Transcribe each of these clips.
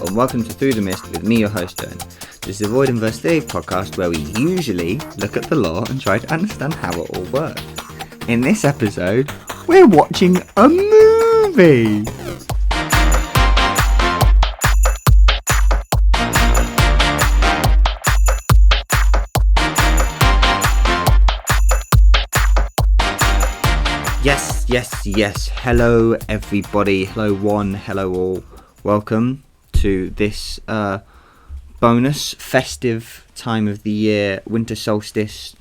and welcome to Through the Mist with me, your host, Owen. This is a Void and Verse Theory podcast where we usually look at the lore and try to understand how it all works. In this episode, we're watching a movie! Yes. Hello, everybody. Hello, one. Hello, all. Welcome to this bonus festive time of the year winter solstice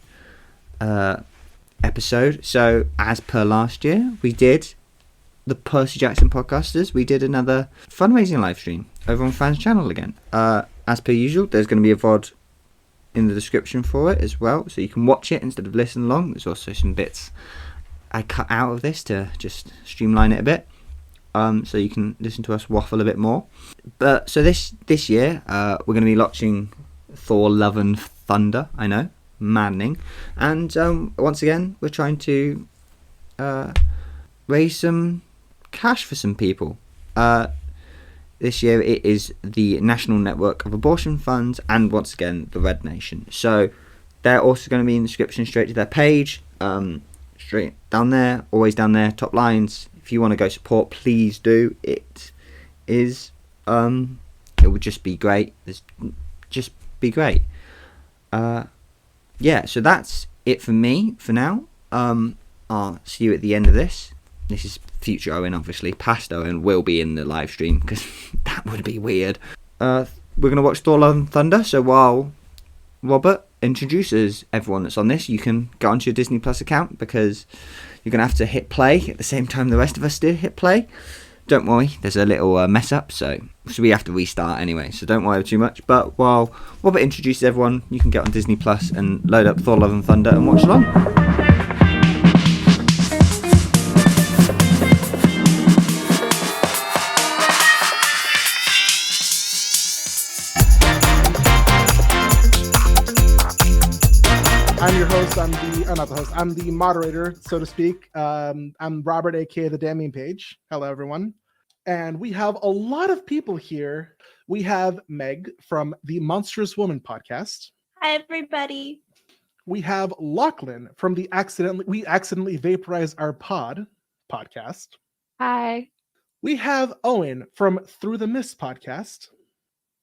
episode. So, as per last year, we did the Percy Jackson podcasters. We did another fundraising live stream over on Fans Channel again. As per usual, there's going to be a VOD in the description for it as well, so you can watch it instead of listen along. There's also some bits I cut out of this to just streamline it a bit, so you can listen to us waffle a bit more. But so this year, we're going to be watching Thor: Love and Thunder. I know, maddening. And once again, we're trying to raise some cash for some people. This year, it is the National Network of Abortion Funds, and once again, the Red Nation. So they're also going to be in the description straight to their page. Straight down there, always down there, top lines. If you want to go support, please do. It would just be great. Just be great. Yeah, so that's it for me for now. I'll see you at the end of this. This is future Owen, obviously. Past Owen will be in the live stream because that would be weird. We're going to watch Thor: Love and Thunder. So while Robert introduces everyone that's on this, you can go onto your Disney Plus account because you're going to have to hit play at the same time the rest of us do hit play. Don't worry, there's a little mess up, so we have to restart anyway, so don't worry too much. But while Robert introduces everyone, you can get on Disney Plus and load up Thor: Love and Thunder and watch along. I'm your host. I'm the moderator, so to speak. I'm Robert, aka the Damien Page. Hello, everyone. And we have a lot of people here. We have Meg from the Monstrous Woman podcast. Hi, everybody. We have Lachlan from the We Accidentally Vaporize Our podcast. Hi. We have Owen from Through the Mist podcast.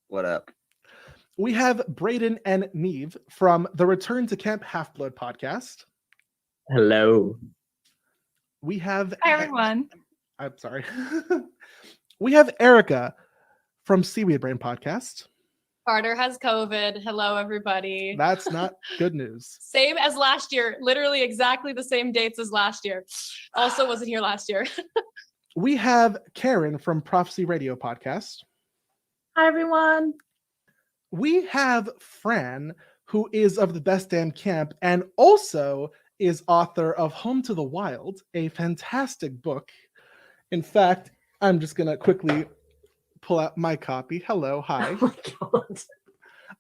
What up? We have Brayden and Neve from the Return to Camp Half-Blood podcast. Hello. We have... Hi, everyone. I'm sorry. We have Erica from Seaweed Brain podcast. Carter has COVID. Hello, everybody. That's not good news. Same as last year. Literally exactly the same dates as last year. Also wasn't here last year. We have Karen from Prophecy Radio podcast. Hi, everyone. We have Fran, who is of the Best Damn Camp and also is author of Home to the Wild, a fantastic book. In fact, I'm just going to quickly pull out my copy. Hello, hi. Oh my God.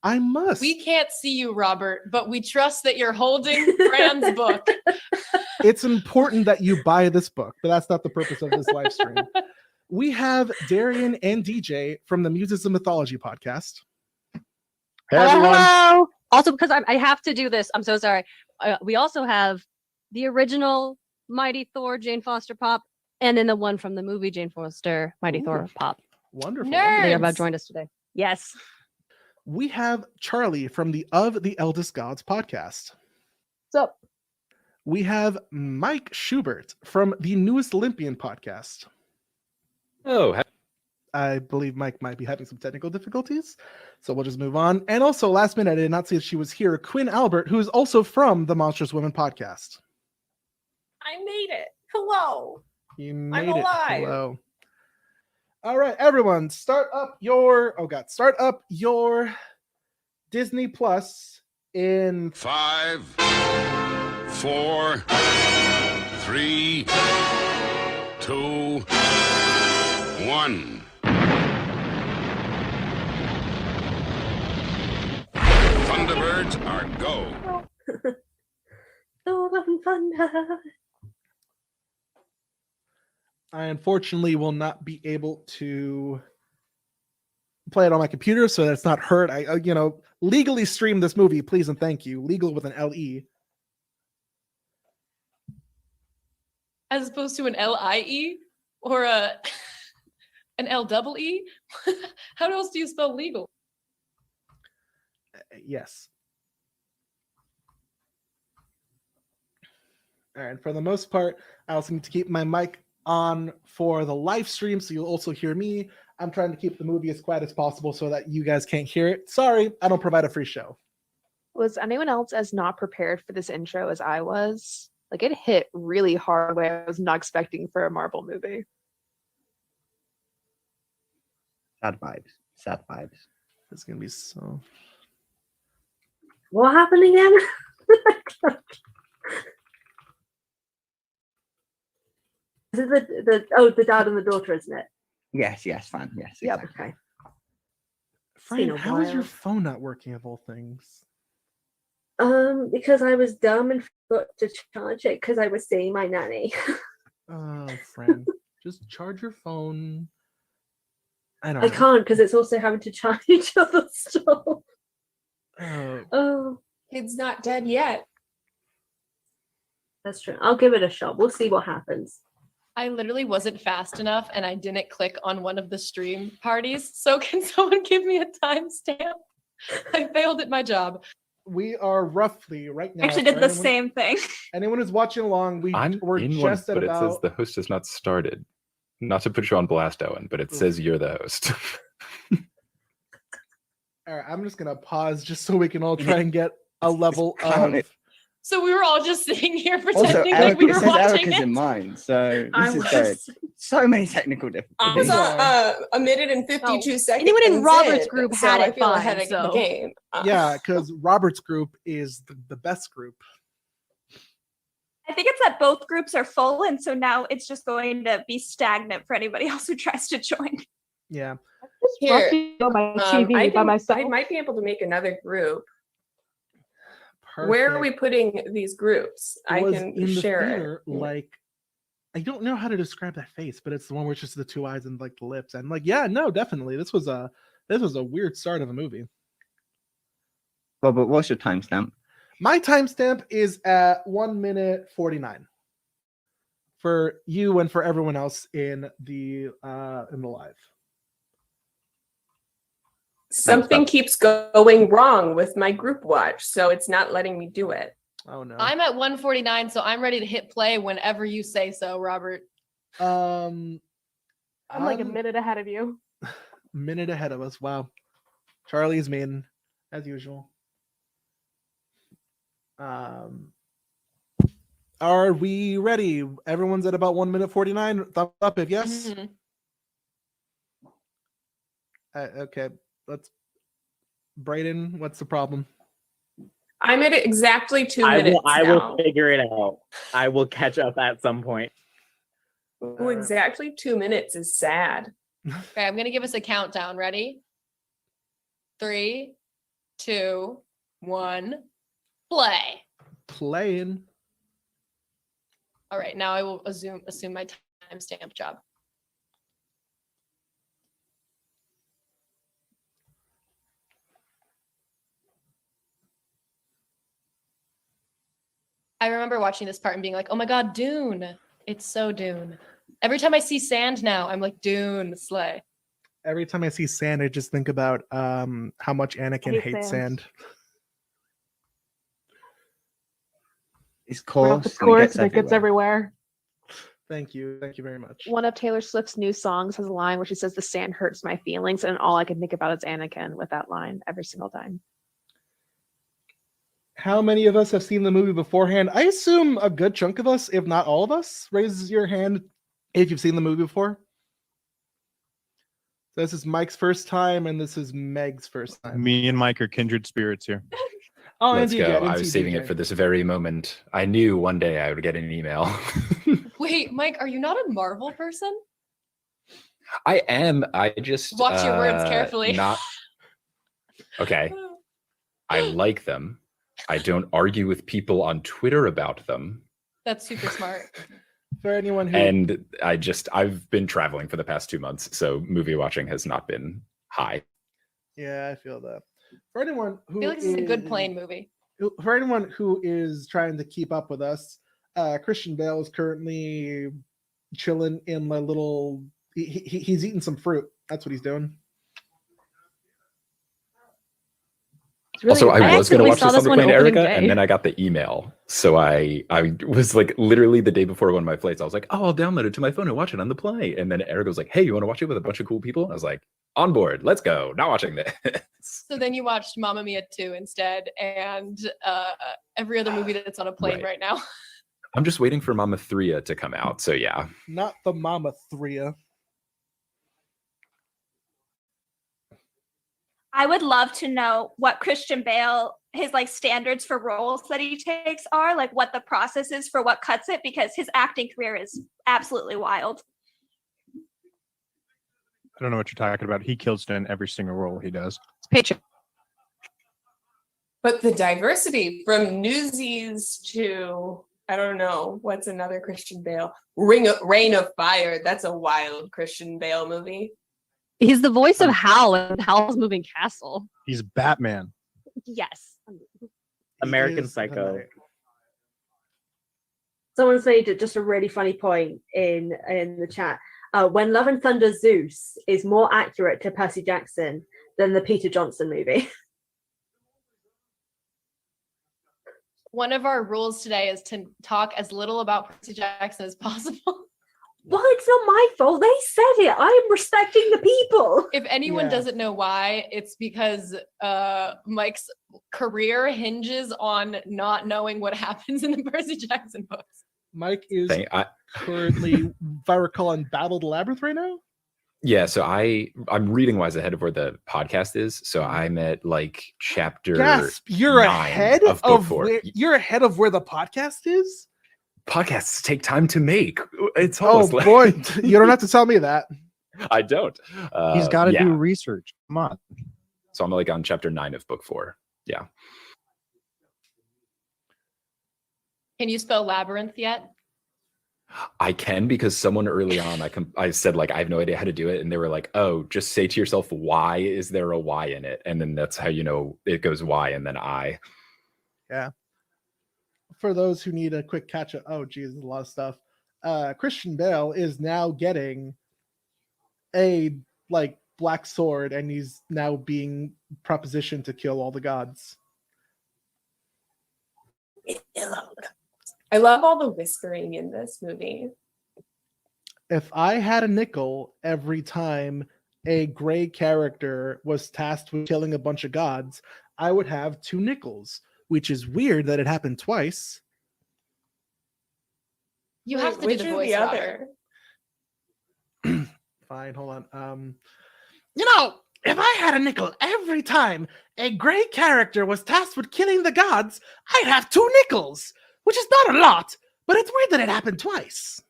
I must. We can't see you, Robert, but we trust that you're holding Fran's book. It's important that you buy this book, but that's not the purpose of this live stream. We have Darian and DJ from the Muses of Mythology podcast. Hey, everyone. Hello. Also, because I have to do this, I'm so sorry. We also have the original Mighty Thor Jane Foster Pop, and then the one from the movie Jane Foster Mighty Thor Pop. Wonderful. Nerds. They have joined us today. Yes. We have Charlie from the Of the Eldest Gods podcast. What's up? We have Mike Schubert from the Newest Olympian podcast. Oh, I believe Mike might be having some technical difficulties, so we'll just move on. And also, last minute, I did not see if she was here, Quinn Albert, who is also from the Monstrous Women podcast. I made it. Hello. You made I'm it. alive. Hello. All right, everyone, start up your Disney Plus in 5, 4, 3, 2, 1. Thunderbirds are go. Thor and Thunder. I unfortunately will not be able to play it on my computer so that it's not heard. I legally stream this movie, please and thank you. Legal with an LE. As opposed to an LIE or an LEE? How else do you spell legal? Yes. All right. For the most part, I also need to keep my mic on for the live stream, so you'll also hear me. I'm trying to keep the movie as quiet as possible so that you guys can't hear it. Sorry, I don't provide a free show. Was anyone else as not prepared for this intro as I was? Like, it hit really hard way I was not expecting for a Marvel movie. Sad vibes. Sad vibes. It's gonna be so. What happened again? Is it the dad and the daughter, isn't it? Yes, fine. Yes, Yep. exactly. Okay. Fran, been a how is your while. phone not working of all things? Because I was dumb and forgot to charge it because I was seeing my nanny. Oh, Fran, just charge your phone. I don't I know. can't because it's also having to charge each other's stuff. Oh, Oh, Kid's not dead yet. that's true. I'll give it a shot. We'll see what happens. I literally wasn't fast enough and I didn't click on one of the stream parties. So can someone give me a timestamp? I failed at my job. we are roughly right now. Actually did for the anyone- same thing. Anyone who's watching along, we're in one, just at but it says about. the host has not started. Not to put you on blast, Owen, but it says you're the host. All right, I'm just gonna pause just so we can all try and get a level Count of. it. So we were all just sitting here Also, pretending like we Eric, were it says watching Erica's it. in mine, so I this is was great. So many technical I was difficulties. a minute and 52 seconds. Anyone in Robert's in, group so had I it feel fine, ahead of the so- game. Yeah, because Robert's group is the best group. I think it's that both groups are full, and so now it's just going to be stagnant for anybody else who tries to join. Yeah. Here, on my I, TV by can- myself. I might be able to make another group. Perfect. Where are we putting these groups? It I was can in the share theater, it. like I don't know how to describe that face, but it's the one where it's just the two eyes and like the lips. And like, yeah, no, definitely. This was a weird start of a movie. Well, but what's your timestamp? My timestamp is at 1 minute 49 for you and for everyone else in the live. Something keeps going wrong with my group watch, so it's not letting me do it. Oh no. I'm at 149, so I'm ready to hit play whenever you say so, Robert. I'm I'm like a minute ahead of you. minute ahead of us. Wow. Charlie's mean, as usual. Are we ready? Everyone's at about 1 minute 49. Thumbs up if yes. Mhm. Okay, let's. Brayden, what's the problem? I'm at exactly 2 minutes I now. will figure it out. I will catch up at some point. Ooh, exactly 2 minutes is sad. Okay, I'm gonna give us a countdown. Ready? 3, 2, 1, play. Playing. All right, now I will assume my timestamp job. I remember watching this part and being like, oh my God, Dune. It's so Dune. Every time I see sand now, I'm like, Dune, slay. Every time I see sand, I just think about how much Anakin hate hates sand. sand. It's We're off coarse. the course and it gets everywhere. Thank you very much. One of Taylor Swift's new songs has a line where she says, "The sand hurts my feelings," and all I can think about is Anakin with that line every single time. How many of us have seen the movie beforehand? I assume a good chunk of us, if not all of us. Raise your hand if you've seen the movie before. So this is Mike's first time, and this is Meg's first time. Me and Mike are kindred spirits here. Oh, Let's indeed, go. yeah, I was indeed, saving DJ. it for this very moment. I knew one day I would get an email. Wait, Mike, are you not a Marvel person? I am. I just Watch your words carefully. Not okay. I like them. I don't argue with people on Twitter about them. That's super smart. For anyone who And I've been traveling for the past 2 months, so movie watching has not been high. Yeah, I feel that. For anyone who I feel like this is a good plane movie. For anyone who is trying to keep up with us, Christian Bale is currently chilling in my little. He's eating some fruit. That's what he's doing. Also, I was going to watch this on the plane, Erica, day. and then I got the email. So I was like, literally the day before one of my flights, I was like, oh, I'll download it to my phone and watch it on the plane. And then Erica was like, hey, you want to watch it with a bunch of cool people? I was like, on board, let's go. Not watching this. So then you watched Mamma Mia 2 instead, and every other movie that's on a plane right now. I'm just waiting for Mama 3 to come out. So yeah. Not the Mama 3. I would love to know what Christian Bale, his like standards for roles that he takes are, like what the process is for what cuts it, because his acting career is absolutely wild. I don't know what you're talking about. He kills it in every single role he does. It's paycheck. But the diversity from Newsies to, I don't know, what's another Christian Bale? Reign of Fire. That's a wild Christian Bale movie. He's the voice of Hal in Howl's Moving Castle. He's Batman. Yes. American Psycho. Someone's made just a really funny point in the chat. When Love and Thunder Zeus is more accurate to Percy Jackson than the Peter Johnson movie. One of our rules today is to talk as little about Percy Jackson as possible. Well, it's not my fault. They said it. I am respecting the people. If anyone doesn't know why, it's because Mike's career hinges on not knowing what happens in the Percy Jackson books. Mike is currently, if I recall, on Battle the Labyrinth right now. Yeah, so I'm reading wise ahead of where the podcast is. So I'm at like chapter. Gasp! You're 9 ahead of book 4. You're ahead of where the podcast is. Podcasts take time to make. It's Oh almost boy, you don't have to tell me that. I don't. He's got to do research. Come on. So I'm like on chapter 9 of book 4. Yeah. Can you spell labyrinth yet? I can, because someone early on, I said like, I have no idea how to do it. And they were like, oh, just say to yourself, why is there a Y in it? And then that's how you know it goes Y and then I. Yeah. For those who need a quick catch up, oh geez, there's a lot of stuff. Christian Bale is now getting a like black sword, and he's now being propositioned to kill all the gods. I love all the whispering in this movie. If I had a nickel every time a gray character was tasked with killing a bunch of gods, I would have 2 nickels, which is weird that it happened twice. You have to do Which the or voice. the other? Fine, hold on. You know, if I had a nickel every time a gray character was tasked with killing the gods, I'd have 2 nickels, which is not a lot, but it's weird that it happened twice.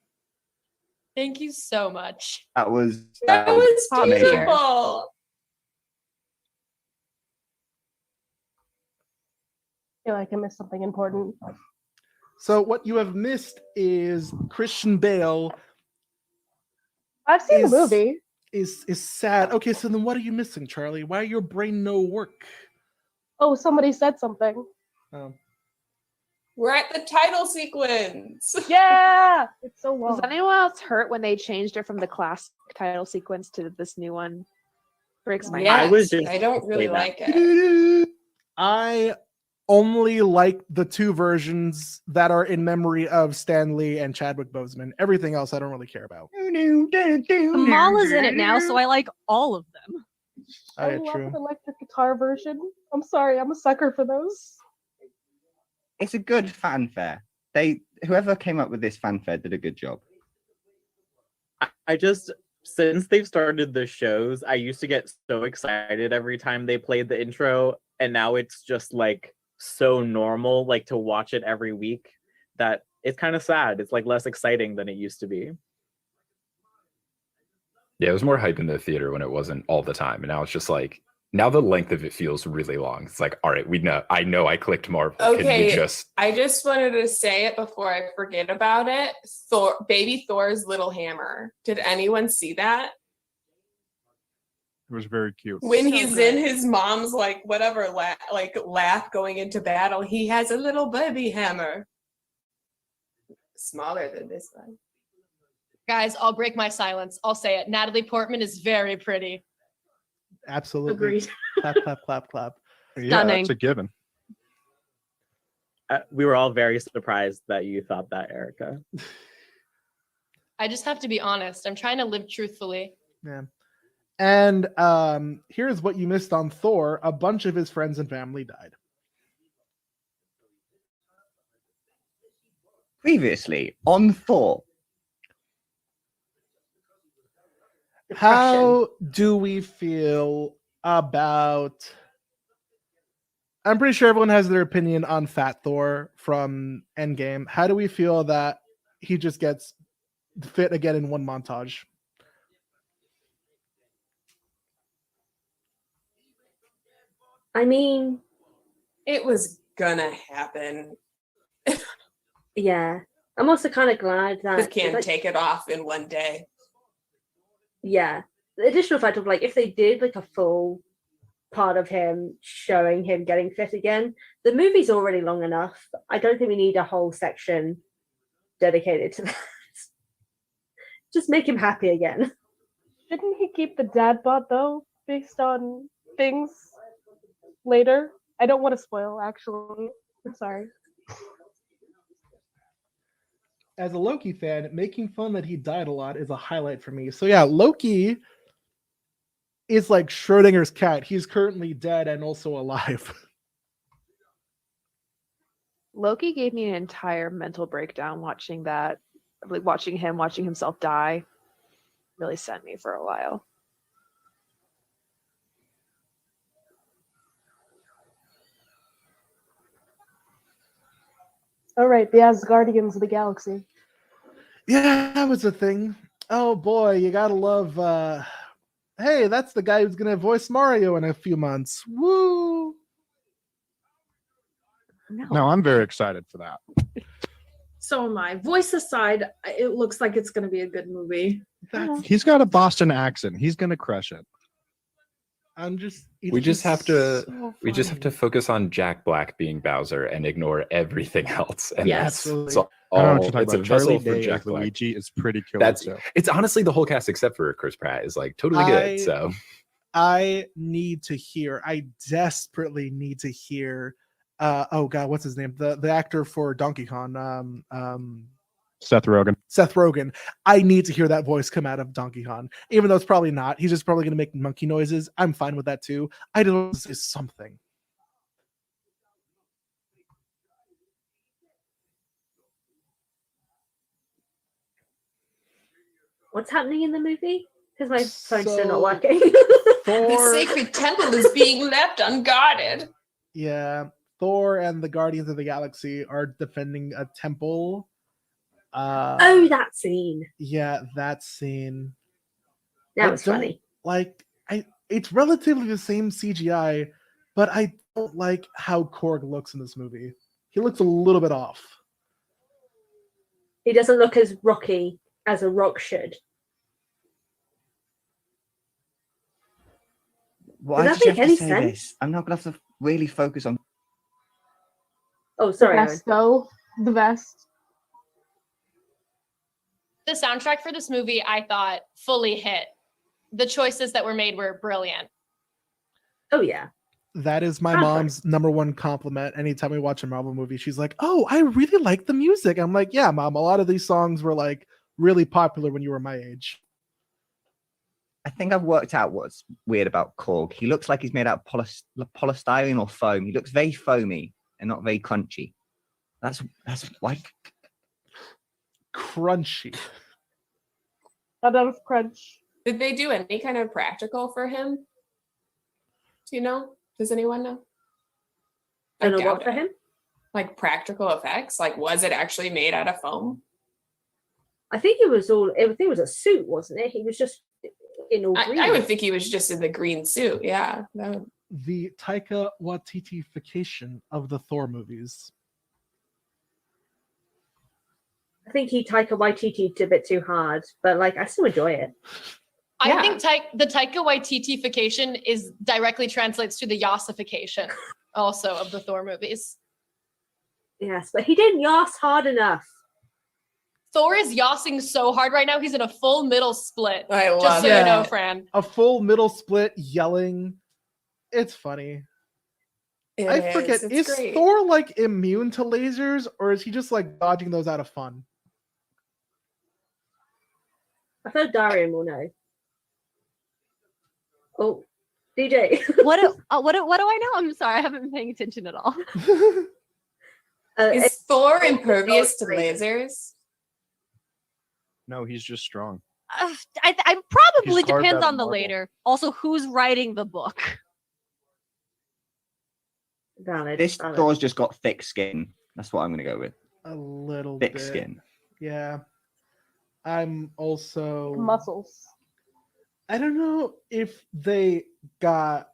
Thank you so much. That was beautiful. I feel like I missed something important. So what you have missed is Christian Bale. I've seen the movie. Is sad. Okay, so then what are you missing, Charlie? Why your brain no work? Oh, somebody said something. Oh. We're at the title sequence. Yeah, it's so long. Was anyone else hurt when they changed it from the classic title sequence to this new one? Breaks my heart. I don't really like it. I only like the 2 versions that are in memory of Stan Lee and Chadwick Boseman. Everything else I don't really care about. Kamala's in it now, so I like all of them. I love the electric guitar version. I'm sorry, I'm a sucker for those. It's a good fanfare. Whoever came up with this fanfare did a good job. I just, since they've started the shows, I used to get so excited every time they played the intro, and now it's just like so normal, like to watch it every week, that it's kind of sad. It's like less exciting than it used to be. Yeah, it was more hype in the theater when it wasn't all the time. And now it's just like, now the length of it feels really long. It's like, all right, I know I clicked Marvel. Okay, Can we just... I just wanted to say it before I forget about it. Baby Thor's little hammer. Did anyone see that? It was very cute. When So he's good. in his mom's like whatever lap going into battle, he has a little baby hammer. Smaller than this one. Guys, I'll break my silence. I'll say it. Natalie Portman is very pretty. Absolutely. Agreed. Clap, clap, clap, clap. Yeah, Stunning. that's a given. We were all very surprised that you thought that, Erica. I just have to be honest. I'm trying to live truthfully. Yeah. And here's what you missed on Thor. A bunch of his friends and family died. Previously on Thor. How do we feel about... I'm pretty sure everyone has their opinion on Fat Thor from Endgame. How do we feel that he just gets fit again in one montage? I mean, It was gonna happen. yeah. I'm also kind of glad Just that can't take it off in one day. yeah. The additional fact of like if they did like a full part of him showing him getting fit again, the movie's already long enough. I don't think we need a whole section dedicated to that. Just make him happy again. Didn't he keep the dad bod though, based on things later? I don't want to spoil, actually. I'm sorry. As a Loki fan, making fun that he died a lot is a highlight for me. So yeah, Loki is like Schrodinger's cat. He's currently dead and also alive. Loki gave me an entire mental breakdown watching that, like watching himself die. Really sent me for a while. All right, the Asgardians of the galaxy. Yeah, that was a thing. Oh boy, you gotta love hey, that's the guy who's gonna voice Mario in a few months. Woo! No, I'm very excited for that. So am I. Voice aside, it looks like it's going to be a good movie. He's got a Boston accent. He's gonna crush it. We just have to focus on Jack Black being Bowser and ignore everything else. And Yes. that's I don't know what you're talking it's a about. Charlie vessel for Day Jack as Black. Luigi is pretty killer too. It's honestly the whole cast except for Chris Pratt is like totally good. So I desperately need to hear oh god, what's his name? The actor for Donkey Kong. Seth Rogen. Seth Rogen. I need to hear that voice come out of Donkey Kong. Even though it's probably not. He's just probably gonna make monkey noises. I'm fine with that too. I just want to say something. What's happening in the movie? Because my phone's still not working. The sacred temple is being left unguarded. Yeah, Thor and the Guardians of the Galaxy are defending a temple. Oh, that scene. Yeah, that scene. That I was don't funny. It's relatively the same CGI, but I don't like how Korg looks in this movie. He looks a little bit off. He doesn't look as rocky as a rock should. Why Does that did you make have any to say sense? this? I'm not gonna have to really focus on. Oh, sorry. The Aaron. vest, though. The vest. The soundtrack for this movie, I thought, fully hit. The choices that were made were brilliant. Oh, yeah. That is my Perfect. mom's number one compliment. Anytime we watch a Marvel movie, she's like, "Oh, I really like the music." I'm like, "Yeah, Mom. A lot of these songs were like really popular when you were my age." I think I've worked out what's weird about Korg. He looks like he's made out of polystyrene or foam. He looks very foamy and not very crunchy. That's why. Crunchy. Not out of crunch. Did they do any kind of practical for him? Do you know? Does anyone know? I don't know what doubt for it. him. Like practical effects? Like, was it actually made out of foam? I think it was all. I think it was a suit, wasn't it? He was just in all green. I would think he was just in the green suit. Yeah. The Taika Waititi-fication of the Thor movies. I think he Taika Waititi'd a bit too hard, but like I still enjoy it. I think the Taika Waititi-fication is directly translates to the Yossification also of the Thor movies. Yes, but he didn't Yoss hard enough. Thor is yossing so hard right now. He's in a full middle split. I love Just so you know, Fran. A full middle split yelling. It's funny. I forget, is great. Thor like immune to lasers, or is he just like dodging those out of fun? I thought Darian will know. Oh, DJ. What do I know? I'm sorry, I haven't been paying attention at all. Is Thor impervious to lasers? No, he's just strong. I probably He's carved depends out on the marble. later. Also, who's writing the book? This Thor's just got thick skin. That's what I'm going to go with. A little Thick bit. skin. Yeah. I'm also Muscles. I don't know if they got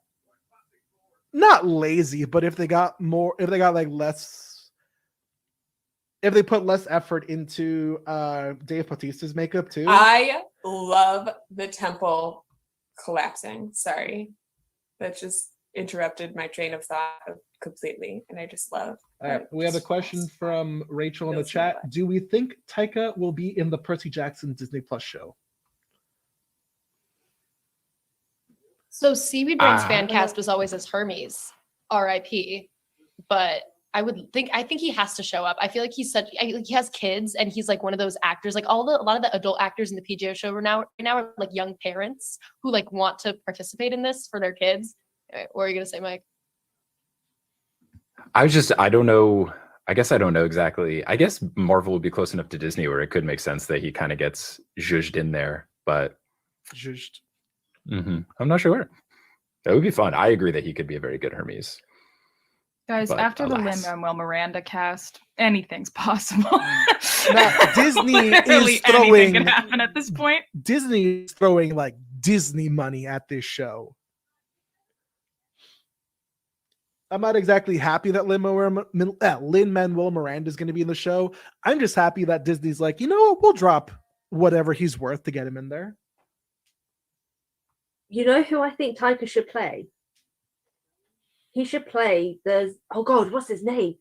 not lazy, but if they got like less, if they put less effort into Dave Bautista's makeup too. I love the temple collapsing. Sorry. That just interrupted my train of thought completely. And I just love All right, we have a question from Rachel in the chat. Do we think Taika will be in the Percy Jackson Disney Plus show? So Seaweed Brain's fan cast was always as Hermes, R.I.P. But I think he has to show up. I feel like he has kids, and he's like one of those actors. Like a lot of the adult actors in the PJO show right now are like young parents who like want to participate in this for their kids. Anyway, what are you gonna say, Mike? I don't know. I guess I don't know exactly. I guess Marvel would be close enough to Disney where it could make sense that he kind of gets zhuzhed in there, but Zhuzhed. I'm not sure. That would be fun. I agree that he could be a very good Hermes. Guys, But after the alas. Lin-Manuel Miranda cast, anything's possible. Now, Disney Literally is throwing anything can happen at this point. Disney is throwing like Disney money at this show. I'm not exactly happy that Lin-Manuel Miranda is going to be in the show. I'm just happy that Disney's like, you know what, we'll drop whatever he's worth to get him in there. You know who I think Taika should play? He should play what's his name?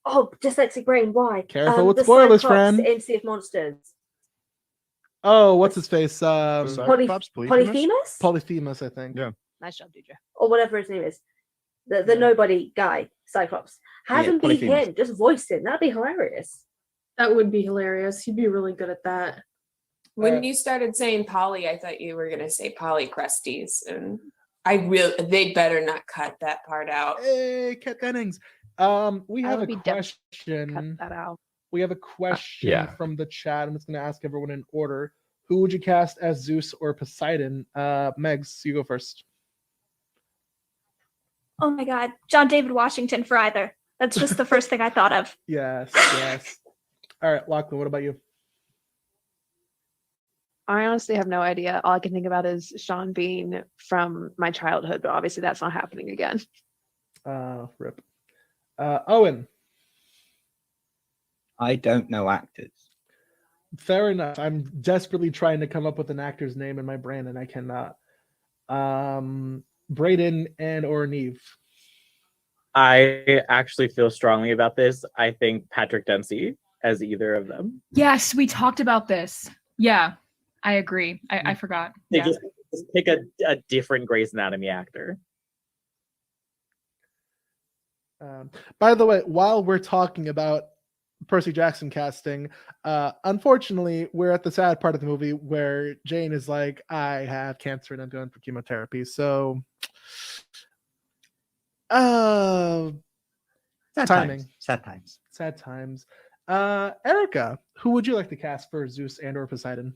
Oh, dyslexic brain. Why? Careful with the spoilers, Cyclops friend. in Sea of Monsters. Oh, what's his face? Polyphemus? Polyphemus, I think. Yeah. Nice job, DJ. Or whatever his name is. The nobody guy, Cyclops. Have him be Polyphemus. him. Just voice him. That'd be hilarious. That would be hilarious. He'd be really good at that. When you started saying Polly, I thought you were gonna say Polycrusties, and they better not cut that part out. Hey, Kat Dennings. We have a question. Cut that out. We have a question yeah. from the chat. I'm just going to ask everyone in order. Who would you cast as Zeus or Poseidon? Megs, you go first. Oh my God, John David Washington for either. That's just the first thing I thought of. Yes. All right, Lachlan, what about you? I honestly have no idea. All I can think about is Sean Bean from my childhood, but obviously that's not happening again. Rip. Owen. I don't know actors. Fair enough. I'm desperately trying to come up with an actor's name in my brain, and I cannot. Brayden and or Neve. I actually feel strongly about this. I think Patrick Dempsey as either of them. Yes, we talked about this. Yeah, I agree. I forgot. They Yeah. just pick a different Grey's Anatomy actor. By the way, while we're talking about Percy Jackson casting, unfortunately, we're at the sad part of the movie where Jane is like, I have cancer and I'm going for chemotherapy. So, Sad timing. times. Sad times. Erica, who would you like to cast for Zeus and or Poseidon?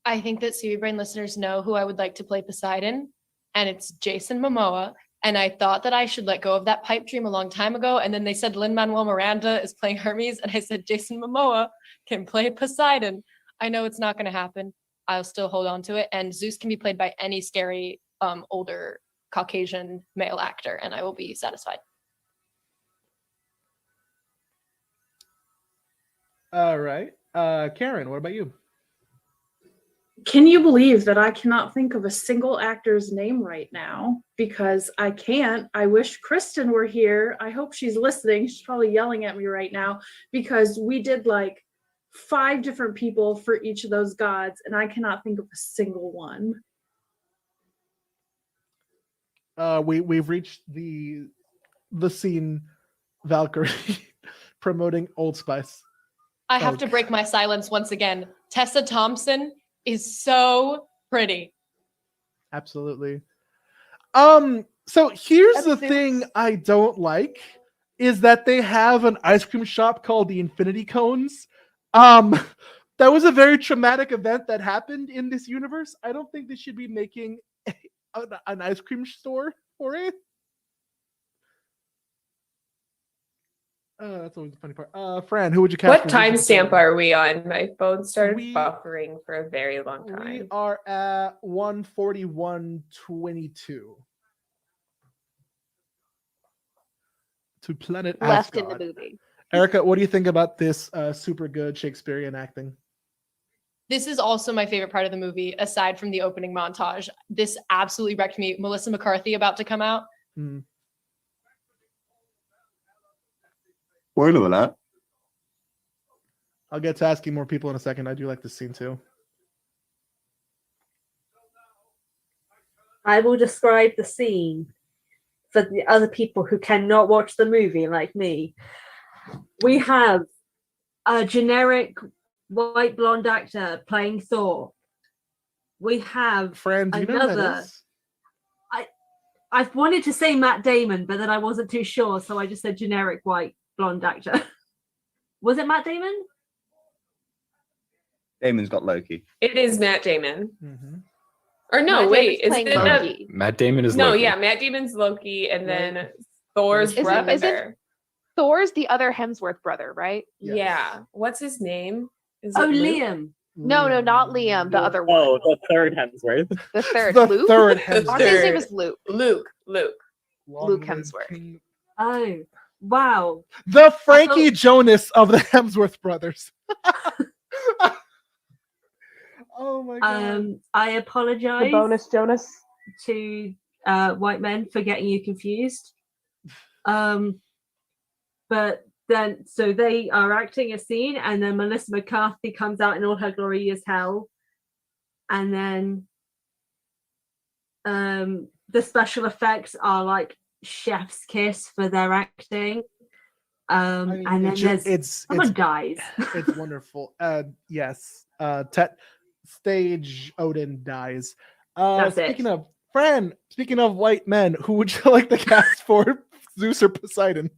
I think that Seaweed Brain listeners know who I would like to play Poseidon, and it's Jason Momoa. And I thought that I should let go of that pipe dream a long time ago. And then they said Lin-Manuel Miranda is playing Hermes. And I said Jason Momoa can play Poseidon. I know it's not going to happen. I'll still hold on to it. And Zeus can be played by any scary, older Caucasian male actor. And I will be satisfied. All right. Karen, what about you? can you believe that I cannot think of a single actor's name right now? Because I can't. I wish Kristen were here. I hope she's listening. She's probably yelling at me right now because we did like 5 different people for each of those gods, and I cannot think of a single one. We've reached the scene, Valkyrie promoting Old Spice. I have to break my silence once again. Tessa Thompson is so pretty. Absolutely. So here's That's the Zeus. thing I don't like is that they have an ice cream shop called the Infinity Cones. That was a very traumatic event that happened in this universe. I don't think they should be making an ice cream store for it. That's always the funny part. Fran, who would you cast? What for Zeus timestamp Poseidon? are we on? My phone started buffering for a very long We time. are at 141:22 to planet Left in Asgard. the movie. Erica, what do you think about this super good Shakespearean acting? This is also my favorite part of the movie, aside from the opening montage. This absolutely wrecked me. Melissa McCarthy about to come out. Spoiler alert. I'll get to asking more people in a second. I do like this scene too. I will describe the scene for the other people who cannot watch the movie like me. We have a generic white blonde actor playing Thor. We have Fran, do you know who that is? I wanted to say Matt Damon, but then I wasn't too sure, so I just said generic white blonde actor. Was it Matt Damon? Damon's got Loki. It is Matt Damon. Mm-hmm. Or no, Matt wait, Damon's is playing it Loki. Matt Damon is No, Loki. yeah, Matt Damon's Loki, and then Thor's Isn't- brother. isn't- Thor's the other Hemsworth brother, right? Yeah. What's his name? Is Oh, it Luke? Liam. No, not Liam, the other one. Oh, the third Hemsworth. The third. The Luke? third I want to say his name is Luke. Luke. Luke Hemsworth. Oh, wow. The Frankie Jonas of the Hemsworth brothers. Oh my god. I apologize. The bonus Jonas. To white men for getting you confused. But then, so they are acting a scene, and then Melissa McCarthy comes out in all her glory as hell, and then the special effects are like chef's kiss for their acting. I mean, And then someone dies. It's wonderful. Yes. Stage Odin dies. That's it. Speaking of Fran, speaking of white men, who would you like to cast for Zeus or Poseidon?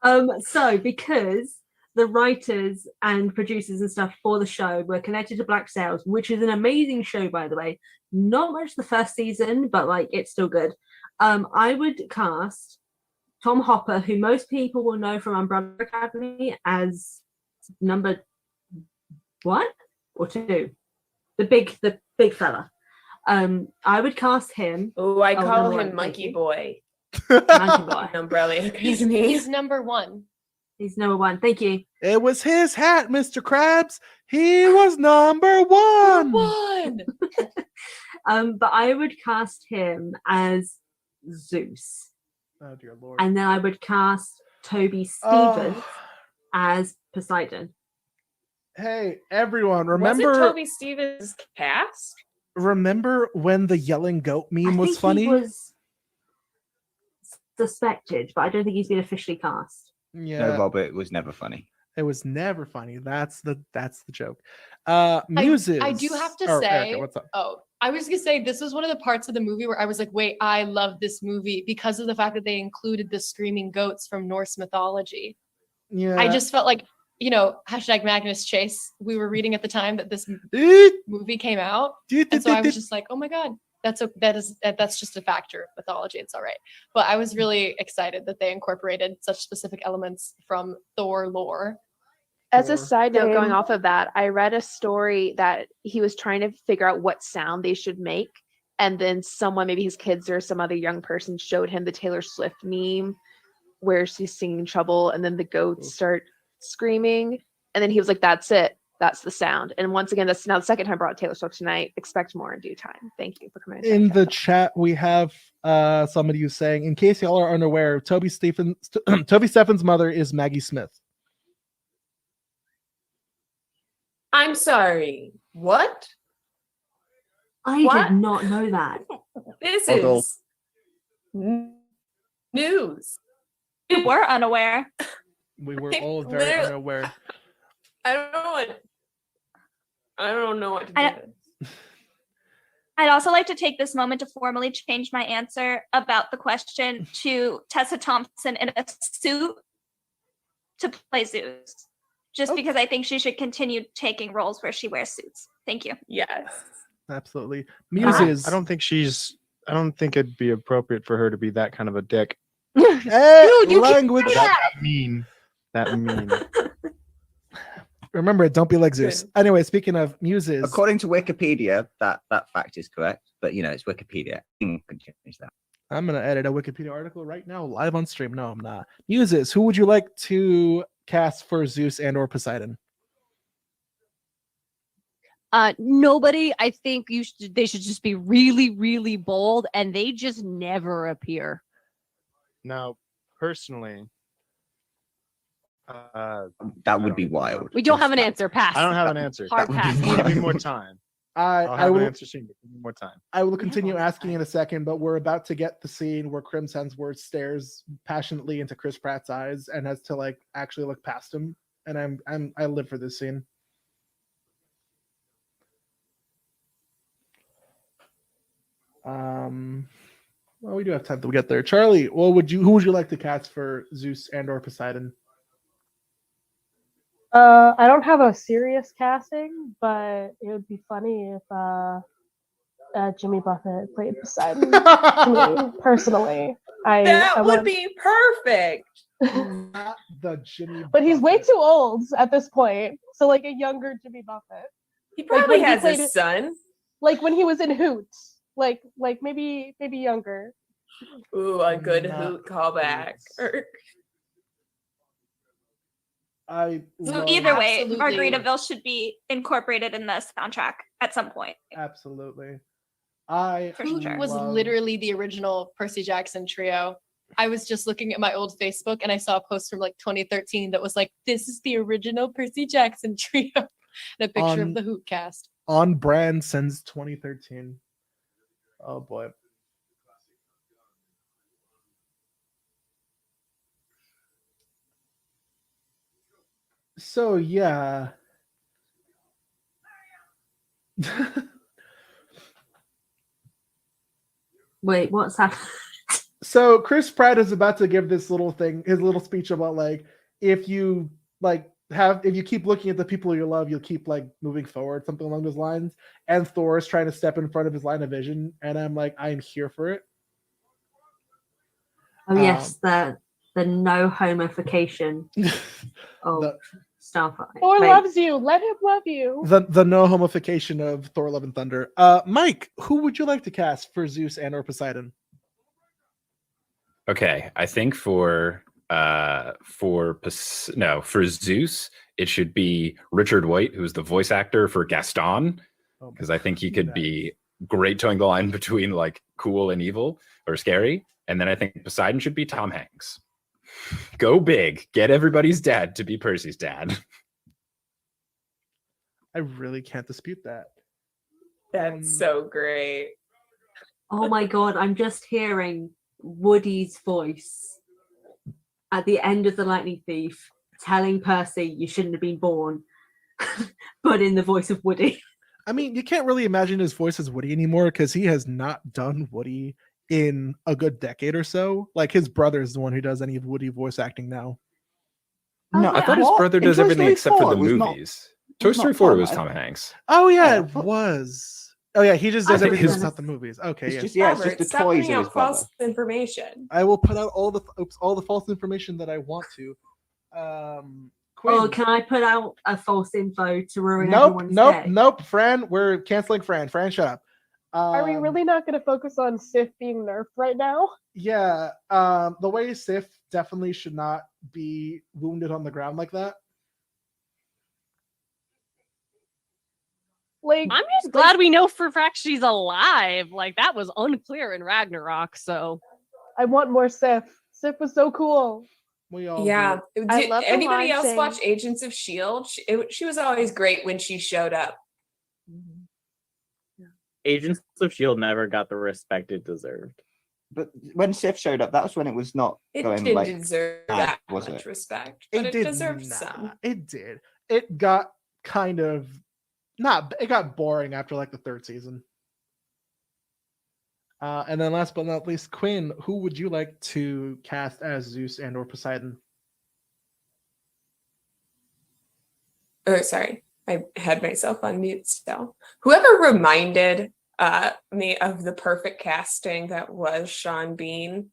So because the writers and producers and stuff for the show were connected to Black Sails, which is an amazing show, by the way. Not much the first season, but like it's still good. I would cast Tom Hopper, who most people will know from Umbrella Academy as number 1 or 2, the big fella. I would cast him. Oh, I call number him one, Monkey Boy. Monkey Boy. Umbrella He's Academy. number 1. He's number 1. Thank you. It was his hat, Mr. Krabs. He was number 1. But I would cast him as Zeus. Oh dear lord. And then I would cast Toby Stevens as Poseidon. Hey, everyone, Was remember it Toby Stevens' cast? remember when the yelling goat meme was think funny? He was suspected, but I don't think he's been officially cast. Yeah. No, Bob, it was never funny. It was never funny. That's the joke. Muses. I do have to or say, Erica, what's up? I was gonna say this was one of the parts of the movie where I was like, wait, I love this movie because of the fact that they included the screaming goats from Norse mythology. Yeah. I just felt like, hashtag Magnus Chase. We were reading at the time that this movie came out, and so I was just like, oh my god, that's just a factor of mythology. It's all right. But I was really excited that they incorporated such specific elements from Thor lore. As a side note, going Same. off of that, I read a story that he was trying to figure out what sound they should make. And then someone, maybe his kids or some other young person, showed him the Taylor Swift meme where she's singing Trouble and then the goats start screaming. And then he was like, that's it. that's the sound. And once again, that's now the second time I brought Taylor Swift tonight. Expect more in due time. Thank you for coming. In the chat, we have somebody who's saying, in case y'all are unaware, Toby Steffen's mother is Maggie Smith. I'm sorry. What? I What? did not know that. This Although- is news. We were unaware. We were all very Literally- unaware. I don't know what to do. I'd also like to take this moment to formally change my answer about the question to Tessa Thompson in a suit to play Zeus. Just because I think she should continue taking roles where she wears suits. Thank you. Yes. Absolutely. Muses. I don't think it'd be appropriate for her to be that kind of a dick. Dude, language. That mean. Remember, don't be like Zeus. Good. Anyway, speaking of muses, According to Wikipedia, that fact is correct, but it's Wikipedia. You can change that. I'm gonna edit a Wikipedia article right now, live on stream. No, I'm not. Muses, who would you like to cast for Zeus and or Poseidon? Nobody. I think they should just be really, really bold, and they just never appear. Now, personally, that would be wild. We don't have an answer. Pass. I don't have an answer. Hard pass. Give me more time. I'll I have will an answer soon. But give me more time. I will continue asking in a second, but we're about to get the scene where Crim Hemsworth stares passionately into Chris Pratt's eyes and has to actually look past him. And I live for this scene. Well, we do have time to get there. Charlie, who would you like to cast for Zeus and or Poseidon? I don't have a serious casting, but it would be funny if Jimmy Buffett played Poseidon. To me, personally, That would be perfect. Not the Jimmy. But he's way too old at this point. So a younger Jimmy Buffett. He probably when has played a son. Like when he was in Hoot. Like maybe younger. Ooh, a good Hoot callback. So either way, Absolutely. Margaritaville should be incorporated in the soundtrack at some point. Absolutely. Who was literally the original Percy Jackson trio? I was just looking at my old Facebook and I saw a post from 2013 that was like, "This is the original Percy Jackson trio," and a picture of the Hoot cast. On brand since 2013. Oh boy. So yeah. Wait, what's happening? So Chris Pratt is about to give this little thing, his little speech about if you if you keep looking at the people you love, you'll keep moving forward, something along those lines. And Thor is trying to step in front of his line of vision, and I'm I'm here for it. Oh yes, the no homification of Starfire. Thor loves you. Let him love you. The no homification of Thor: Love and Thunder. Mike, who would you like to cast for Zeus and or Poseidon? Okay, I think for Zeus, it should be Richard White, who's the voice actor for Gaston, because I think he could be great towing the line between cool and evil or scary. And then I think Poseidon should be Tom Hanks. Go big, get everybody's dad to be Percy's dad. I really can't dispute that. That's so great. Oh my god, I'm just hearing Woody's voice at the end of The Lightning Thief telling Percy you shouldn't have been born, but in the voice of Woody. I mean, you can't really imagine his voice as Woody anymore because he has not done Woody in a good decade or so. His brother is the one who does any of Woody voice acting now. No, I thought his brother does everything except for the movies. Toy Story 4 was Tom Hanks. Oh yeah, it was. Oh yeah, he just does everything his- except the movies. Okay, It's yeah. just the Stop toys putting of his out brother. false information. I will put out all the false information that I want to. Quinn. Oh, can I put out a false info to ruin everyone's day? Nope. Fran, we're canceling Fran. Fran, shut up. Are we really not going to focus on Sif being nerfed right now? Yeah. The way Sif definitely should not be wounded on the ground like that. Like, I'm just glad we know for a fact she's alive. Like, that was unclear in Ragnarok, so. I want more Sif. Sif was so cool. We all Yeah. I Did love the anybody line else saying- watch Agents of S.H.I.E.L.D.? She was always great when she showed up. Agents of S.H.I.E.L.D. never got the respect it deserved. But when Sif showed up, that was when it was not It going didn't like deserve bad, that was much it? respect, but it deserved some. It did. It got kind of it got boring after like the third season. And then last but not least, Quinn, who would you like to cast as Zeus and or Poseidon? Oh, sorry. I had myself on mute still. Whoever reminded me of the perfect casting that was Sean Bean,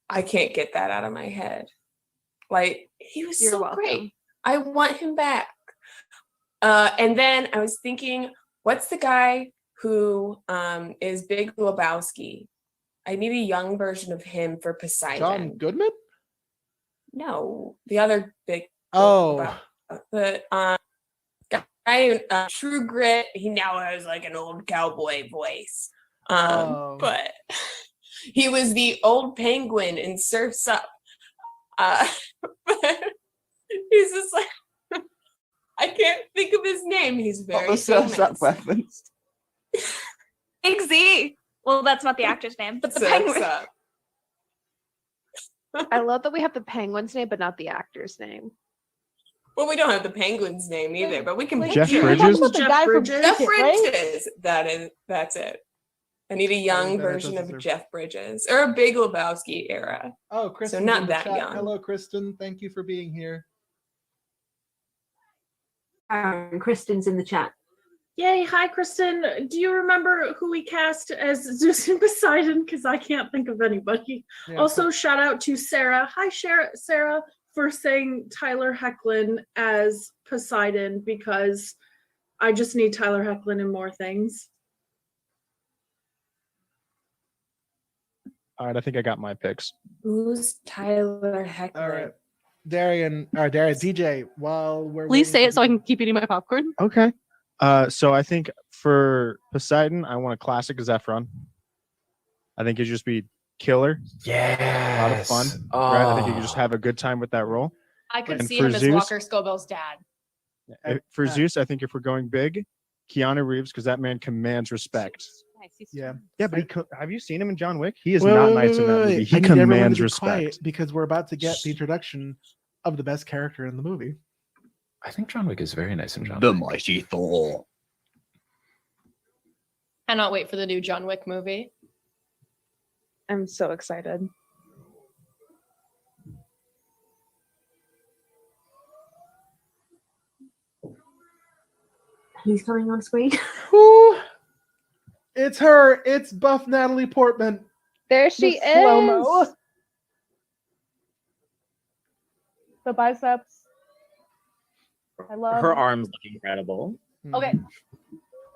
I can't get that out of my head. Like, he was You're so welcome. great. I want him back. And then I was thinking, what's the guy who is Big Lebowski? I need a young version of him for Poseidon. John Goodman? No, the other big. Oh, The guy, True Grit. He now has like an old cowboy voice. But he was the old penguin in Surf's Up. But he's just like, I can't think of his name. He's very Not the Surf's Up famous. reference. Big Z. Well, that's not the actor's name, but the Surf's penguin. Up. I love that we have the penguin's name, but not the actor's name. Well, we don't have the penguin's name either, but we can. Like, Jeff picture you're it. Bridges? talking about the Jeff guy from Bridges? Jeff Cricket, right? Bridges. That's it. I need a young that version doesn't of serve. Jeff Bridges or a Big Lebowski era. Oh, Kristen. not that young. Hello, Kristen. Thank you for being here. Kristen's in the chat. Yay, hi Kristen. Do you remember who we cast as Zeus and Poseidon? Because I can't think of anybody. Yeah, Also, shout out to Sarah. Hi, Sarah, for saying Tyler Hoechlin as Poseidon, because I just need Tyler Hoechlin in more things. All right, I think I got my picks. Who's Tyler Hoechlin? All right, Darian, DJ. While we're Please waiting say for it so I can keep eating my popcorn. Okay. So I think for Poseidon, I want a classic Zephyron. I think it'd just be killer. Yeah. A lot of fun. Right? I think you could just have a good time with that role. I could And see for him as Zeus- Walker Scobell's dad. For Zeus, I think if we're going big, Keanu Reeves, because that man commands respect. Yeah. Yeah, but have you seen him in John Wick? He is Wait, not wait, nice in that wait, movie. wait. He I need everyone to commands be respect. quiet because we're about to get the introduction of the best character in the movie. I think John Wick is very nice in John The Wick. mighty Thor. Cannot wait for the new John Wick movie. I'm so excited. Who's coming on screen? Who? It's her. It's buff Natalie Portman. There she The slow-mo. is. The biceps. I love Her arms look incredible. Okay.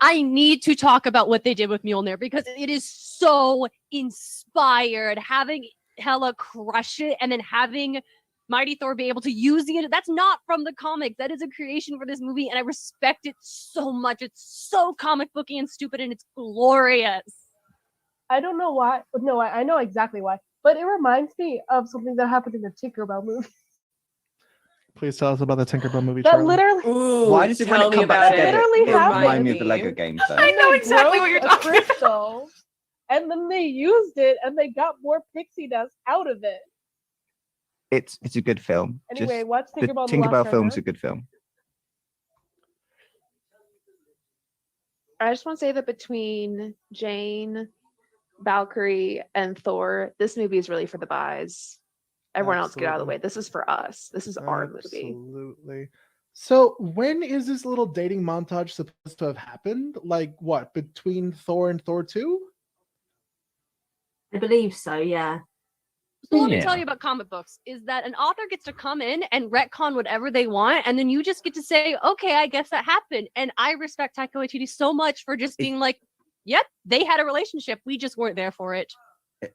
I need to talk about what they did with Mjolnir because it is so inspired. Having Hela crush it and then having Mighty Thor be able to use it. That's not from the comics. That is a creation for this movie, and I respect it so much. It's so comic booky and stupid, and it's glorious. I don't know why. No, I know exactly why. But it reminds me of something that happened in the Tinkerbell movie. Please tell us about the Tinkerbell movie. That Charlie. literally. Ooh, Why does it when tell it me come back about together? Literally It happened. remind me of the Lego games though. I know They exactly what broke you're a talking about. crystal, and then they used it, and they got more pixie dust out of it. It's a good film. Anyway, Just, watch the Tinkerbell. Tinkerbell film's a good film. I just want to say that between Jane, Valkyrie, and Thor, this movie is really for the buys. Everyone else get out of the way. This is for us. This is our movie. Absolutely. So when is this little dating montage supposed to have happened? Like what? Between Thor and Thor 2? I believe so, yeah. So let me tell you about comic books is that an author gets to come in and retcon whatever they want, and then you just get to say, okay, I guess that happened. And I respect Taika Waititi so much for just being like, yep, they had a relationship. We just weren't there for it.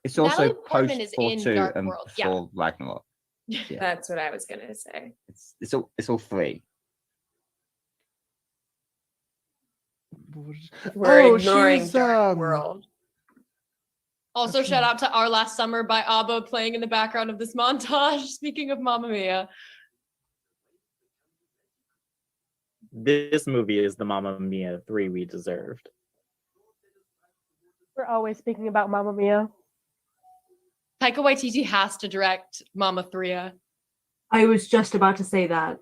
It's also Natalie Portman post is Thor in 2 Dark and World, before Ragnarok. That's what I was gonna say. It's all three. We're ignoring she's, Dark World. Also, shout out to Our Last Summer by ABBA playing in the background of this montage. Speaking of Mamma Mia. This movie is the Mamma Mia 3 we deserved. We're always speaking about Mamma Mia. Taika Waititi has to direct Mama 3. I was just about to say that.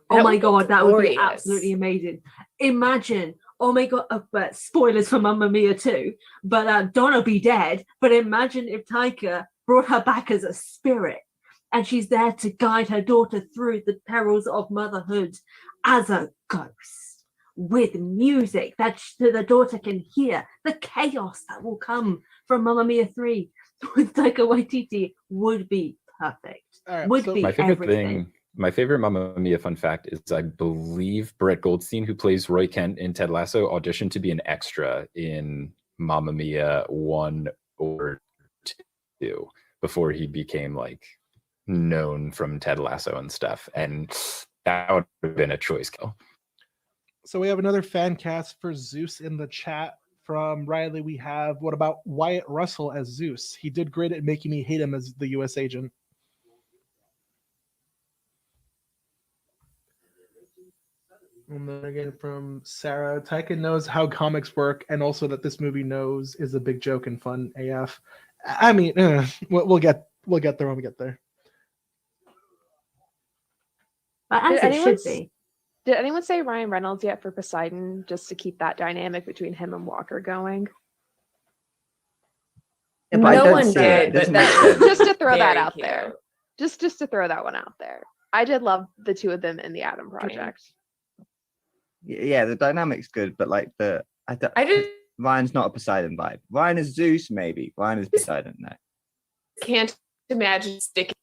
Oh That my would be god, that would be glorious. absolutely amazing. Imagine, oh my god, but spoilers for Mamma Mia too, but Donna be dead, but imagine if Taika brought her back as a spirit and she's there to guide her daughter through the perils of motherhood as a ghost with music that the daughter can hear, the chaos that will come from Mamma Mia 3 with Taika Waititi would be perfect. All Would right, be My favorite everything. my favorite Mamma Mia fun fact is I believe Brett Goldstein, who plays Roy Kent in Ted Lasso, auditioned to be an extra in Mamma Mia 1 or 2 before he became like known from Ted Lasso and stuff. And that would have been a choice kill. So we have another fan cast for Zeus in the chat from Riley. We have, what about Wyatt Russell as Zeus? He did great at making me hate him as the U.S. agent. And then again from Sarah, Taika knows how comics work, and also that this movie knows is a big joke and fun AF. I mean, we'll get there when we get there. But as it should be. Did anyone say Ryan Reynolds yet for Poseidon, just to keep that dynamic between him and Walker going? Yeah, but I No don't one see it. did, It doesn't but make that sense. Just to throw that Very out cute. there. Just to throw that one out there. I did love the two of them in the Adam Project. Yeah, the dynamic's good, but like I just Ryan's not a Poseidon vibe. Ryan is Zeus, maybe. Ryan is Poseidon, no. can't imagine sticking.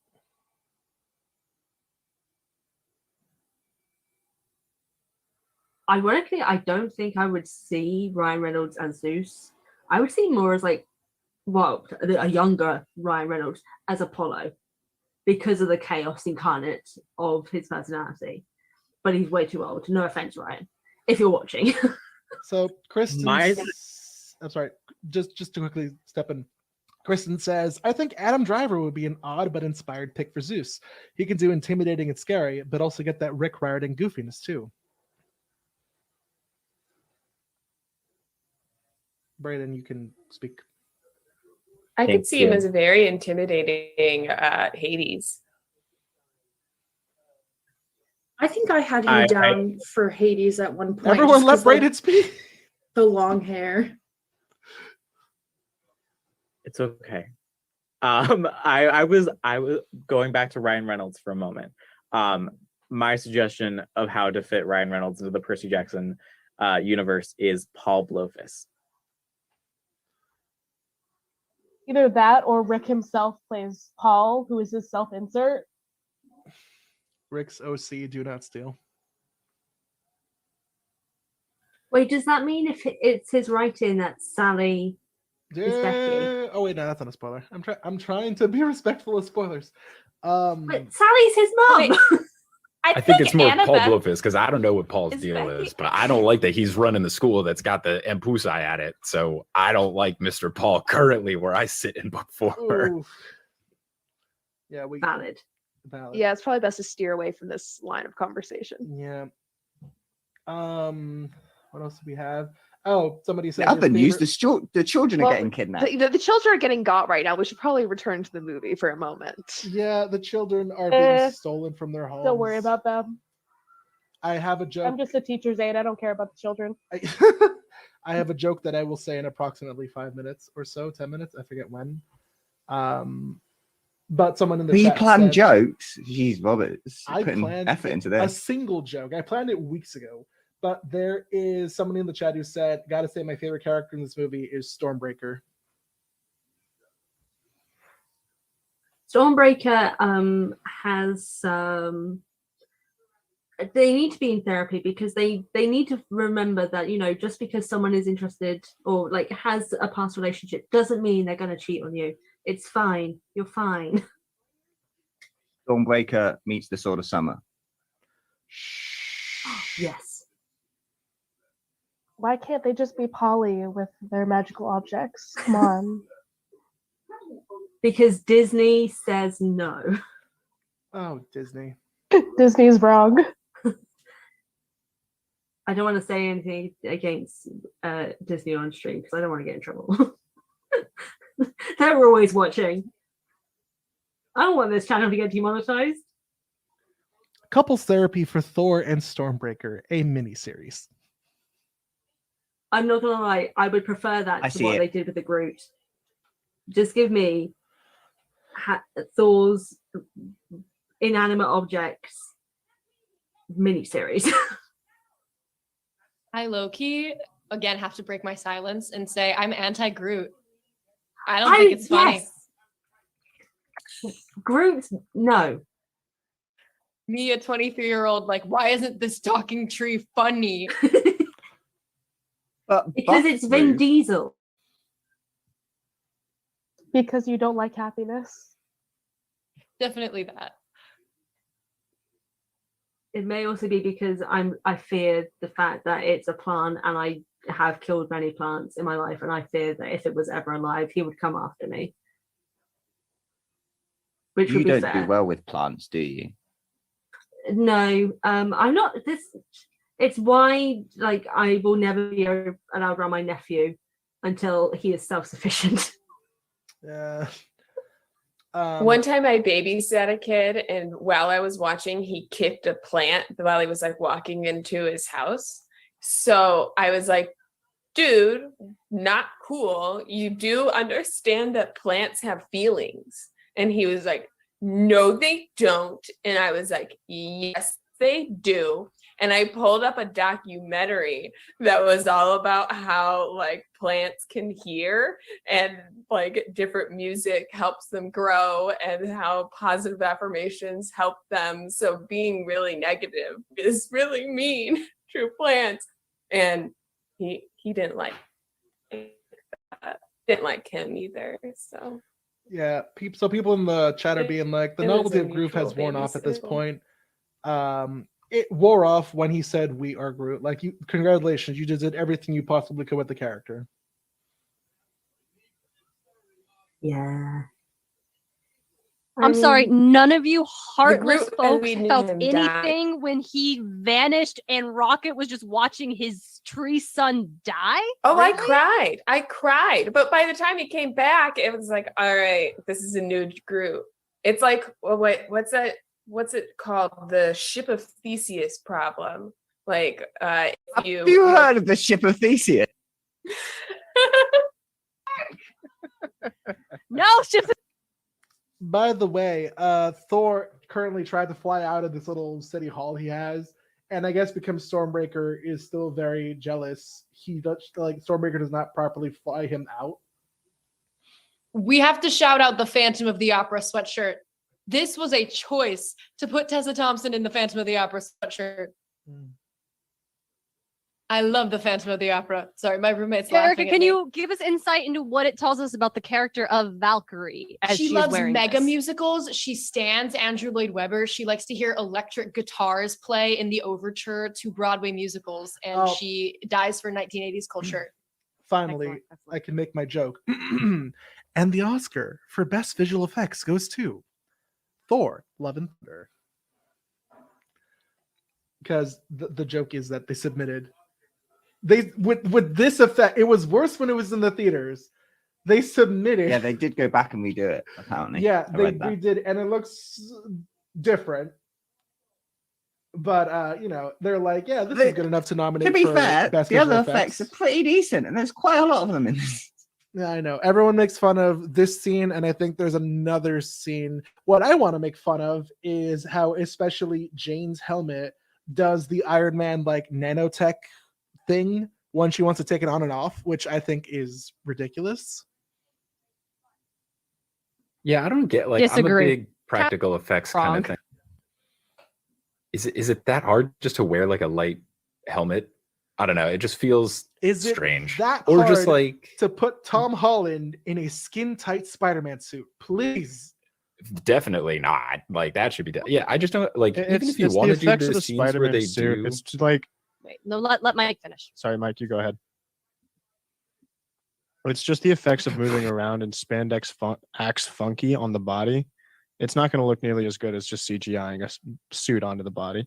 Ironically, I don't think I would see Ryan Reynolds as Zeus. I would see more as like, well, a younger Ryan Reynolds as Apollo because of the chaos incarnate of his personality. But he's way too old. No offense, Ryan, if you're watching. So Kristen, My- I'm sorry, just to quickly step in. Kristen says, I think Adam Driver would be an odd but inspired pick for Zeus. He can do intimidating and scary, but also get that Rick Riordan goofiness too. Brayden, you can speak. I Thank could see him you. as a very intimidating Hades. I think I had him I- down for Hades at one point. Everyone just let 'cause, like, Brayden speak. the long hair. It's okay. I was going back to Ryan Reynolds for a moment. My suggestion of how to fit Ryan Reynolds into the Percy Jackson universe is Paul Blofeld. Either that or Rick himself plays Paul, who is his self-insert. Rick's OC, do not steal. Wait, does that mean if it's his writing that Sally is Becky? Oh wait, no, that's not a spoiler. I'm trying to be respectful of spoilers. But Sally's his mom. Wait, I think it's more Paul Annabeth Blofeld because I don't know what Paul's is deal Becky. is, but I don't like that he's running the school that's got the Empusai at it. So I don't like Mr. Paul currently where I sit in book 4. Ooh. Yeah, Valid. Yeah, it's probably best to steer away from this line of conversation. Yeah. What else do we have? Oh, somebody said The other your news: favorite- the children Well, are getting kidnapped. The children are getting got right now. We should probably return to the movie for a moment. Yeah, the children are being Eh, stolen from their homes. Don't worry about them. I have a joke. I'm just a teacher's aide. I don't care about the children. I have a joke that I will say in approximately 5 minutes or so, 10 minutes. I forget when. But someone in the chat Pre-planned said, jokes. Jeez, Roberts, I putting planned effort into a this. single joke. I planned it weeks ago. But there is someone in the chat who said, gotta say my favorite character in this movie is Stormbreaker. Stormbreaker has they need to be in therapy because they need to remember that, you know, just because someone is interested or like has a past relationship doesn't mean they're going to cheat on you. It's fine. You're fine. Stormbreaker meets the Sword of Summer. Yes. Why can't they just be Polly with their magical objects? Come on. Because Disney says no. Oh, Disney. Disney's wrong. I don't want to say anything against Disney on stream because I don't want to get in trouble. They're always watching. I don't want this channel to get demonetized. Couples therapy for Thor and Stormbreaker, a miniseries. I'm not gonna lie, I would prefer that I to see what it. they did with the Groot. Just give me Thor's inanimate objects miniseries. I low-key, again, have to break my silence and say I'm anti-Groot. I don't think it's funny. Yes. Groot, no. Me, a 23-year-old, like, why isn't this talking tree funny? Because it's Vin Diesel. Because you don't like happiness. Definitely that. It may also be because I fear the fact that it's a plant and I have killed many plants in my life, and I fear that if it was ever alive, he would come after me. Which You would be don't fair. do well with plants, do you? No, I'm not. It's why, like, I will never be allowed around my nephew until he is self-sufficient. Yeah. One time I babysat a kid, and while I was watching, he kicked a plant while he was like walking into his house. So I was like, dude, not cool. You do understand that plants have feelings. And he was like, no, they don't. And I was like, yes, they do. And I pulled up a documentary that was all about how like plants can hear and like different music helps them grow and how positive affirmations help them. So being really negative is really mean to plants. And he didn't like him either. So Yeah, so people in the chat are being like, the it was novelty a of Groot has mutual worn off at this babysitter. point. It wore off when he said, "We are Groot." Like, you, congratulations, you just did everything you possibly could with the character. Yeah. I'm sorry, none of you heartless Groot folks we knew felt him die. anything when he vanished and Rocket was just watching his tree son die? Oh, Really? I cried. But by the time he came back, it was like, all right, this is a new Groot. It's like, well, wait, what's it called? The ship of Theseus problem. Like, if Have you heard of the ship of Theseus? No, ship. By the way, Thor currently tried to fly out of this little city hall he has, and I guess because Stormbreaker is still very jealous, Stormbreaker does not properly fly him out. We have to shout out the Phantom of the Opera sweatshirt. This was a choice to put Tessa Thompson in the Phantom of the Opera sweatshirt. I love the Phantom of the Opera. Sorry, my roommate's laughing Erica, at can me. you give us insight into what it tells us about the character of Valkyrie as She she's loves wearing mega this? musicals. She stands Andrew Lloyd Webber. She likes to hear electric guitars play in the overture to Broadway musicals, and Oh. she dies for 1980s culture. Finally, I can make my joke. And the Oscar for Best Visual Effects goes to Thor, Love and Thunder. Because the joke is that they submitted with this effect. It was worse when it was in the theaters. They submitted. Yeah, they did go back and redo it, apparently. Yeah, I they read that. redid, and it looks different. But they're like, yeah, this is good enough to nominate. To be for fair, Best the Visual other effects are pretty decent, and there's quite a lot of them in this. Yeah, I know. Everyone makes fun of this scene, and I think there's another scene. What I want to make fun of is how, especially Jane's helmet does the Iron Man like nanotech thing when she wants to take it on and off, which I think is ridiculous. Yeah, I don't get I'm a Disagree. big practical effects kind of thing. Is it that hard just to wear like a light helmet? I don't know. It just feels strange. That or hard just like to put Tom Holland in a skin tight Spider-Man suit, please. definitely not. Like that should be done. Yeah, I just don't like. Even if you it's want the to do effects of the the scenes where Spider-Man they suit. do, It's like Wait, no, let Mike finish. Sorry, Mike, you go ahead. It's just the effects of moving around and spandex acts funky on the body. It's not going to look nearly as good as just CGIing a suit onto the body.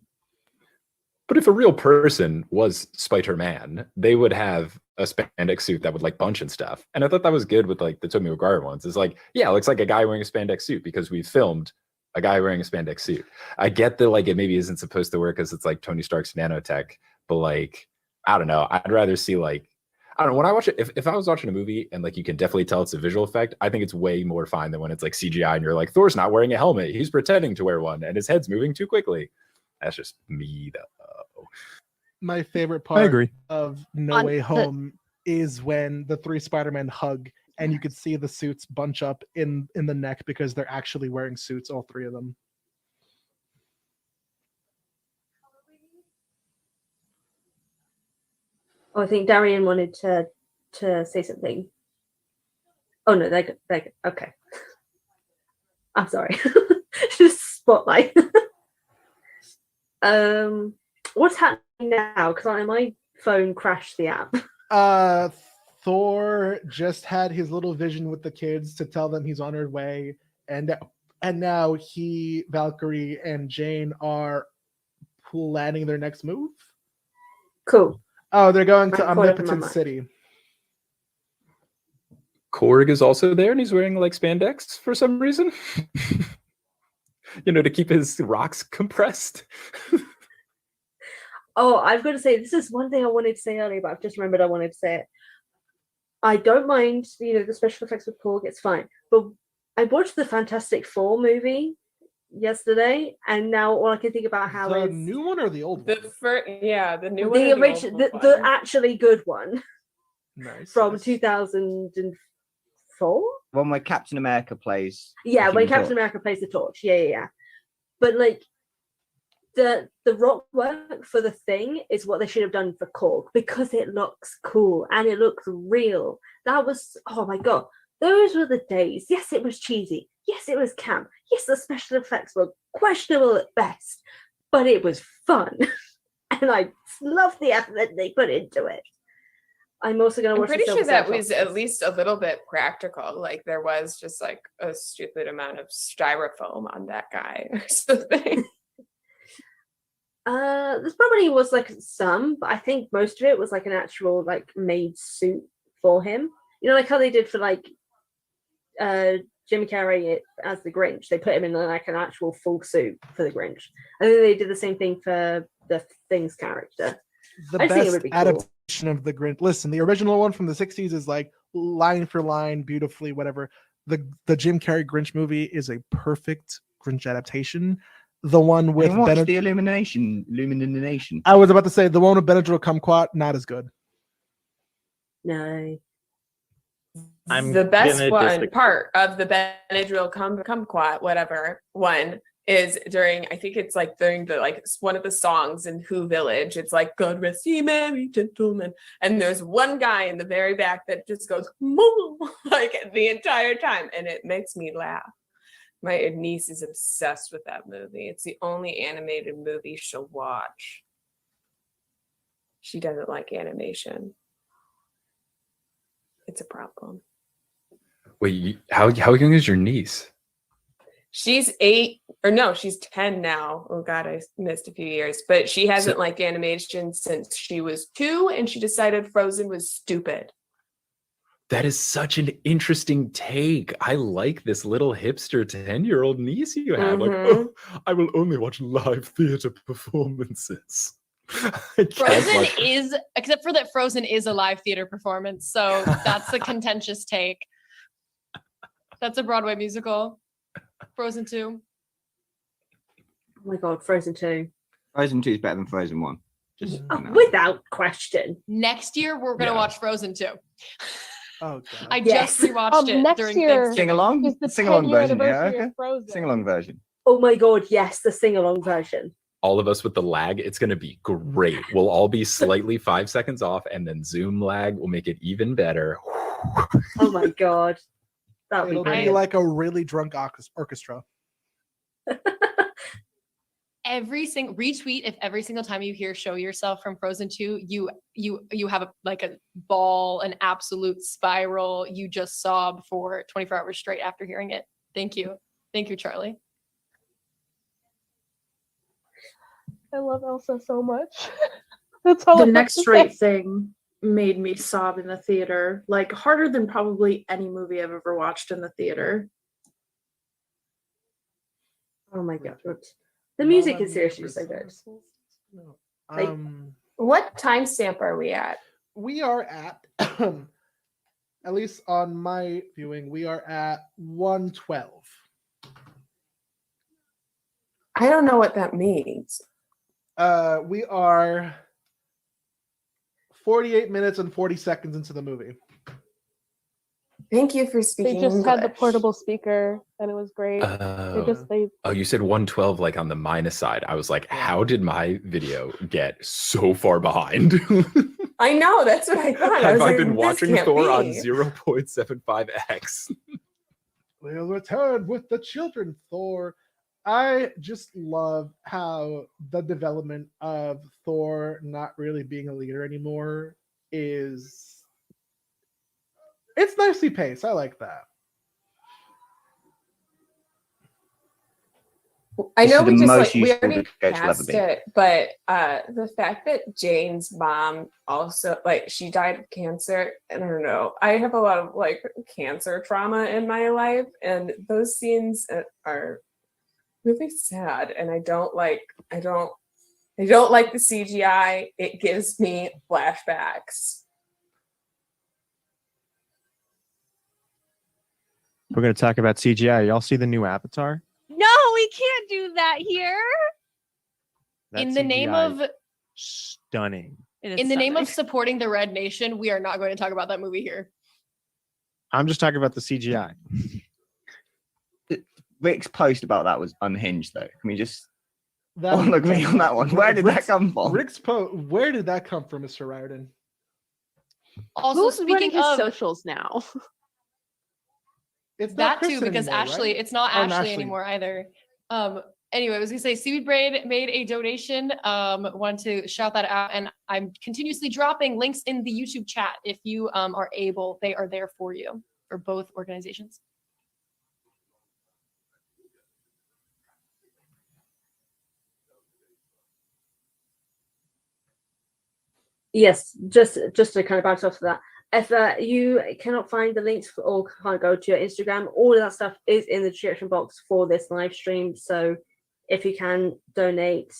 But if a real person was Spider-Man, they would have a spandex suit that would like bunch and stuff. And I thought that was good with like the Tobey Maguire ones. It's like, yeah, it looks like a guy wearing a spandex suit because we filmed a guy wearing a spandex suit. I get that like it maybe isn't supposed to work because it's like Tony Stark's nanotech, but like, I don't know. I'd rather see like, I don't know, when I watch it, if I was watching a movie and like you can definitely tell it's a visual effect, I think it's way more fine than when it's like CGI and you're like, Thor's not wearing a helmet. He's pretending to wear one and his head's moving too quickly. That's just me though. My favorite part agree. of No Way Home is when the three Spider-Men hug and you could see the suits bunch up in the neck because they're actually wearing suits, all three of them. Oh, I think Darian wanted to say something. Oh no, they're good. Okay. I'm sorry. Just spotlight. What's happening now? Because my phone crashed the app. Thor just had his little vision with the kids to tell them he's on his way, and now he, Valkyrie, and Jane are planning their next move. Cool. Oh, they're going to Omnipotent City. Korg is also there and he's wearing like spandex for some reason. To keep his rocks compressed. Oh, I've got to say, this is one thing I wanted to say earlier, but I've just remembered I wanted to say it. I don't mind, the special effects with Korg, it's fine. But I watched the Fantastic Four movie yesterday, and now all I can think about how the new one or the old one? The new one. The original, the actually good one. Nice. From 2004. One where Captain America plays. Yeah, when Human Captain Torch. America plays the torch. Yeah. But like the rock work for the Thing is what they should have done for Korg because it looks cool and it looks real. That was, oh my god, those were the days. Yes, it was cheesy. Yes, it was camp. Yes, the special effects were questionable at best, but it was fun, and I love the effort that they put into it. I'm also going to watch. I'm pretty sure that was at least a little bit practical. Like there was just like a stupid amount of styrofoam on that guy or something. This probably was like some, but I think most of it was like an actual like made suit for him. Like how they did for like Jim Carrey as the Grinch. They put him in like an actual full suit for the Grinch. I think they did the same thing for the Thing's character. The I think it best would be cool. adaptation of the Grinch. Listen, the original one from the 60s is like line for line, beautifully, whatever. The Jim Carrey Grinch movie is a perfect Grinch adaptation. The one with the Illumination. I was about to say the one with Benadryl Kumquat, not as good. No. The best part of the Benadryl Kumquat, whatever one, is during, I think it's like during the like one of the songs in Who Village. It's like God rest ye merry gentlemen, and there's one guy in the very back that just goes moo like the entire time, and it makes me laugh. My niece is obsessed with that movie. It's the only animated movie she'll watch. She doesn't like animation. It's a problem. Wait, how young is your niece? She's 8, or no, she's 10 now. Oh God, I missed a few years. But she hasn't liked animation since she was 2, and she decided Frozen was stupid. That is such an interesting take. I like this little hipster 10-year-old niece you have. Like, oh, I will only watch live theater performances. Frozen is, except for that Frozen is a live theater performance. So that's the contentious take. That's a Broadway musical. Frozen 2. Oh my god, Frozen 2. Frozen 2 is better than Frozen 1. Just without question. Next year, we're going to watch Frozen 2. Oh, God. I just rewatched it next during year Thanksgiving. Sing along? is the Sing along 10-year version, yeah? anniversary Okay. of Frozen. Sing along version. Oh my god, yes, the sing-along version. All of us with the lag, it's going to be great. We'll all be slightly 5 seconds off, and then Zoom lag will make it even better. Oh my god. That It'll would be like a really drunk orchestra. retweet if every single time you hear "Show Yourself" from Frozen 2, you have a ball, an absolute spiral. You just sob for 24 hours straight after hearing it. Thank you, Charlie. I love Elsa so much. That's all. The I have Next to Right say. Thing made me sob in the theater, like harder than probably any movie I've ever watched in the theater. Oh my god. The music is seriously so good. Like, What timestamp are we at? we are at, at least on my viewing, we are at 1:12. I don't know what that means. We are 48 minutes and 40 seconds into the movie. Thank you for They speaking just had the English. portable speaker, and it was great. They Oh, you said 112 like on the minus side. I was like, how did my video get so far behind? I know, that's what I thought. Have was I like, been this watching can't Thor on be. 0.75x? We'll return with the children, Thor. I just love how the development of Thor not really being a leader anymore is... It's nicely paced. I like that. I This know is the we just most we useful already the coach will ever passed be. it, but the fact that Jane's mom also she died of cancer, and I don't know. I have a lot of cancer trauma in my life, and those scenes are really sad. And I don't like the CGI. It gives me flashbacks. We're going to talk about CGI. Y'all see the new Avatar? No, we can't do that here. That In the name CGI of stunning. in the name of supporting the Red Nation, we are not going to talk about that movie here. I'm just talking about the CGI. Rick's post about that was unhinged, though. Can we just That all agree on that one? Where did that Rick's- come from? Rick's post. Where did that come from, Mr. Riordan? Also, Who's running speaking his of socials now? It's that not too, Kristen because anymore, Ashley, right? it's not Oh, Ashley Ashley. anymore either. Anyway, I was gonna say Seaweed Braid made a donation. Wanted to shout that out, and I'm continuously dropping links in the YouTube chat if you are able. They are there for you for both organizations. Yes, just to kind of bounce off of that. If you cannot find the links or can't go to your Instagram, all of that stuff is in the description box for this live stream. So if you can donate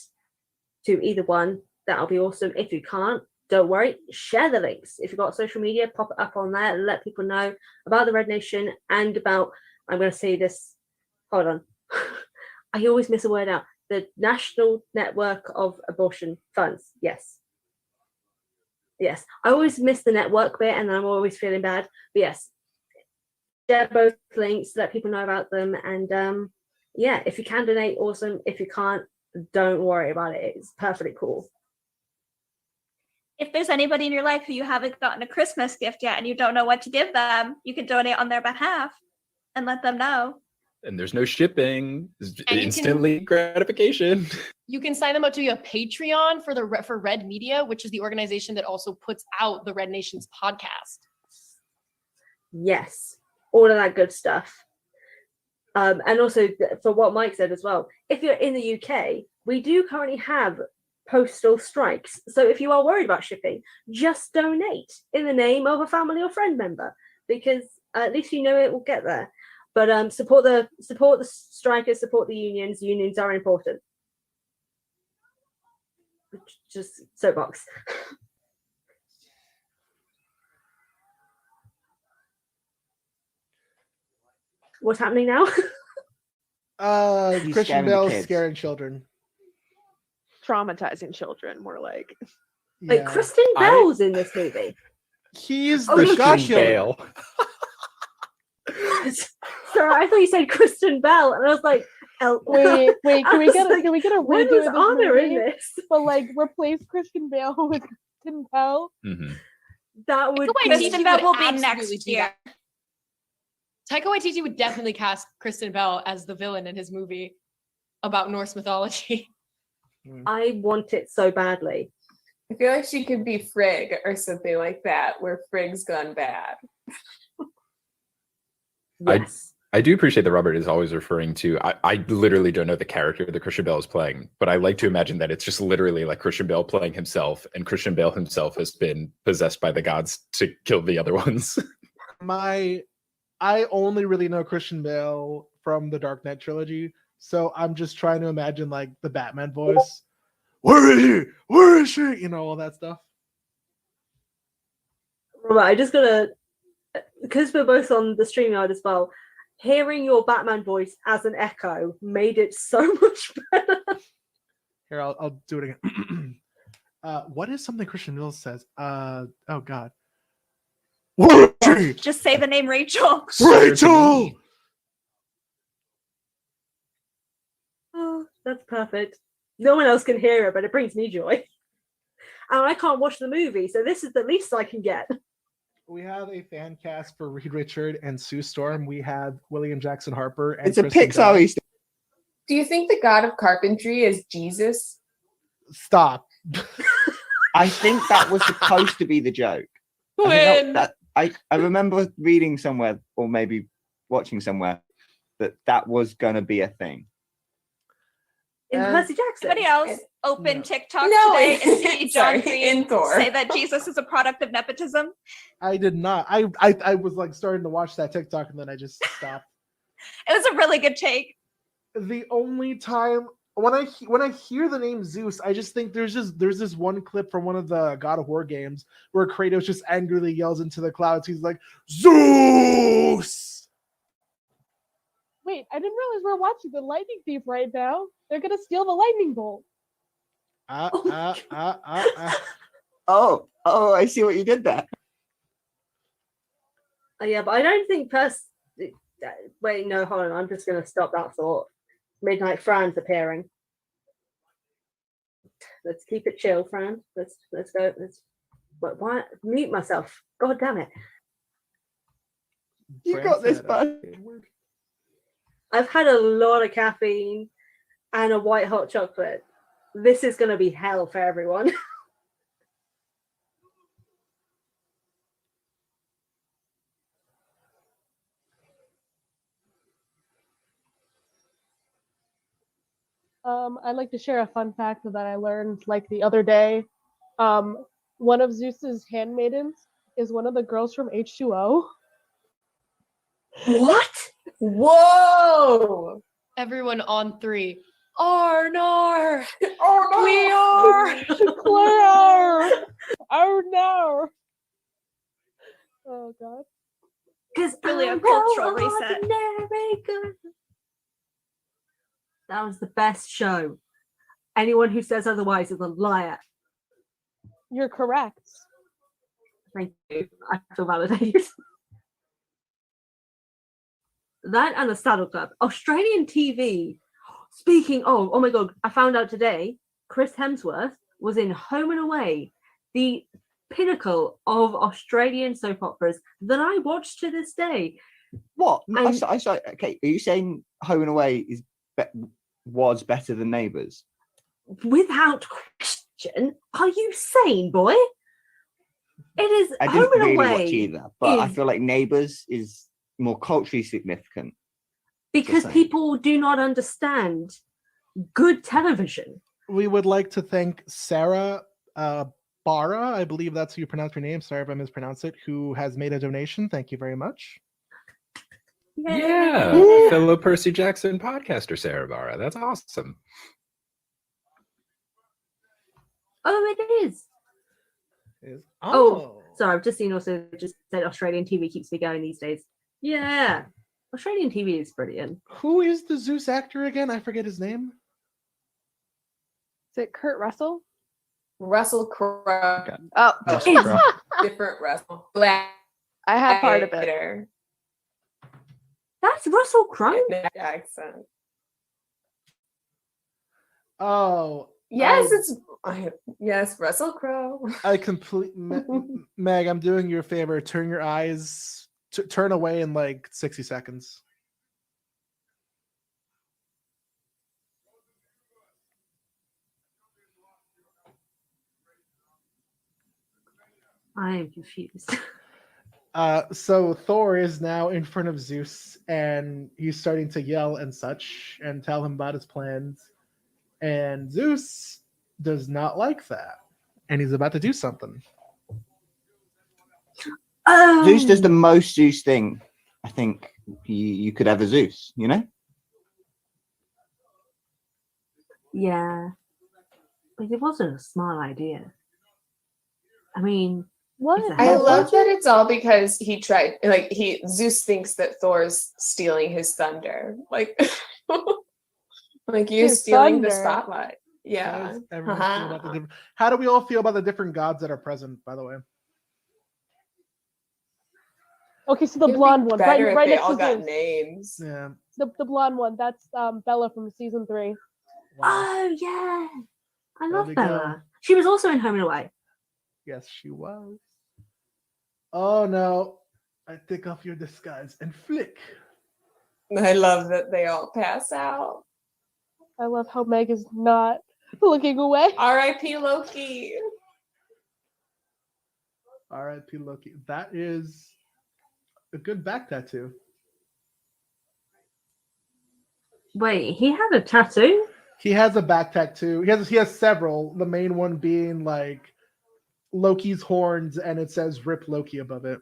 to either one, that'll be awesome. If you can't, don't worry, share the links. If you've got social media, pop it up on there and let people know about the Red Nation and about, I'm going to say this, hold on. I always miss a word out. The National Network of Abortion Funds. Yes, I always miss the network bit and I'm always feeling bad. But yes, share both links, let people know about them. And yeah, if you can donate, awesome. If you can't, don't worry about it. It's perfectly cool. If there's anybody in your life who you haven't gotten a Christmas gift yet and you don't know what to give them, you can donate on their behalf and let them know. And there's no shipping. It's And you instantly gratification. You can sign them up to be a Patreon for Red Media, which is the organization that also puts out the Red Nations podcast. Yes, all of that good stuff. And also for what Mike said as well, if you're in the UK, we do currently have postal strikes. So if you are worried about shipping, just donate in the name of a family or friend member, because at least you know it will get there. But support the strikers, support the unions. Unions are important. Just soapbox. What's happening now? Christian scaring the Bale kids. scaring children. Traumatizing children, more like. Like Kristen Bell's in this movie. He's Oh, the no, shot Christian killer. Sorry, I thought you said Kristen Bell, and I was like, Wait, can we get like, a redo when of was this Honor in movie? this? But like replace Christian Bale with Kristen Bell. That would Taika be Waititi Bell would will be absolutely next do year. that. Taika Waititi would definitely cast Kristen Bell as the villain in his movie about Norse mythology. I want it so badly. I feel like she could be Frigg or something like that, where Frigg's gone bad. Yes. I do appreciate that Robert is always referring to. I literally don't know the character that Christian Bale is playing, but I like to imagine that it's just literally like Christian Bale playing himself, and Christian Bale himself has been possessed by the gods to kill the other ones. I only really know Christian Bale from the Dark Knight trilogy, so I'm just trying to imagine like the Batman voice. Where is he? Where is she? You know, all that stuff. Robert, I just gotta, because we're both on the StreamYard as well, hearing your Batman voice as an echo made it so much better. Here, I'll do it again. What is something Christian Bale says? Oh God. Where is she? Just say the name Rachel. Rachel! Oh, that's perfect. No one else can hear it, but it brings me joy. And I can't watch the movie, so this is the least I can get. We have a fan cast for Reed Richard and Sue Storm. We have William Jackson Harper. And It's a Kristen Pixar Bell. Easter. Do you think the god of carpentry is Jesus? Stop. I think that was supposed to be the joke. I remember reading somewhere, or maybe watching somewhere, that was going to be a thing. In Percy Jackson. Anybody else open TikTok No, today and see John sorry, Green in Thor. say that Jesus is a product of nepotism? I did not. I was like starting to watch that TikTok and then I just stopped. It was a really good take. The only time when I hear the name Zeus, I just think there's this one clip from one of the God of War games where Kratos just angrily yells into the clouds. He's like, Zeus! Wait, I didn't realize we're watching the Lightning Thief right now. They're gonna steal the lightning bolt. Oh, I see what you did there. Yeah, but I don't think wait, no, hold on. I'm just going to stop that thought. Midnight Fran's appearing. Let's keep it chill, Fran. Let's go. Why mute myself? God damn it! You got this, bud. I've had a lot of caffeine and a white hot chocolate. This is going to be hell for everyone. I'd like to share a fun fact that I learned like the other day. One of Zeus's handmaidens is one of the girls from H2O. What? Whoa! Everyone on 3. Arnar! Oh, We are! Claire! Oh no! Oh god. Because Really a cultural reset. That was the best show. Anyone who says otherwise is a liar. You're correct. Thank you. I feel validated. That and the Saddle Club. Australian TV. Speaking of, oh my god, I found out today Chris Hemsworth was in Home and Away, the pinnacle of Australian soap operas that I watch to this day. What? And- I saw. Okay, are you saying Home and Away was better than Neighbours? Without question. Are you sane, boy? It is I Home didn't and really Away watch either, but I is- feel like Neighbours is more culturally significant. because saying. people do not understand good television. We would like to thank Sarah Barra, I believe that's how you pronounce your name. Sorry if I mispronounced it, who has made a donation. Thank you very much. Yeah, fellow Percy Jackson podcaster Sarah Barra. That's awesome. Oh, it is. Oh, sorry, I've just seen also just said Australian TV keeps me going these days. Yeah, Australian TV is brilliant. Who is the Zeus actor again? I forget his name. Is it Kurt Russell? Russell Crowe. Oh, Russell Crowe. Different Russell. Black. I had part of it. That's Russell Crowe. Accent. Oh, Yes, yes, Russell Crowe. I Meg, I'm doing you a favor. Turn your eyes, turn away in like 60 seconds. I am confused. So Thor is now in front of Zeus, and he's starting to yell and such, and tell him about his plans. And Zeus does not like that, and he's about to do something. Zeus does the most Zeus thing I think you could ever Zeus, you know? Yeah. But it wasn't a smart idea. I mean, what? I love that it's all because he tried, like, Zeus thinks that Thor's stealing his thunder. Like, like you're His stealing the thunder. spotlight. How Yeah. does everyone feel about the different- How do we all feel about the different gods that are present, by the way? Okay, so the It'd be blonde one, better if right they next all to got Zeus. names. Yeah. The blonde one, that's Bella from season 3. Oh yeah. I There love we go. Bella. She was also in Home and Away. Yes, she was. Oh no. I take off your disguise and flick. I love that they all pass out. I love how Meg is not looking away. R.I.P. Loki. R.I.P. Loki. That is a good back tattoo. Wait, he had a tattoo? He has a back tattoo. He has several. The main one being like Loki's horns, and it says "Rip Loki" above it.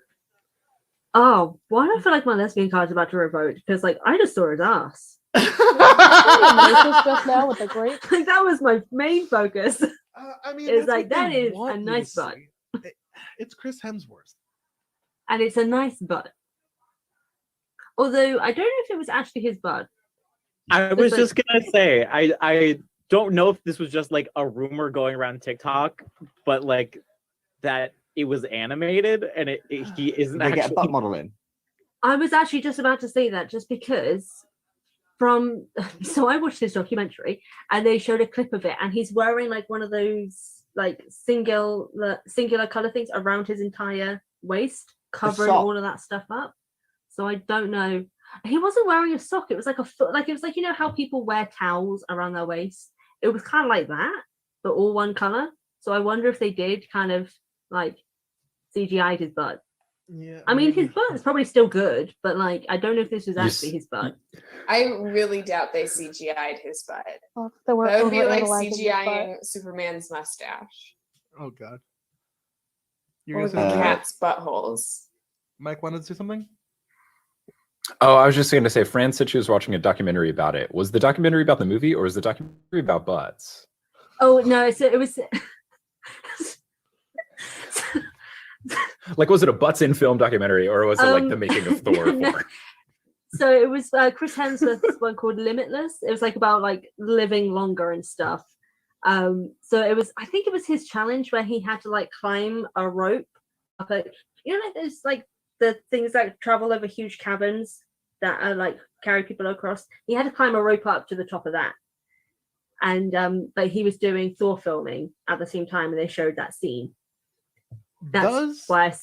Oh, why do I feel like my lesbian card's about to revoke? Because like I just saw his ass. Just now with the grape. Like that was my main focus. I mean, it's that's like what that they is want a you nice to butt, see. It's Chris Hemsworth. and it's a nice butt. Although I don't know if it was actually his butt. I was just gonna say, I don't know if this was just like a rumor going around TikTok, but like that it was animated and he isn't They get a actually butt model in. I was actually just about to say that just because so I watched this documentary and they showed a clip of it and he's wearing like one of those like singular color things around his entire waist, covering sock. all of that stuff up. So I don't know. He wasn't wearing a sock. It was like a foot, like it was like, you know how people wear towels around their waist? It was kind of like that, but all one color. So I wonder if they did kind of like CGI'd his butt. Yeah. I mean, his butt is probably still good, but like, I don't know if this was actually his butt. I really doubt they CGI'd his butt. Well, they were That would be like overanalyzing his CGIing Superman's mustache. Oh god. Or the cat's buttholes. Mike wanted to say something? Oh, I was just going to say, Fran said she was watching a documentary about it. Was the documentary about the movie, or was the documentary about butts? Oh no, so it was. Like, was it a butts in film documentary, or was it like the making of Thor? No. So it was Chris Hemsworth's one called Limitless. It was like about like living longer and stuff. So it was, I think it was his challenge where he had to like climb a rope up you know, like there's like the things that travel over huge caverns that are like carry people across. He had to climb a rope up to the top of that. And but he was doing Thor filming at the same time, and they showed that scene. That's why I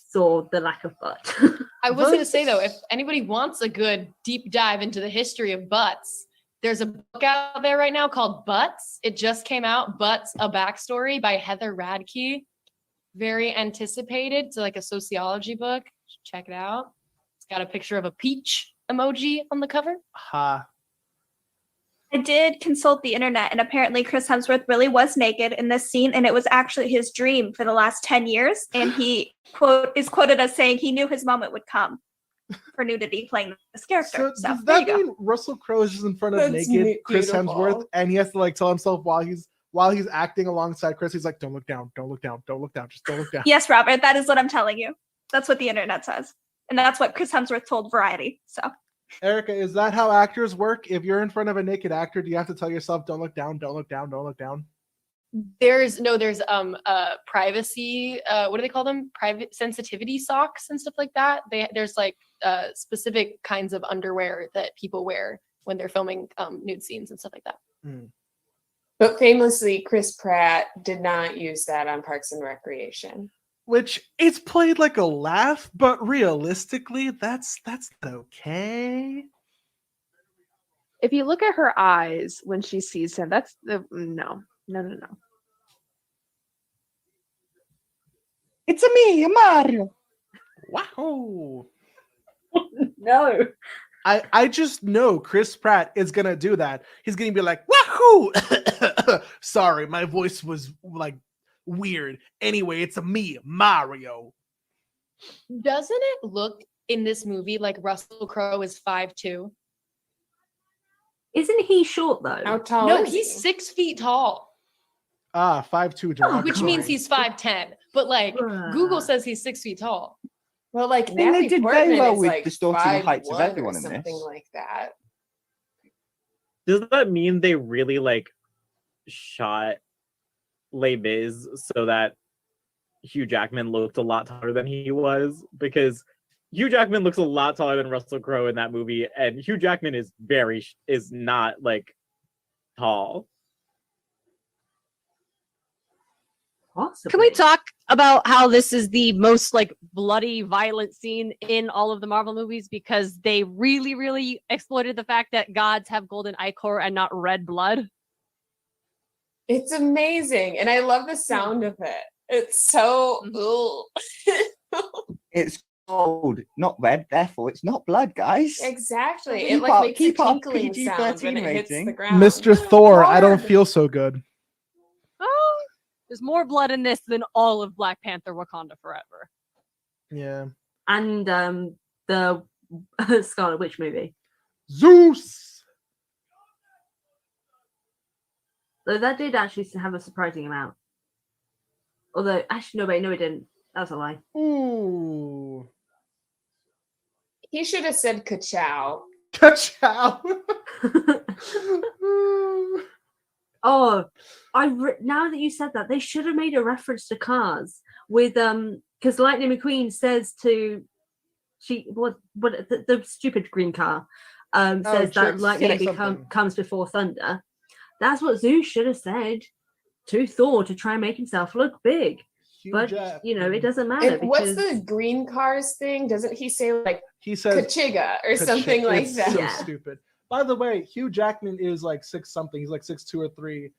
saw the lack of butt. I was going to say, though, if anybody wants a good deep dive into the history of butts, there's a book out there right now called Butts. It just came out, Butts, A Backstory by Heather Radke. Very anticipated. It's like a sociology book. Check it out. It's got a picture of a peach emoji on the cover. Ha. I did consult the internet, and apparently Chris Hemsworth really was naked in this scene, and it was actually his dream for the last 10 years. And he is quoted as saying he knew his moment would come for nudity playing this character. So Does there that you go. mean Russell Crowe is just in front of That's naked Chris beautiful. Hemsworth, and he has to like tell himself while he's acting alongside Chris, he's like, "Don't look down, don't look down, don't look down, just don't look down." Yes, Robert, that is what I'm telling you. That's what the internet says. And that's what Chris Hemsworth told Variety. So Erica, is that how actors work? If you're in front of a naked actor, do you have to tell yourself, "Don't look down, don't look down, don't look down"? There's privacy, what do they call them? Private sensitivity socks and stuff like that. There's like specific kinds of underwear that people wear when they're filming nude scenes and stuff like that. But famously, Chris Pratt did not use that on Parks and Recreation. Which it's played like a laugh, but realistically, that's okay. If you look at her eyes when she sees him, that's the no. It's a me, Mario. Wow. No. I just know Chris Pratt is gonna do that. He's gonna be like, wahoo! Sorry, my voice was like weird. Anyway, it's a me, Mario. Doesn't it look in this movie like Russell Crowe is 5'2"? Isn't he short though? How tall? No, is he's he? 6 feet tall, 5'2" which means he's 5'10". But like Google says he's 6 feet tall. Well, like I mean, they Natalie did very Portman well is with like distorting the heights of 5'1" everyone or in something this. like that. Does that mean they really like shot Les Mis so that Hugh Jackman looked a lot taller than he was? Because Hugh Jackman looks a lot taller than Russell Crowe in that movie, and Hugh Jackman is not like tall. Possibly. Can we talk about how this is the most like bloody, violent scene in all of the Marvel movies because they really, really exploited the fact that gods have golden ichor and not red blood? It's amazing, and I love the sound of it. It's so It's gold, not red. Therefore, it's not blood, guys. exactly. It Keep like our- makes a keep our tinkling sound when PG-13 it hits the rating. ground. Mr. Thor, I don't Hard. feel so good. Oh, there's more blood in this than all of Black Panther Wakanda Forever. Yeah. And the Scarlet Witch movie. Zeus. So that did actually have a surprising amount. Although, actually, no, it didn't. That was a lie. Ooh. He should have said ka-chow. Ka-chow. Oh, now that you said that, they should have made a reference to Cars with because Lightning McQueen says to the stupid green car says that Chicks, lightning something. comes before thunder. That's what Zeus should have said to Thor to try and make himself look big. Hugh But Jackman. it doesn't matter. And what's because the green cars thing? Doesn't he say like He says Kachiga or something like It's that? So Yeah. stupid. By the way, Hugh Jackman is like 6 something. He's like 6'2" or 3.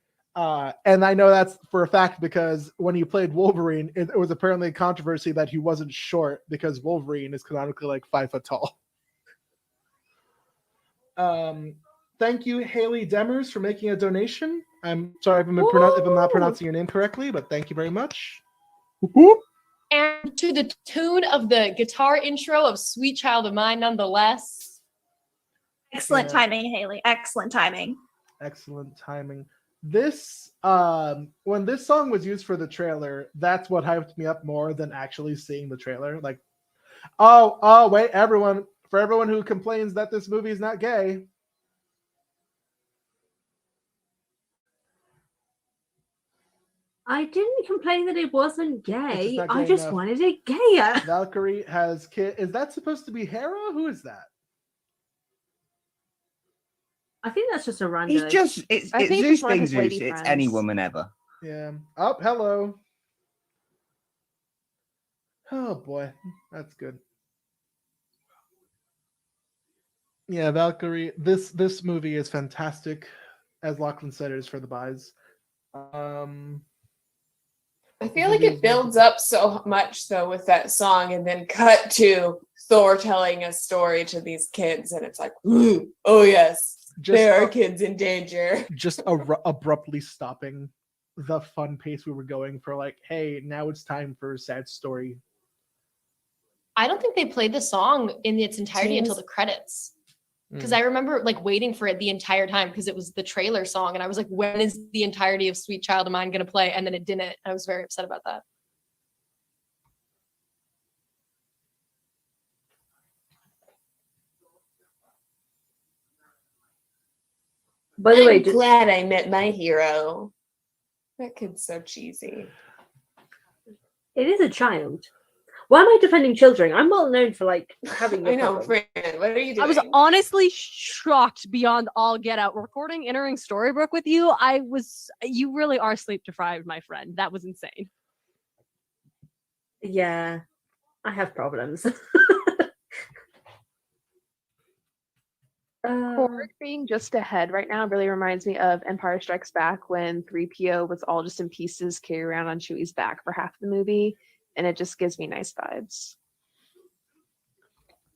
And I know that's for a fact because when he played Wolverine, it was apparently a controversy that he wasn't short because Wolverine is canonically like 5 foot tall. Thank you, Haley Demers, for making a donation. I'm sorry if I'm not pronouncing your name correctly, but thank you very much. And to the tune of the guitar intro of Sweet Child of Mine, nonetheless. Excellent Yeah. timing, Haley. Excellent timing. Excellent timing. This when this song was used for the trailer, that's what hyped me up more than actually seeing the trailer. Like, oh wait, for everyone who complains that this movie is not gay. I didn't complain that it wasn't gay. not I gay just enough. wanted it gayer. Valkyrie has kid. Is that supposed to be Hera? Who is that? I think that's just a random. He's just it's I think Zeus he's one of being his Zeus. lady It's any friends. woman ever. Yeah. Oh, hello. Oh boy, that's good. Yeah, Valkyrie. This movie is fantastic, as Lachlan said. It is for the buys. I feel like it builds up so much though with that song, and then cut to Thor telling a story to these kids, and it's like, ooh, oh yes, there are kids in danger. Just abruptly stopping the fun pace we were going for. Like, hey, now it's time for a sad story. I don't think they played the song in its entirety until the credits. Because I remember like waiting for it the entire time because it was the trailer song. And I was like, when is the entirety of Sweet Child of Mine going to play? And then it didn't. I was very upset about that. By the way, I'm glad I met my hero. That kid's so cheesy. It is a child. Why am I defending children? I'm well known for like having. I know, Fran. What are you doing? I was honestly shocked beyond all get out. Recording Entering Storybook with you, you really are sleep deprived, my friend. That was insane. Yeah, I have problems. Korg being just ahead right now really reminds me of Empire Strikes Back when 3PO was all just in pieces carried around on Chewie's back for half the movie. and it just gives me nice vibes.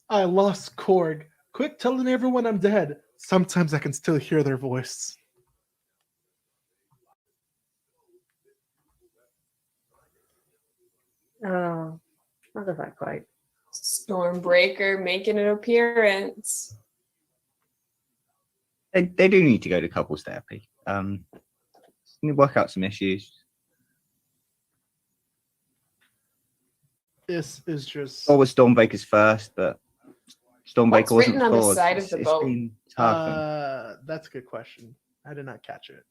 I lost Korg. Quick telling everyone I'm dead. Sometimes I can still hear their voice. Oh, not that quite. Stormbreaker making an appearance. They do need to go to couples therapy. Work out some issues. This is just. Thor was Stormbreaker's first, but Stormbreaker What's wasn't written on the Thor's. side of the It's boat? been tough. That's a good question. I did not catch it.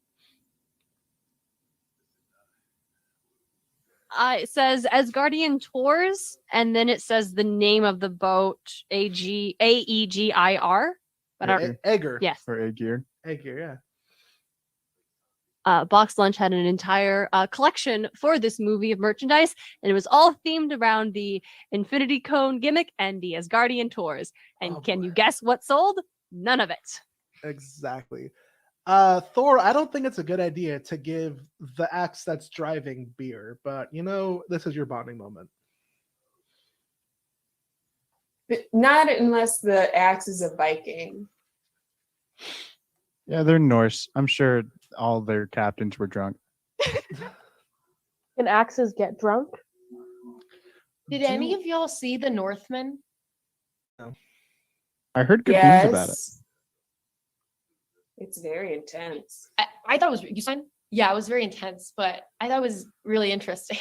It says Asgardian Tours, and then it says the name of the boat, Aegir. But Egger. Yes. For Aegir. Egger, yeah. Box Lunch had an entire collection for this movie of merchandise, and it was all themed around the Infinity Cone gimmick and the Asgardian Tours. And can you guess what sold? None of it. Exactly. Thor, I don't think it's a good idea to give the axe that's driving beer, but this is your bonding moment. Not unless the axe is a Viking. Yeah, they're Norse. I'm sure all their captains were drunk. Can axes get drunk? Did any of y'all see The Northman? No. I heard good things about it. It's very intense. I thought it was. You signed? Yeah, it was very intense, but I thought it was really interesting.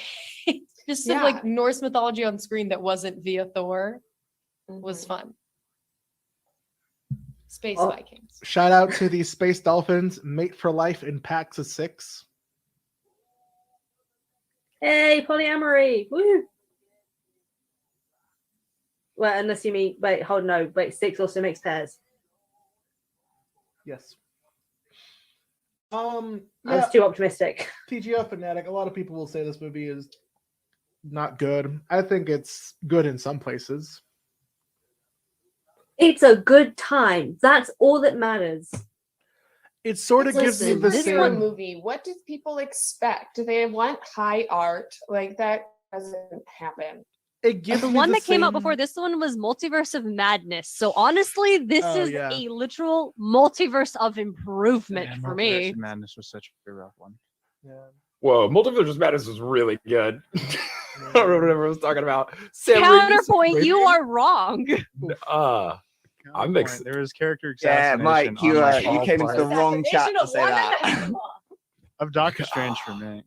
Just some like Norse mythology on screen that wasn't via Thor was fun. Space Vikings. Shout out to the Space Dolphins, mate for life in packs of 6. Hey, polyamory! Woo! Well, unless you mean wait, 6 also makes pairs. Yes. I was too optimistic. TGF fanatic. A lot of people will say this movie is not good. I think it's good in some places. It's a good time. That's all that matters. It sort of gives me the this same one movie. What did people expect? Do they want high art? Like that doesn't happen. It gives The me one the that came out same- before this one was Multiverse of Madness. So honestly, this Oh, is yeah. a literal multiverse of improvement Yeah, for Multiverse me. of Madness was such a rough one. Yeah. Whoa, Multiverse of Madness was really good. I don't remember what I was talking about. Sam Raimi's Counterpoint, Sam you Raimi? are wrong. I'm mixed. There was character Yeah, assassination. Mike, on, like, you all came into the parts wrong chat to say that. of Doctor Strange for me.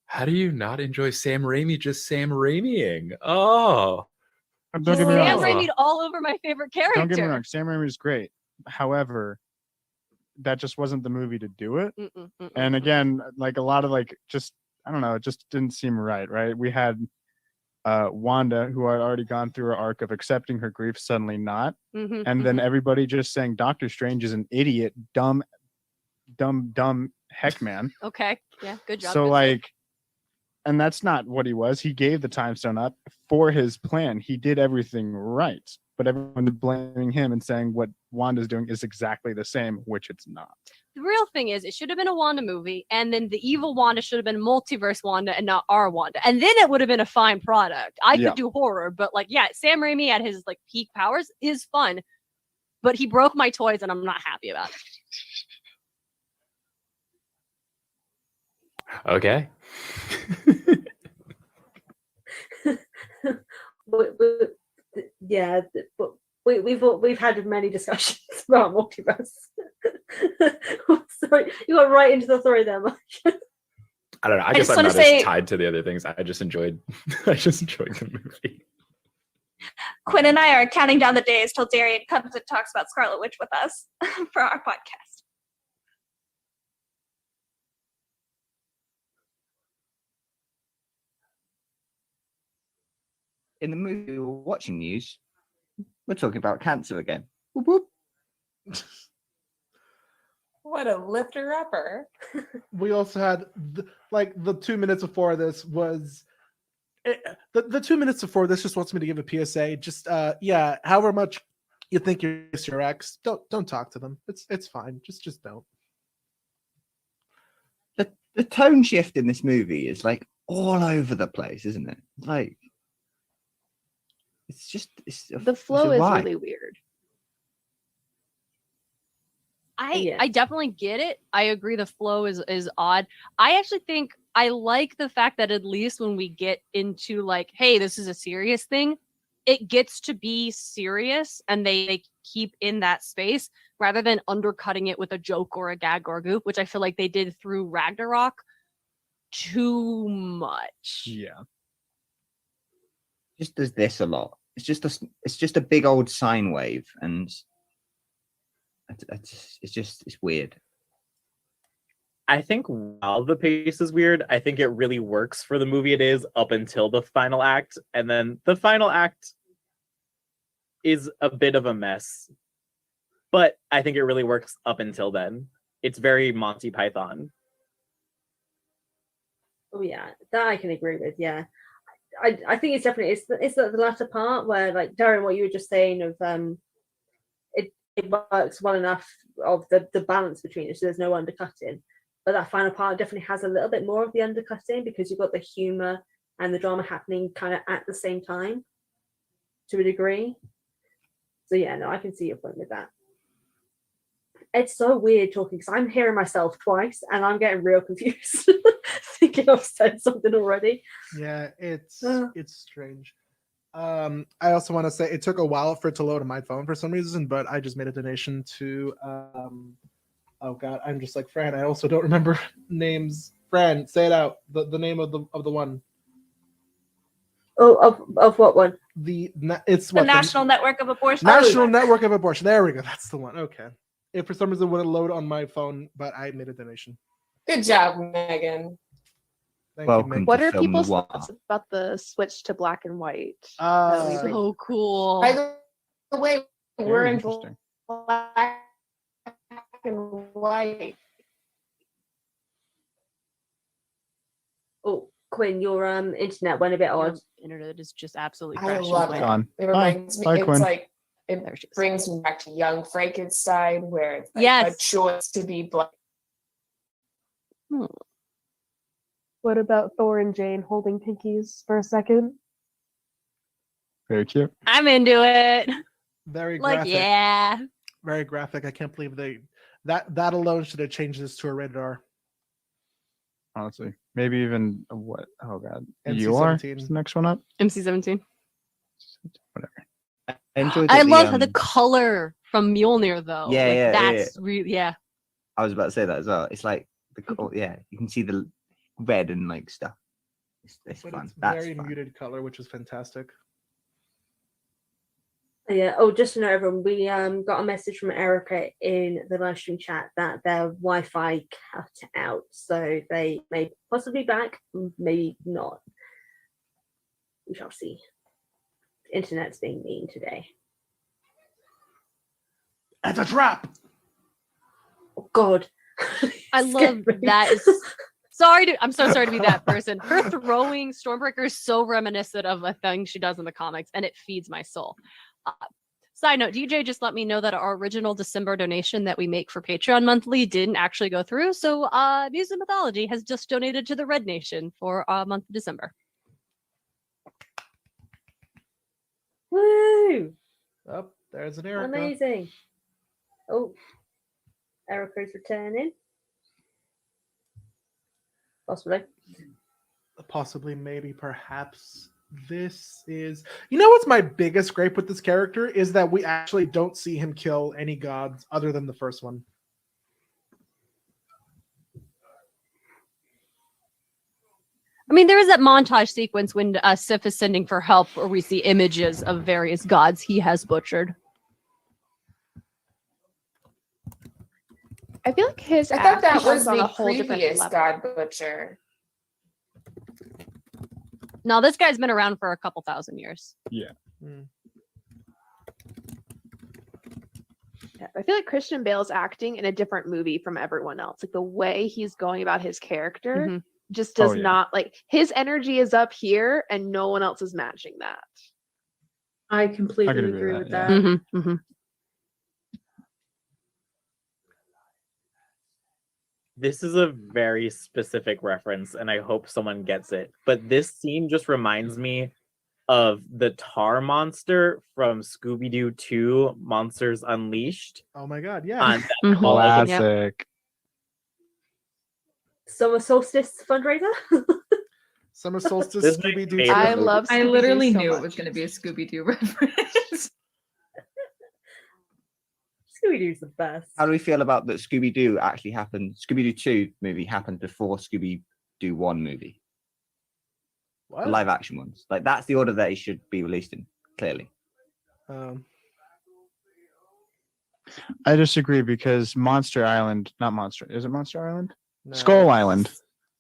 How do you not enjoy Sam Raimi just Sam Raimiing? Oh. Don't get me Sam wrong. Raimi'd all over my favorite character. Don't get me wrong. Sam Raimi is great. However, that just wasn't the movie to do it. And again, like a lot of just I don't know, it just didn't seem right. Right? We had Wanda, who had already gone through her arc of accepting her grief, suddenly not, and then everybody just saying Doctor Strange is an idiot, dumb heck man. Okay, yeah, good job. So good save. and that's not what he was. He gave the time stone up for his plan. He did everything right, but everyone is blaming him and saying what Wanda's doing is exactly the same, which it's not. The real thing is, it should have been a Wanda movie, and then the evil Wanda should have been multiverse Wanda and not our Wanda, and then it would have been a fine product. I Yeah. could do horror, but Sam Raimi at his peak powers is fun, but he broke my toys, and I'm not happy about it. Okay. Yeah, but we've had many discussions about multiverse. Sorry, you got right into the story there, Mike. I don't know. I just guess I'm wanna not say- as tied to the other things. I just enjoyed the movie. Quinn and I are counting down the days till Darian comes and talks about Scarlet Witch with us for our podcast. In the movie we were watching news, we're talking about cancer again. Whoop, whoop. What a lifter upper. We also had the 2 minutes before this was the 2 minutes before this just wants me to give a PSA. Just however much you think you're your ex, don't talk to them. It's fine. Just don't. The tone shift in this movie is all over the place, isn't it? It's just The flow is why? really weird. I definitely get it. I agree the flow is odd. I actually think I like the fact that at least when we get into like, hey, this is a serious thing, it gets to be serious and they keep in that space rather than undercutting it with a joke or a gag or a goof, which I feel like they did through Ragnarok too much. Yeah. Just does this a lot. It's just a big old sine wave, and it's weird. I think while the pace is weird, I think it really works for the movie it is up until the final act. And then the final act is a bit of a mess. But I think it really works up until then. It's very Monty Python. Oh yeah, that I can agree with. Yeah, I think it's definitely it's the latter part where, like Darren, what you were just saying of it works well enough of the balance between it, so there's no undercutting. But that final part definitely has a little bit more of the undercutting because you've got the humor and the drama happening kind of at the same time, to a degree. So yeah, no, I can see your point with that. It's so weird talking because I'm hearing myself twice and I'm getting real confused, thinking I've said something already. Yeah, it's strange. I also want to say it took a while for it to load on my phone for some reason, but I just made a donation to oh god, I'm just like Fran. I also don't remember names. Fran, say it out. The name of the one. Oh, of what one? It's The what National Network of Abortion. National Network of Abortion. There we go. That's the one. Okay. If for some reason it wouldn't load on my phone, but I made a donation. Good job, Megan. Thank you, Megan. What are people's thoughts about the switch to black and white? So cool. By the way, we're Very in interesting. black and white. Oh, Quinn, your internet went a bit odd. Internet is just absolutely I crashing. love Quinn. it. Gone. It Bye. reminds me. Bye, It's Quinn. like it brings me back to Young Frankenstein, where it's like Yes. a choice to be black. What about Thor and Jane holding pinkies for a second? Very cute. I'm into it. Very Like, graphic. yeah. Very graphic. I can't believe that alone should have changed this to a rated R. Honestly, maybe even what? Oh god, NC-17. you are the next one up. MC-17. Whatever. I enjoyed I that love the color from Mjolnir though. Yeah, like, yeah, that's really yeah. I was about to say that as well. It's like yeah, you can see the red and like stuff. It's But fun. it's That's very fun. muted color, which is fantastic. Yeah. Oh, just to know, everyone, we got a message from Erica in the live stream chat that their Wi-Fi cut out, so they may possibly be back, maybe not. We shall see. The internet's being mean today. It's a trap. Oh God. I love that. I'm so sorry to be that person. Her throwing Stormbreaker is so reminiscent of a thing she does in the comics, and it feeds my soul. Side note, DJ just let me know that our original December donation that we make for Patreon monthly didn't actually go through. So Muse of Mythology has just donated to the Red Nation for month of December. Woo! Oh, there's an Erica. Amazing. Oh, Erica's returning. Possibly, maybe, perhaps. This is, you know, what's my biggest gripe with this character is that we actually don't see him kill any gods other than the first one. I mean, there is that montage sequence when Sif is sending for help where we see images of various gods he has butchered. I feel like his I thought that act was is on a the whole different previous level. God Butcher. No, this guy's been around for a couple thousand years. Yeah. Yeah, I feel like Christian Bale's acting in a different movie from everyone else. Like the way he's going about his character just does not, like, his energy is up here and no one else is matching that. I completely I could agree with that. yeah. This is a very specific reference, and I hope someone gets it. But this scene just reminds me of the tar monster from Scooby-Doo 2 Monsters Unleashed. Oh my god, yeah. On that Classic. Summer Solstice fundraiser. Summer Solstice This is my Scooby-Doo. favorite I movie. love I Scooby-Doo literally so knew much. it was going to be a Scooby Doo reference. Scooby-Doo's the best. How do we feel about that Scooby-Doo actually happened? Scooby-Doo 2 movie happened before Scooby-Doo 1 movie. What? The live action ones. Like, that's the order that it should be released in, clearly. I disagree because Monster Island, not Monster, is it Monster Island? Skull Island.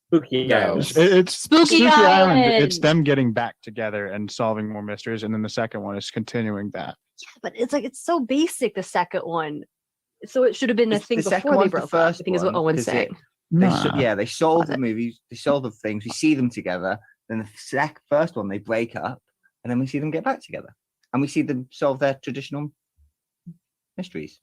Spooky No. It's Spooky Island. Island. It's them getting back together and solving more mysteries, and then the second one is continuing that. Yeah, but it's like it's so basic. The second one, so it should have been a thing The second before they one's the broke up. first I think is what one, Owen's 'cause saying. They solve the movies, they solve the things, we see them together. Then the first one, they break up, and then we see them get back together, and we see them solve their traditional mysteries.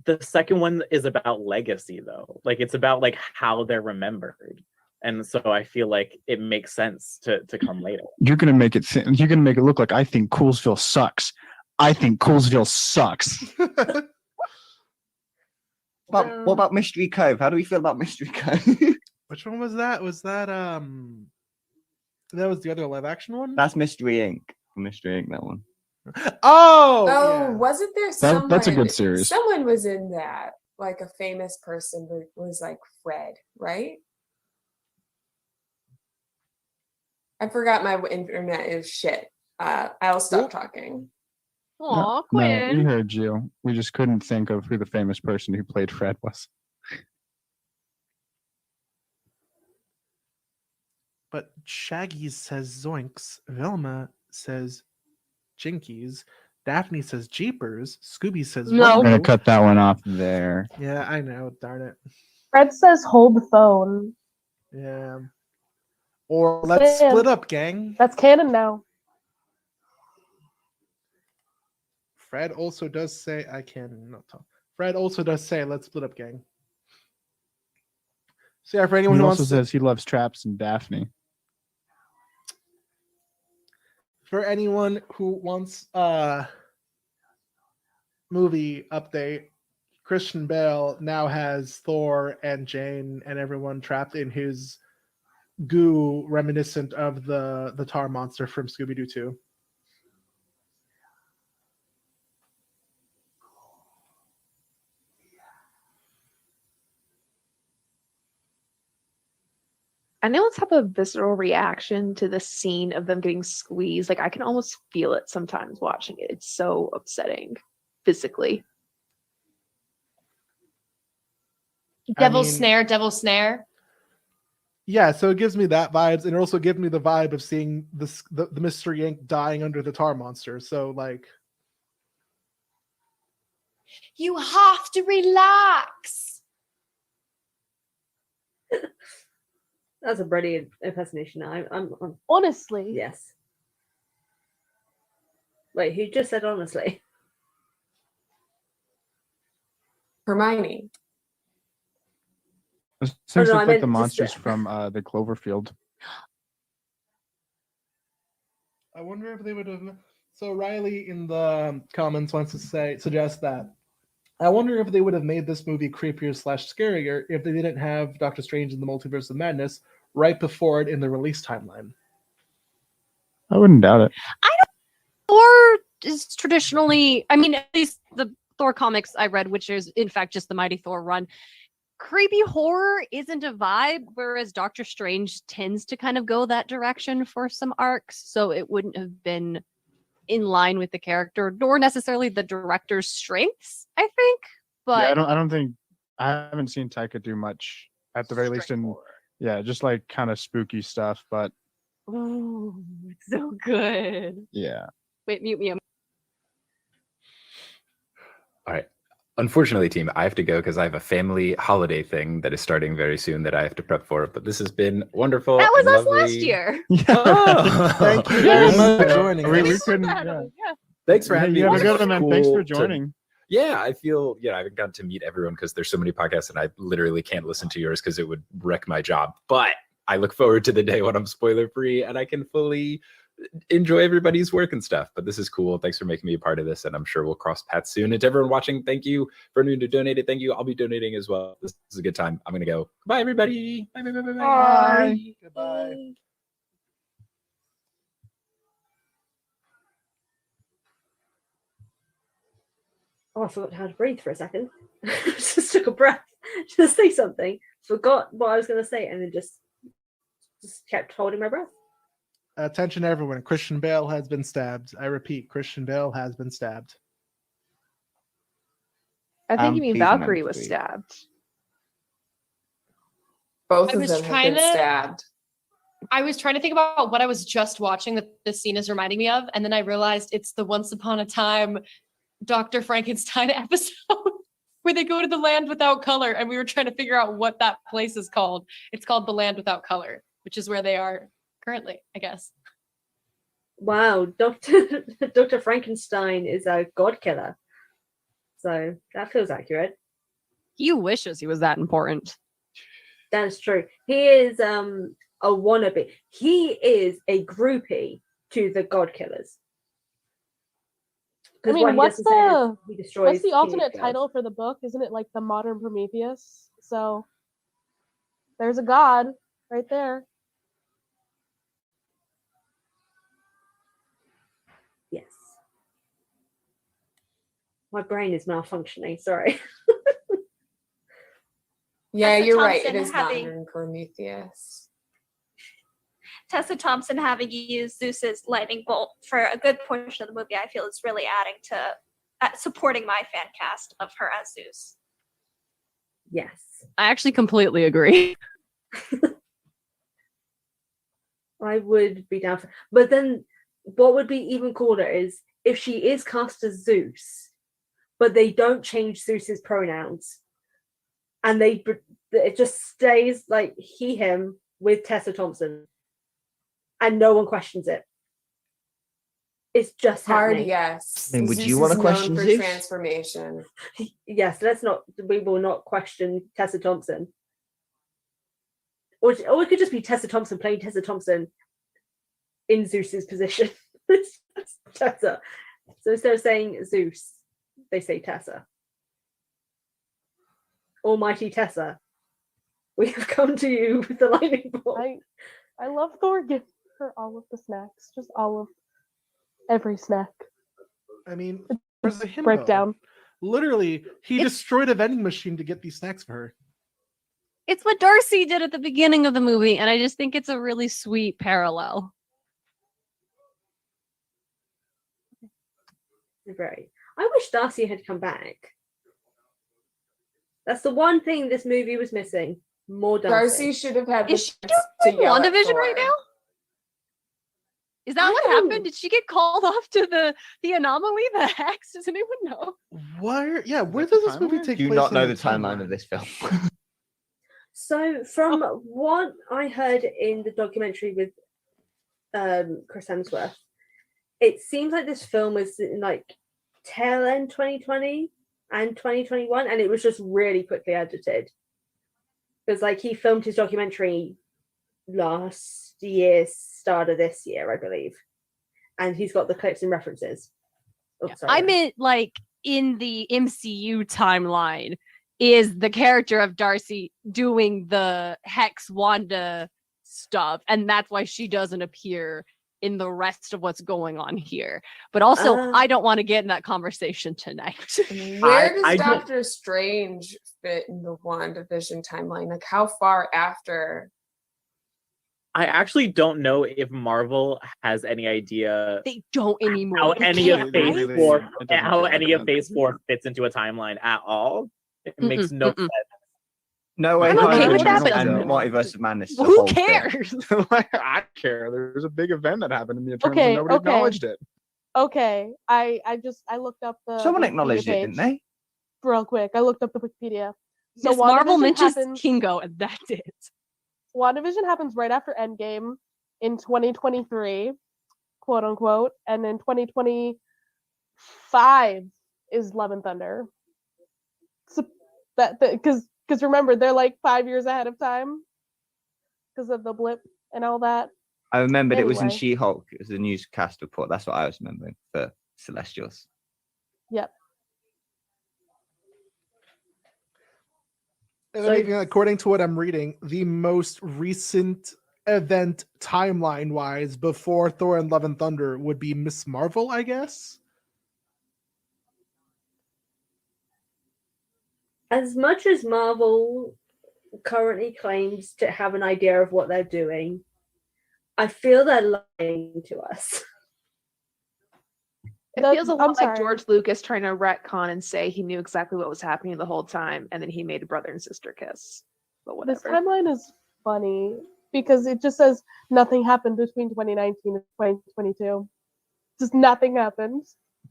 The second one is about legacy, though. Like, it's about like how they're remembered, and so I feel like it makes sense to come later. You're gonna make it. You're gonna make it look like I think Coolsville sucks. I think Coolsville sucks. What about Mystery Cove? How do we feel about Mystery Cove? Which one was that? Was that that was the other live action one? That's Mystery Inc. Mystery Inc. That one. Oh, Oh, wasn't there someone? That's a good series. Someone was in that, like a famous person was like Fred, right? I forgot my internet is shit. I'll stop talking. Aw, No, we Quinn. heard you. We just couldn't think of who the famous person who played Fred was. But Shaggy says Zoinks. Velma says Jinkies. Daphne says Jeepers. Scooby says No. I'm gonna Whoa. cut that one off there. Yeah, I know. Darn it. Fred says hold the phone. Yeah. Or let's Sam. split up, gang. That's canon now. Fred also does say I can not talk. Fred also does say let's split up, gang. So yeah, for anyone He who also wants to, says he loves Traps and Daphne. for anyone who wants movie update, Christian Bale now has Thor and Jane and everyone trapped in his goo reminiscent of the tar monster from Scooby-Doo 2. I know let's have a visceral reaction to the scene of them getting squeezed. Like I can almost feel it sometimes watching it. It's so upsetting physically. Devil mean- snare, devil snare. Yeah, so it gives me that vibes, and it also gives me the vibe of seeing the Mystery Inc. dying under the tar monster. So like, You have to relax. That's a brilliant impersonation. I'm Honestly. yes. Wait, who just said honestly? Hermione. It seems no, I like meant the just monsters the- from the Cloverfield. I wonder if they would have. So Riley in the comments wants to suggest that. I wonder if they would have made this movie creepier / scarier if they didn't have Doctor Strange in the Multiverse of Madness right before it in the release timeline. I wouldn't doubt it. Thor is traditionally, I mean, at least the Thor comics I read, which is in fact just the Mighty Thor run, creepy horror isn't a vibe, whereas Doctor Strange tends to kind of go that direction for some arcs, so it wouldn't have been in line with the character, nor necessarily the director's strengths, I think. But Yeah, I don't think I haven't seen Taika do much at the very least in just like kind of spooky stuff, but ooh, it's so good. yeah. Wait, mute me. All right. Unfortunately, team, I have to go because I have a family holiday thing that is starting very soon that I have to prep for. But this has been wonderful. That was and us lovely. last year. Oh. Thank you very Yes. much for joining We us. couldn't. Yeah. Thanks for having me. You It have a was good one, man. Thanks cool for to- joining. Yeah, I feel, I haven't gotten to meet everyone because there's so many podcasts and I literally can't listen to yours because it would wreck my job. But I look forward to the day when I'm spoiler free and I can fully enjoy everybody's work and stuff. But this is cool. Thanks for making me a part of this, and I'm sure we'll cross paths soon. And to everyone watching, thank you for anyone who donated. Thank you. I'll be donating as well. This is a good time. I'm gonna go. Bye, everybody. Bye, bye, bye, bye, bye. Bye. Goodbye. Oh, I forgot how to breathe for a second. Just took a breath to say something. Forgot what I was going to say, and then just kept holding my breath. Attention, everyone! Christian Bale has been stabbed. I repeat, Christian Bale has been stabbed. I think you mean please Valkyrie remember was to- stabbed. Both I of was them have trying been to- stabbed. I was trying to think about what I was just watching that this scene is reminding me of, and then I realized it's the Once Upon a Time Dr. Frankenstein episode where they go to the land without color, and we were trying to figure out what that place is called. It's called the Land Without Color, which is where they are currently, I guess. Wow, Dr. Frankenstein is a god killer. So that feels accurate. He wishes he was that important. That is true. He is a wannabe. He is a groupie to the god killers. I mean, what's the destroys alternate teenage girls. title for the book? Isn't it like the modern Prometheus? So there's a god right there. Yes. My brain is malfunctioning. Sorry. Yeah, Tessa you're right. It Thompson is having- modern Prometheus. Tessa Thompson having used Zeus's lightning bolt for a good portion of the movie, I feel is really adding to supporting my fan cast of her as Zeus. Yes. I actually completely agree. I would be down for, but then what would be even cooler is if she is cast as Zeus, but they don't change Zeus's pronouns, and it just stays like he, him with Tessa Thompson, and no one questions it. It's just Hard, happening. yes. I mean, would Zeus you want to is known question for Zeus? transformation? Yes, we will not question Tessa Thompson. Or it could just be Tessa Thompson playing Tessa Thompson in Zeus's position. It's just Tessa. So instead of saying Zeus, they say Tessa. Almighty Tessa, we have come to you with the lightning bolt. I love Thor giving her all of the snacks, just all of every snack. I mean, where's the himbo? Breakdown. Literally, he destroyed a vending machine to get these snacks for her. It's what Darcy did at the beginning of the movie, and I just think it's a really sweet parallel. Right. I wish Darcy had come back. That's the one thing this movie was missing. More Darcy. Darcy should have had the Is she chance to doing yell at WandaVision Thor. right now? Is that what happened? Did she get called off to the anomaly, the hex? Does anyone know? Where does this movie take Do place? not in know the timeline of this film. So from what I heard in the documentary with Chris Hemsworth, it seems like this film was in like tail end 2020 and 2021, and it was just really quickly edited. Because like he filmed his documentary last year, start of this year, I believe. And he's got the clips and references. Oh, sorry. I meant like in the MCU timeline, is the character of Darcy doing the Hex Wanda stuff, and that's why she doesn't appear in the rest of what's going on here. But also, I don't want to get in that conversation tonight. Where does Doctor Strange fit in the WandaVision timeline? Like, how far after? I actually don't know if Marvel has any idea They don't anymore. how They any of can't, Phase right? 4 it doesn't how feel like any of that. Phase 4 fits into a timeline at all. It makes no sense. No way. I'm okay with that, but and Multiverse of Madness. the who whole thing. cares? I care. There's a big event that happened in the Eternals Okay, and nobody okay. acknowledged it. Okay, I looked up the Someone Wikipedia acknowledged it, page didn't they? real quick. I looked up the Wikipedia. So Miss Marvel WandaVision mentions happens- Kingo, and that's it. WandaVision happens right after Endgame in 2023, quote unquote, and then 2025 is Love and Thunder. So because remember they're like 5 years ahead of time because of the blip and all that. I remembered it was in Anyway. She-Hulk. It was the newscast report. That's what I was remembering for Celestials. Yep. And then even according to what I'm reading, the most recent event timeline-wise before Thor and Love and Thunder would be Miss Marvel, I guess. As much as Marvel currently claims to have an idea of what they're doing, I feel they're lying to us. It feels a lot like George Lucas trying to retcon and say he knew exactly what was happening the whole time, and then he made a brother and sister kiss. But This whatever. timeline is funny because it just says nothing happened between 2019 and 2022. Just nothing happened.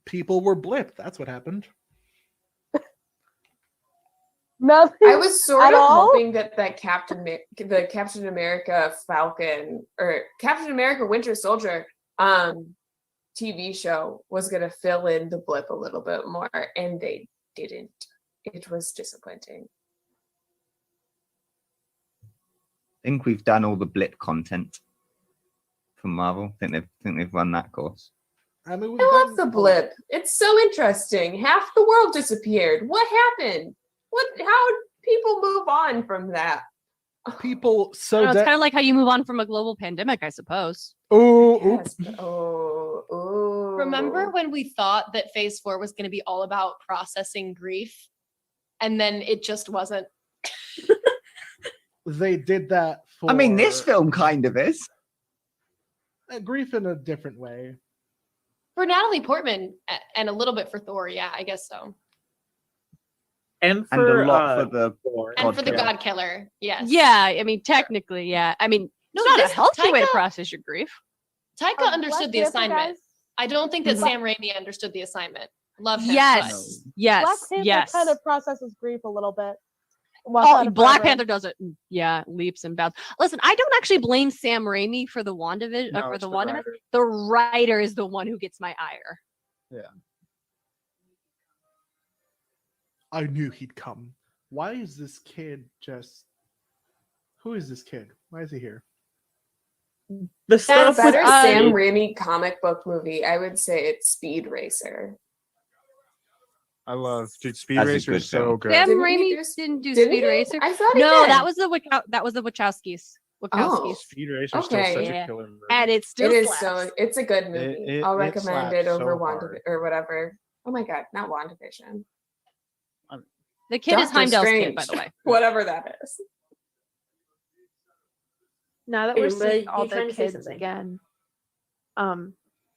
People were blipped. That's what happened. Nothing. I was sort at of all? hoping that the Captain America Falcon or Captain America Winter Soldier TV show was gonna fill in the blip a little bit more, and they didn't. It was disappointing. I think we've done all the blip content from Marvel. I think they've run that course. I mean, I love the blip. It's so interesting. Half the world disappeared. What happened? How did people move on from that? People so it's kind of like how you move on from a global pandemic, I suppose. Oh, Remember when we thought that phase 4 was going to be all about processing grief, and then it just wasn't? They did that for. I mean, this film kind of is. Grief in a different way. For Natalie Portman and a little bit for Thor, yeah, I guess so. And And a lot for the And for the God God Killer, yes. Yeah, I mean, technically, yeah. I mean, No, it's not this- a healthy way to Taika- process your grief. Taika understood the Panther assignment. guys? I don't think that Mhm. Sam Raimi understood the assignment. Love him. Yes, yes, Black Panther yes. kind of processes grief a little bit. Oh, Black Panther does it. Yeah, leaps and bounds. Listen, I don't actually blame Sam Raimi for the WandaVision. No, For it's the the WandaVision, writer. the writer is the one who gets my ire. Yeah. I knew he'd come. Why is this kid just? Who is this kid? Why is he here? The That's stuff with better Sam Raimi comic book movie. I would say it's Speed Racer. I love, dude. Speed That's a Racer good is so film. good. Sam Didn't he Raimi do- didn't do didn't Speed he? Racer. I thought he No, did. that was the Wachowskis. Oh. Speed Racer is Okay. still such Yeah. a killer movie. And it still It is slaps. so. It's a good movie. I'll it recommend slaps it over so Wanda hard. or whatever. Oh my god, not WandaVision. The kid is Doctor Heimdall's kid, Strange. by the way. Whatever that is. Now that we're Amber, seeing you all the trying to say kids something? again,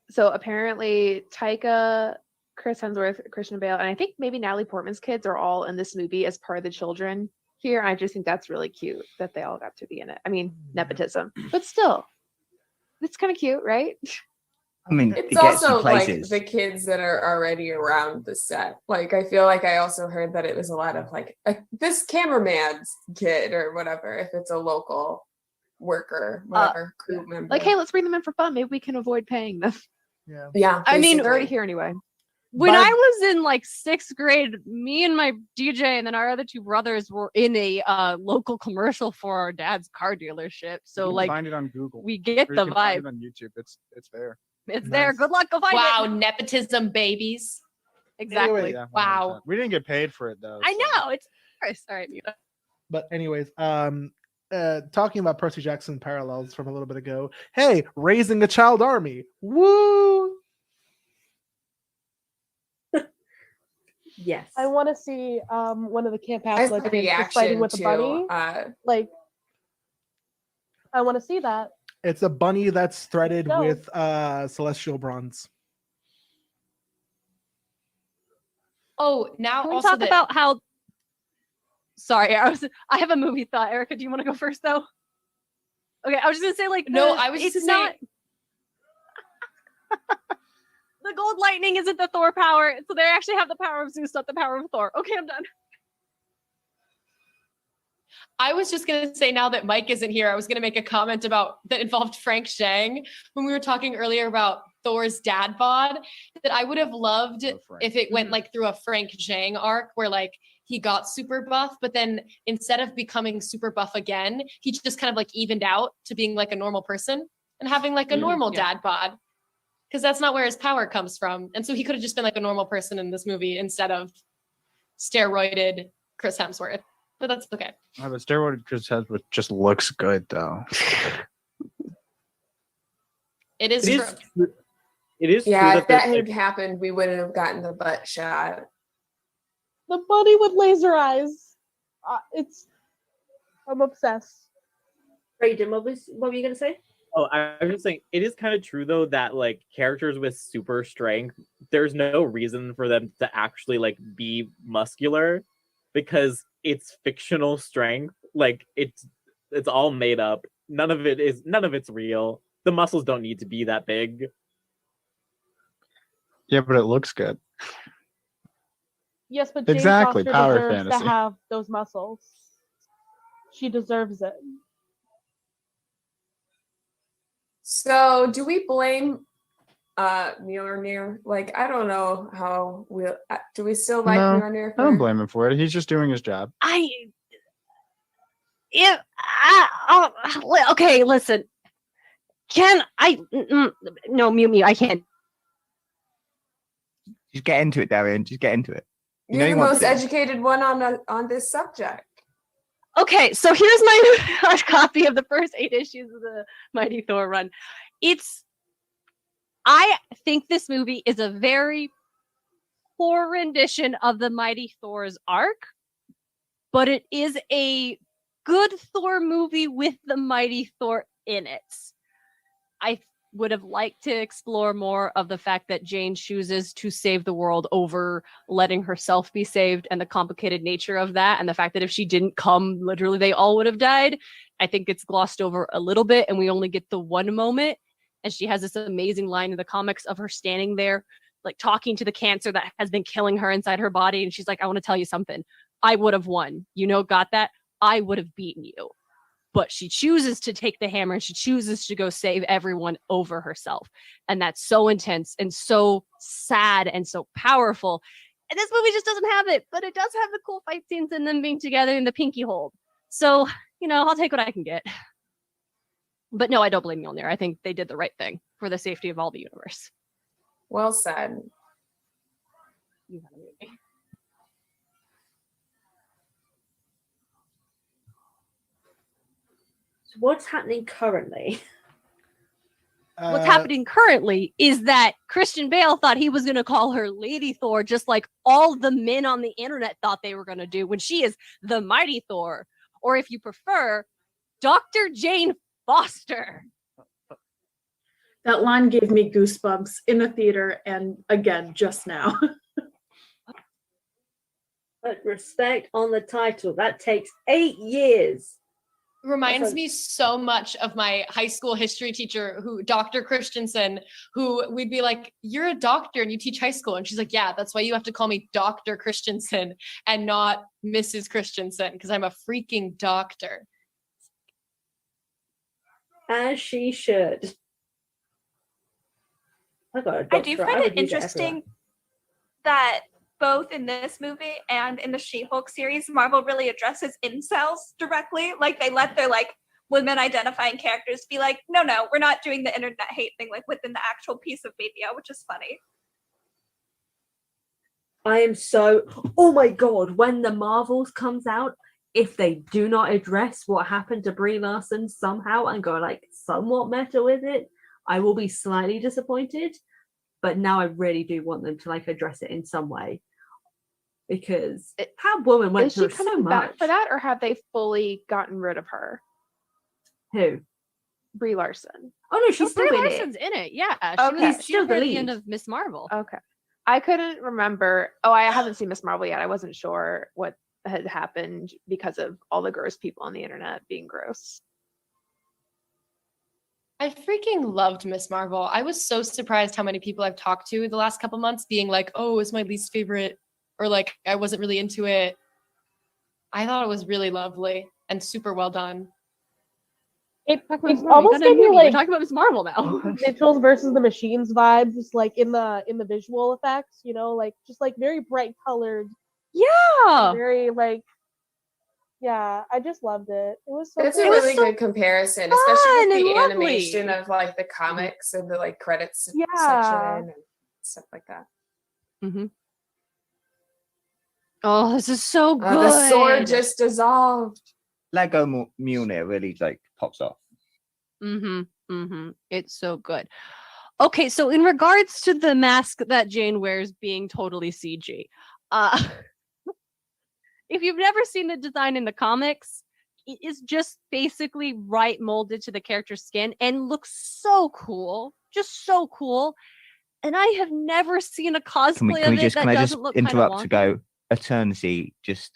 so apparently Taika, Chris Hemsworth, Christian Bale, and I think maybe Natalie Portman's kids are all in this movie as part of the children here. I just think that's really cute that they all got to be in it. I mean, nepotism, but still, it's kind of cute, right? I mean, It's it gets you also like places. the kids that are already around the set. Like I feel like I also heard that it was a lot of like this cameraman's kid or whatever. If it's a local worker, whatever crew member. Like, hey, let's bring them in for fun. Maybe we can avoid paying them. Yeah. Yeah, I mean, They're already basically. here anyway. When By- I was in like 6th grade, me and my DJ and then our other two brothers were in a local commercial for our dad's car delership. So You can like find it on Google. we get Or you the can find vibe. it on YouTube. It's there. It's there. Nice. Good luck. Go find Wow, it. nepotism babies. Exactly. Anyway, Yeah, Wow. 100%. We didn't get paid for it though. I so- know. It's all right. Mira. But anyways, talking about Percy Jackson parallels from a little bit ago. Hey, raising a child army. Woo! Yes. I want to see one of the Camp As House the legends just reaction fighting with a to bunny. Like, I want to see that. It's a bunny that's threaded No. with celestial bronze. Oh, now Can we also talk that- about how? Sorry, I have a movie thought. Erica, do you want to go first though? Okay, I was just gonna say like No, I was it's just not. The gold lightning isn't the Thor power, so they actually have the power of Zeus, not the power of Thor. Okay, I'm done. I was just gonna say now that Mike isn't here, I was gonna make a comment about that involved Frank Zhang when we were talking earlier about Thor's dad bod. That I would have loved if it went like through a Frank Zhang arc where like he got super buff, but then instead of becoming super buff again, he just kind of like evened out to being like a normal person. and having like a normal yeah. dad bod, because that's not where his power comes from. And so he could have just been like a normal person in this movie instead of steroided Chris Hemsworth. But that's okay. Oh, but steroid Chris Hemsworth just looks good though. It is It true. is true. It is true Yeah, that if that there's, had happened, we wouldn't have gotten the butt shot. The buddy with laser eyes. I'm obsessed. Brayden, what were you gonna say? Oh, I was just saying, it is kind of true though that like characters with super strength, there's no reason for them to actually like be muscular because it's fictional strength. Like it's all made up. None of it's real. The muscles don't need to be that big. Yeah, but it looks good. Yes, but Jane Exactly, Foster power deserves fantasy. to have those muscles. She deserves it. So do we blame Mjolnir? Like, I don't know how do we still like No, Mjolnir? I don't blame him for it. He's just doing his job. Okay, listen. Can I? No, mute. I can't. Just get into it, Darian. Just get into it. You know You're you the want most to. educated one on this subject. Okay, so here's my hard copy of the first 8 issues of the Mighty Thor run. I think this movie is a very poor rendition of the Mighty Thor's arc, but it is a good Thor movie with the Mighty Thor in it. I would have liked to explore more of the fact that Jane chooses to save the world over letting herself be saved and the complicated nature of that, and the fact that if she didn't come, literally they all would have died. I think it's glossed over a little bit and we only get the one moment, and she has this amazing line in the comics of her standing there like talking to the cancer that has been killing her inside her body, and she's like, I want to tell you something. I would have won. Got that? I would have beaten you. But she chooses to take the hammer and she chooses to go save everyone over herself. And that's so intense and so sad and so powerful. And this movie just doesn't have it, but it does have the cool fight scenes and them being together in the pinky hold. So, I'll take what I can get. But no, I don't blame Mjolnir. I think they did the right thing for the safety of all the universe. Well said. So what's happening currently? What's happening currently is that Christian Bale thought he was going to call her Lady Thor, just like all the men on the internet thought they were going to do, when she is the Mighty Thor. Or if you prefer, Dr. Jane Foster. That line gave me goosebumps in the theater and again just now. But respect on the title. That takes 8 years. Reminds me so much of my high school history teacher, Dr. Christensen, who we'd be like, you're a doctor and you teach high school. And she's like, yeah, that's why you have to call me Dr. Christensen and not Mrs. Christensen, because I'm a freaking doctor. As she should. I do find it interesting that both in this movie and in the She-Hulk series, Marvel really addresses incels directly. Like, they let their women identifying characters be like, no, we're not doing the internet hate thing within the actual piece of media, which is funny. I am so, oh my god, when the Marvels comes out, if they do not address what happened to Brie Larson somehow and go somewhat meta with it, I will be slightly disappointed. But now I really do want them to address it in some way. Because that woman went through so much. Is she coming back for that, or have they fully gotten rid of her? Who? Brie Larson. Oh no, she's still Brie in Larson's it. in it. Yeah, Okay. she's still at the end of Miss Marvel. Okay, I couldn't remember. Oh, I haven't seen Miss Marvel yet. I wasn't sure what had happened because of all the gross people on the internet being gross. I freaking loved Miss Marvel. I was so surprised how many people I've talked to the last couple months being like, oh, it's my least favorite, or I wasn't really into it. I thought it was really lovely and super well done. It almost gave me we're talking about Miss Marvel now. Mitchell's versus the Machines vibes, just in the visual effects, just very bright colored. Yeah. Very Yeah, I just loved it. It was so It's good. a really good comparison, especially with and the lovely. animation of like the comics and the like credits Yeah. section and stuff like that. Mm-hmm. Oh, this is so good. The sword just dissolved. Lego Mjolnir really like pops off. Mm-hmm. Mm-hmm. It's so good. Okay, so in regards to the mask that Jane wears being totally CG, if you've never seen the design in the comics, it is just basically right molded to the character's skin and looks so cool, just so cool. And I have never seen a cosplay of it that doesn't look kind of interrupt wonky. to go? Eternity just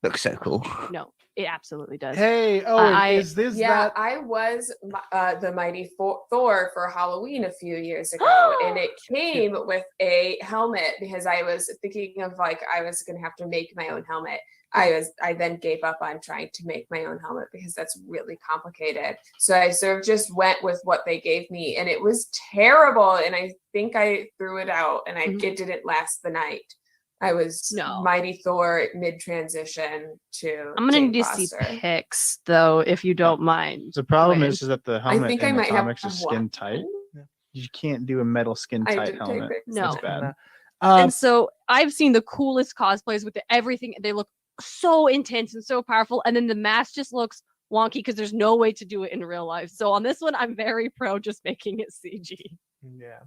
looks so cool. No, it absolutely does. Hey, Owen, is this Yeah, that? I was the mighty Thor for Halloween a few years ago, and it came with a helmet because I was thinking of like I was gonna have to make my own helmet. I then gave up on trying to make my own helmet because that's really complicated. So I sort of just went with what they gave me, and it was terrible. And I think I threw it out, and it didn't last the night. I was Mighty Thor mid transition to. I'm gonna need to see pics though, if you don't mind. The problem Wait. is that the helmet think I in the might have comics is one. skin tight. You can't do a metal skin I tight didn't take helmet. pics. No. That's bad. And so I've seen the coolest cosplays with everything. They look so intense and so powerful. And then the mask just looks wonky because there's no way to do it in real life. So on this one, I'm very pro just making it CG. Yeah.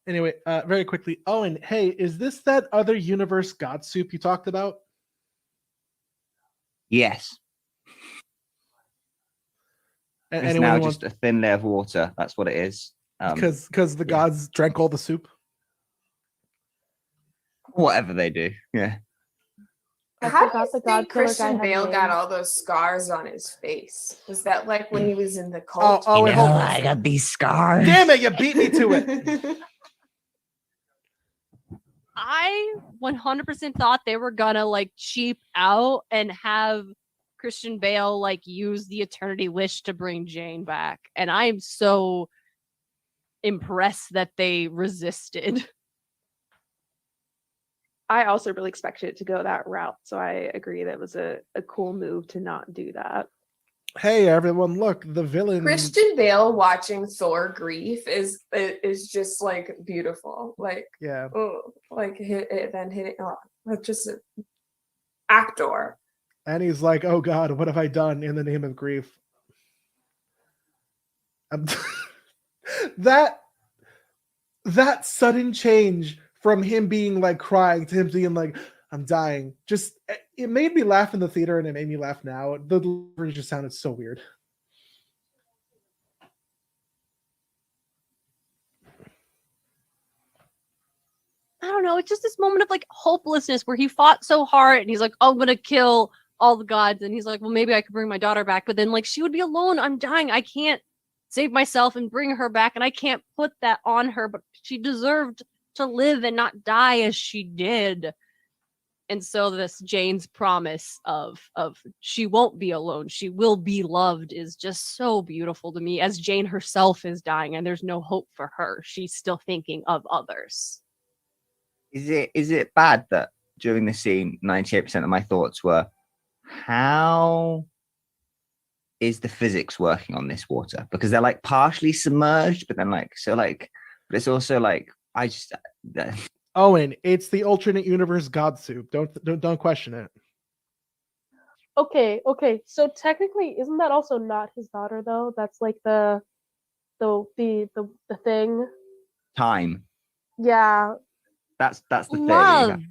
Anyway, very quickly, Owen, hey, is this that other universe god soup you talked about? Yes. It's Anyone now who just a thin layer of water. That's what it is. Because the gods drank all the soup. Whatever they do, yeah. How do forgot you the think God Killer guy Christian had a Bale name. got all those scars on his face? Was that like when he was in the cult? Wait, hold on. I got these scars. Damn it, you beat me to it. I 100% thought they were gonna like cheap out and have Christian Bale like use the Eternity Wish to bring Jane back. And I'm so impressed that they resisted. I also really expected it to go that route, so I agree that was a cool move to not do that. Hey, everyone, look, the villain. Christian Bale watching Thor grief is just like beautiful. Like Yeah. like hitting like just an actor. And he's like, oh God, what have I done in the name of grief? That sudden change from him being like crying to him being like, I'm dying. Just, it made me laugh in the theater and it made me laugh now. The delivery just sounded so weird. I don't know. It's just this moment of like hopelessness where he fought so hard and he's like, oh, I'm gonna kill all the gods. And he's like, well, maybe I could bring my daughter back. But then like she would be alone. I'm dying. I can't save myself and bring her back. And I can't put that on her. But she deserved to live and not die as she did. And so this Jane's promise of she won't be alone, she will be loved is just so beautiful to me as Jane herself is dying and there's no hope for her. She's still thinking of others. Is it bad that during the scene 98% of my thoughts were, how is the physics working on this water? Because they're like partially submerged, but then like but it's also like I just Owen, it's the alternate universe god soup. Don't question it. Okay. So technically, isn't that also not his daughter though? That's like the thing. time. Yeah. That's the thing. Love.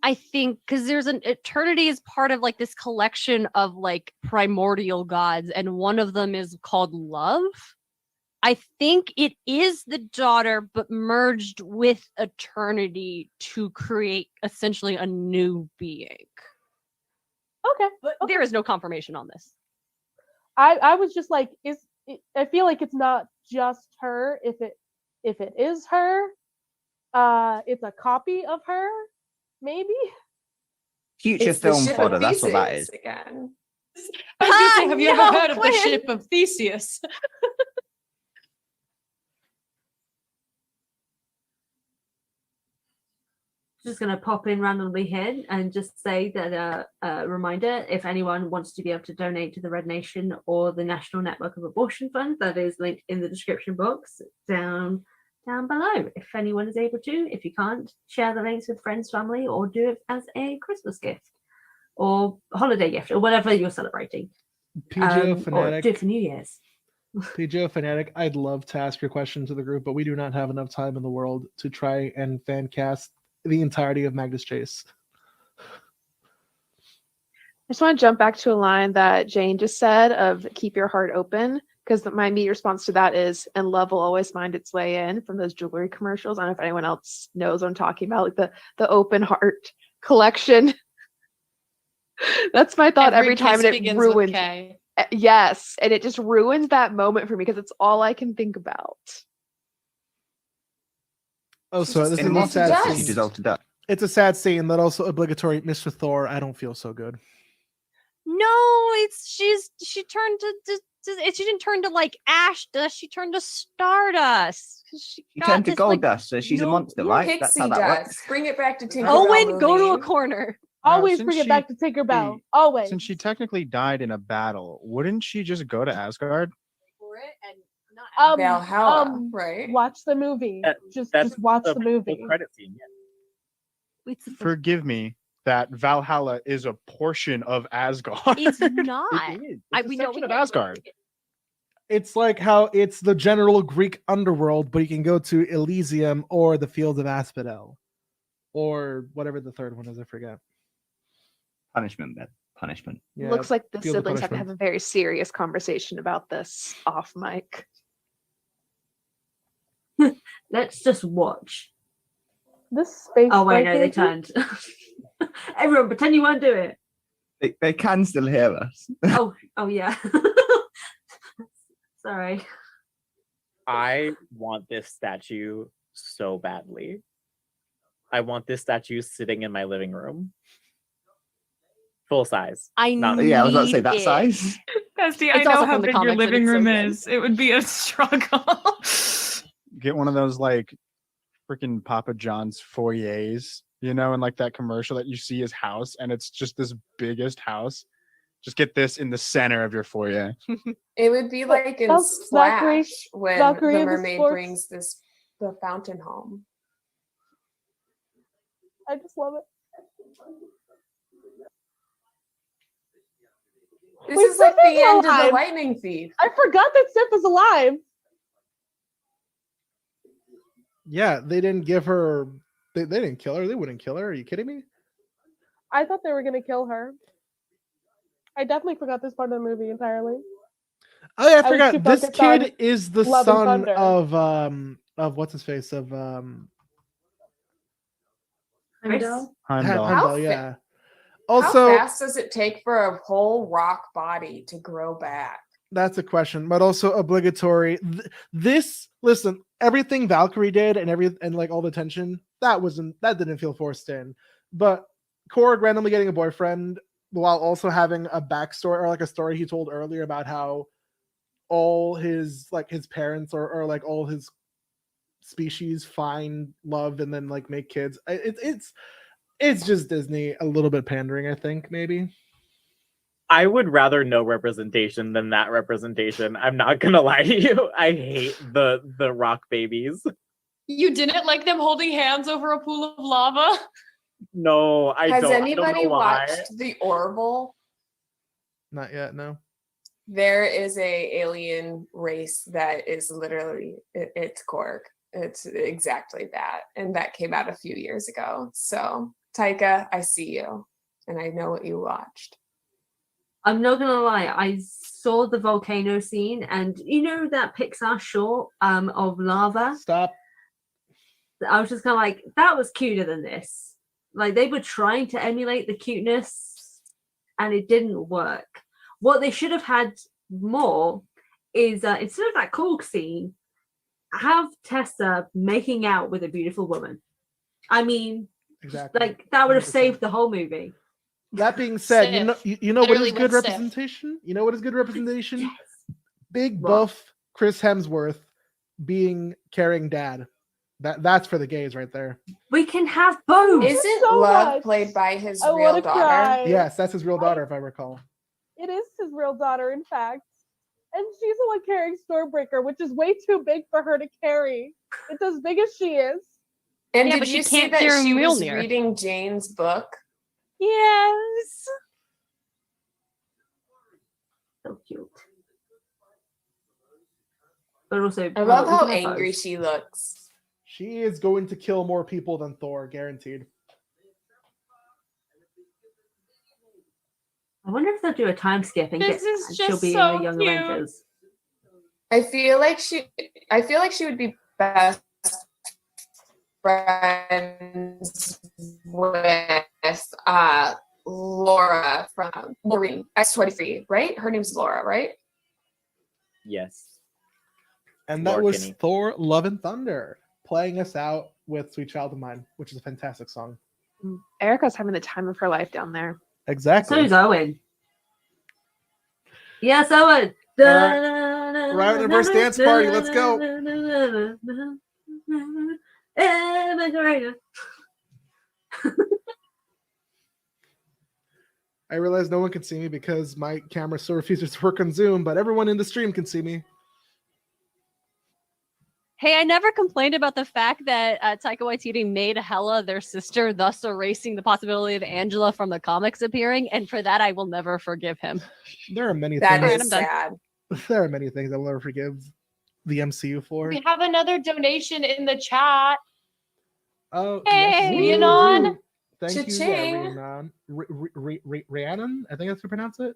I think because there's an eternity is part of like this collection of like primordial gods, and one of them is called love. I think it is the daughter, but merged with eternity to create essentially a new being. Okay. But there is no confirmation on this. I was just like, I feel like it's not just her. If it is her, it's a copy of her, maybe. Future It's the film ship fodder. of That's what that is. Theseus again. I was gonna say, have you ever heard of the Quinn. ship of Theseus? just going to pop in randomly here and just say that a reminder, if anyone wants to be able to donate to the Red Nation or the National Network of Abortion Fund, that is linked in the description box down below. If anyone is able to, if you can't, share the links with friends, family, or do it as a Christmas gift or holiday gift or whatever you're celebrating. PJO Or Fanatic. do it for New Year's. PJO Fanatic, I'd love to ask your question to the group, but we do not have enough time in the world to try and fan cast the entirety of Magnus Chase. I just want to jump back to a line that Jane just said of keep your heart open, because my immediate response to that is, and love will always find its way in, from those jewelry commercials. I don't know if anyone else knows what I'm talking about, like the open heart collection. That's my thought every time, and it ruins. Yes, and it just ruins that moment for me because it's all I can think about. Oh, so this is a sad scene. Dissolved to death. It's a sad scene, but also obligatory. Mr. Thor, I don't feel so good. No, she turned to she didn't turn to like ash dust. She turned to stardust. She turned to gold dust, so she's a monster, right? Pixie That's how that dust. works. Bring it back to Tinkerbell. Owen, go to a movie. corner. Always since bring it she- back to Tinkerbell. Always. Since she technically died in a battle, wouldn't she just go to Asgard? Valhalla, right? Watch the movie. Just watch the movie. Credit scene. Forgive me, that Valhalla is a portion of Asgard. It's not. It is. We know section we of can't- Asgard. It's like how it's the general Greek underworld, but you can go to Elysium or the Fields of Asphodel, or whatever the third one is. I forget. Punishment, man. Punishment. Yeah, Looks like the Field of siblings have to Punishment. have a very serious conversation about this off mic. Let's just watch. This space. Oh wait, no, they Viking- turned. Everyone, pretend you won't do it. They can still hear us. Oh yeah. Sorry. I want this statue so badly. I want this statue sitting in my living room. Full size. Yeah, I was about to say that need it. size. Bestie, I It's know also how from the big your comics, but living it's so room good. is. It would be a struggle. Get one of those like freaking Papa John's foyers, you know, and like that commercial that you see his house, and it's just this biggest house. Just get this in the center of your foyer. It would be like in Valkyrie- Splash when Valkyrie the in the mermaid sports. brings the fountain home. I just love it. This Wait, is like Sif is the end of alive. the lightning thief. I forgot that Sif is alive. Yeah, they didn't give her. They didn't kill her. They wouldn't kill her. Are you kidding me? I thought they were gonna kill her. I definitely forgot this part of the movie entirely. Oh yeah, I was forgot. too This focused on kid is the Love and son Thunder. of what's his face of Heimdall? Heimdall. Heimdall, yeah. How Also, fast does it take for a whole rock body to grow back? that's a question, but also obligatory. Listen, everything Valkyrie did and like all the tension that didn't feel forced in. But Korg randomly getting a boyfriend while also having a backstory or like a story he told earlier about how all his parents or like all his species find love and then like make kids. It's just Disney a little bit pandering, I think, maybe. I would rather no representation than that representation. I'm not gonna lie to you. I hate the rock babies. You didn't like them holding hands over a pool of lava? No, I Has don't. anybody I don't know why. watched The Orville? Not yet, no. There is a alien race that is literally it's Korg. It's exactly that, and that came out a few years ago. So Taika, I see you, and I know what you watched. I'm not gonna lie, I saw the volcano scene, and you know that Pixar short of lava. Stop. I was just kind of like, that was cuter than this. Like they were trying to emulate the cuteness, and it didn't work. What they should have had more is instead of that Korg scene, have Tessa making out with a beautiful woman. I mean, Exactly. like that would have 100%. saved the whole movie. That being said, you know what Literally is good went stiff. representation? You know what is good representation? Yes. Big What? buff Chris Hemsworth carrying dad. That's for the gays right there. We can have both. Isn't So Love much. played by his I real wanna daughter? cry. Yes, that's his real daughter, if I recall. It is his real daughter, in fact. And she's the one carrying Stormbreaker, which is way too big for her to carry. It's as big as she is. And Yeah, did but she you see can't that carry she was Mjolnir. reading Jane's book? Yes. So cute. But also, I love we how can have angry both. she looks. She is going to kill more people than Thor, guaranteed. I wonder if they'll do a time skip and This get is she'll just be so in the Young cute. Avengers. I feel like she would be best friends with Laura from Maureen X-23, right? Her name's Laura, right? Yes. And that Laura was Kinney. Thor Love and Thunder, playing us out with Sweet Child of Mine, which is a fantastic song. Erica's having the time of her life down there. Exactly. So's Owen. Yes, Owen. Right on the first dance party, let's go. I realize no one can see me because my camera still refuses to work on Zoom, but everyone in the stream can see me. Hey, I never complained about the fact that Taika Waititi made Hela their sister, thus erasing the possibility of Angela from the comics appearing, and for that I will never forgive him. There are many That things. is sad. There are many things I will never forgive the MCU for. We have another donation in the chat. Oh, Hey, yes, we Rhiannon. do. Thank you, Cha-ching. Rhiannon. Rhiannon? I think that's how you pronounce it.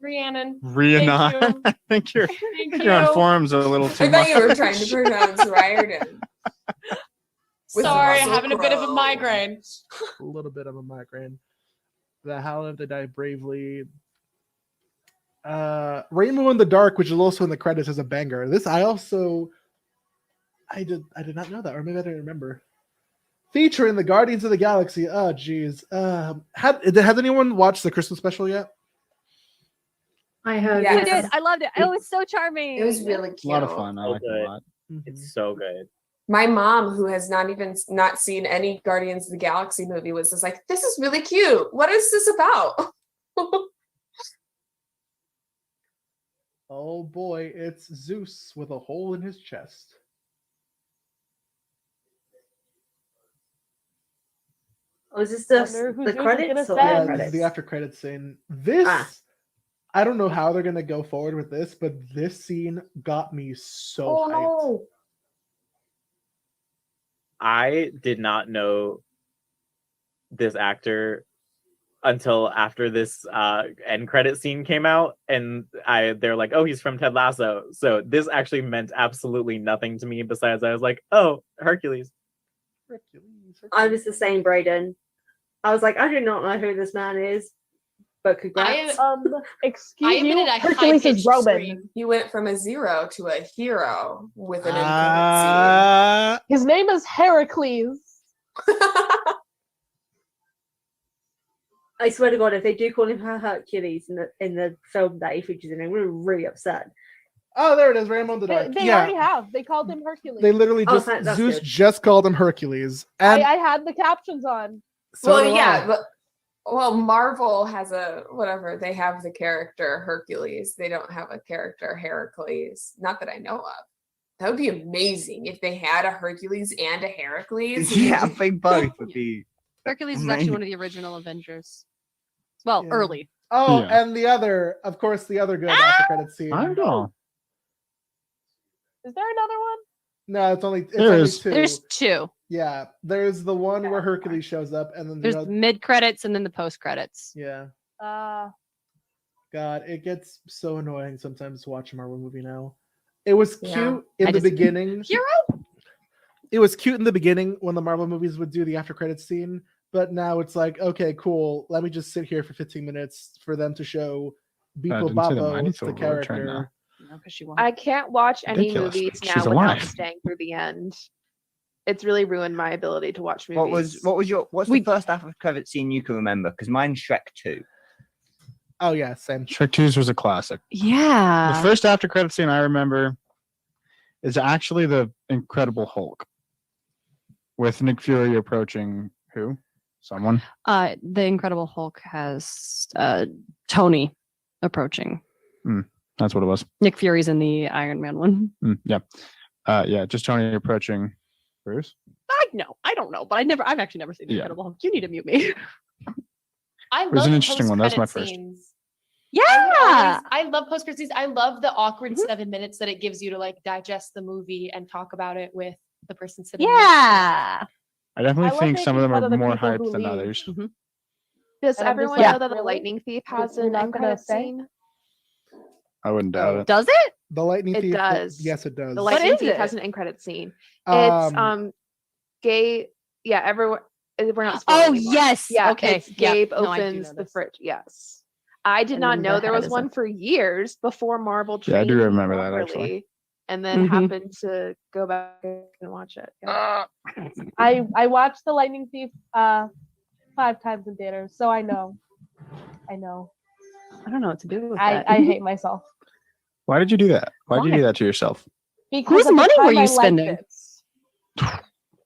Rhiannon. Rhiannon. Thank you. I think you're, Thank you're on you. forums a little too I much. thought you were trying to pronounce Riordan. With Sorry, Russell having a bit of a Crowe. migraine. A little bit of a migraine. The How Live to Die Bravely. Rainbow in the Dark, which is also in the credits, is a banger. This I did not know that, or maybe I didn't remember. Featuring the Guardians of the Galaxy. Oh, geez. Has anyone watched the Christmas special yet? I have. Yes. I did. I loved it. It was so charming. It was really cute. A lot of fun. I So like it good. a lot. It's so good. My mom, who has not seen any Guardians of the Galaxy movie, was just like, "This is really cute. What is this about?" Oh boy, it's Zeus with a hole in his chest. Oh, is this Wonder who the Zeus is credits or gonna the send. This is credits? the after credits scene. This I don't know how they're gonna go forward with this, but this scene got me so Oh hyped. no! I did not know this actor until after this end credit scene came out, and they're like, "Oh, he's from Ted Lasso." So this actually meant absolutely nothing to me. Besides, I was like, "Oh, Hercules." I was the same, Brayden. I was like, I do not know who this man is, but congrats. Excuse I you, admitted I Hercules is high-pitched Roman. screamed. He went from a 0 to a hero with an end His name is Heracles. I swear to God, if they do call him Hercules in the film that he features in, I'm really, really upset. Oh, there it is, Rainbow in the Dark. They yeah, already have. They called him Hercules. they literally Oh, just that's Zeus good. just called him Hercules, and I had the captions on. so Well, do yeah, I. but Marvel has a whatever. They have the character Hercules. They don't have a character Heracles. Not that I know of. That would be amazing if they had a Hercules and a Heracles. Yeah, I think both would be. Hercules is actually one of the original Avengers. Well, Yeah. early. Oh, Yeah. and the other good after credit scene. I don't know. Is there another one? No, it's only There only is. two. There's two. Yeah, there's the one where Hercules shows up, and then There's the other. mid credits and then the post credits. Yeah, Uh, God, it gets so annoying sometimes to watch a Marvel movie now. It was cute Yeah. in I the just- beginning. Hero? It was cute in the beginning when the Marvel movies would do the after credits scene, but now it's like, okay, cool. Let me just sit here for 15 minutes for them to show Beepo didn't see the Mighty Boppo, Thor the words right now. character. No, because she won't. I can't watch any Ridiculous. movies She's now without alive. staying through the end. It's really ruined my ability to watch movies. What's the first after credit scene you can remember? Because mine's Shrek 2. Oh yeah, same. Shrek 2 was a classic. Yeah. The first after credit scene I remember is actually the Incredible Hulk. with Nick Fury approaching who? Someone? The Incredible Hulk has Tony approaching. That's what it was. Nick Fury's in the Iron Man one. Yeah. Just Tony approaching Bruce. I don't know, but I've actually never seen the Yeah. Incredible Hulk. You need to mute me. I It was love an interesting one. That's my post-credit first. scenes. Yeah. I love post-credit scenes. I love the awkward 7 minutes that it gives you to like digest the movie and talk about it with the person sitting next to you. Yeah. I definitely love think some of them making are fun of the more people who hyped than leave. others. Does And I'm just everyone like, know that the really? Lightning Thief has You're an not end gonna credit say? scene? I wouldn't doubt it. Does it? The Lightning It Thief. does. Yes, it does. The What Lightning is Thief it? has an end credit scene. It's Gabe. Yeah, everyone. We're not. spoiling Oh anymore. yes. Yeah. Okay. It's Gabe No, I do opens know the this. fridge. Yes. I did And not then know the there head was is one up. for years before Marvel. Yeah, I do trained me remember that, actually. properly, and then Mhm. happened to go back and watch it. Yeah. I watched The Lightning Thief 5 times in theaters, so I know. I don't know what to do with I that. I hate myself. Why did you do that? Why did you Why? do that to yourself? Because Whose at the money were time, you I liked spending? it.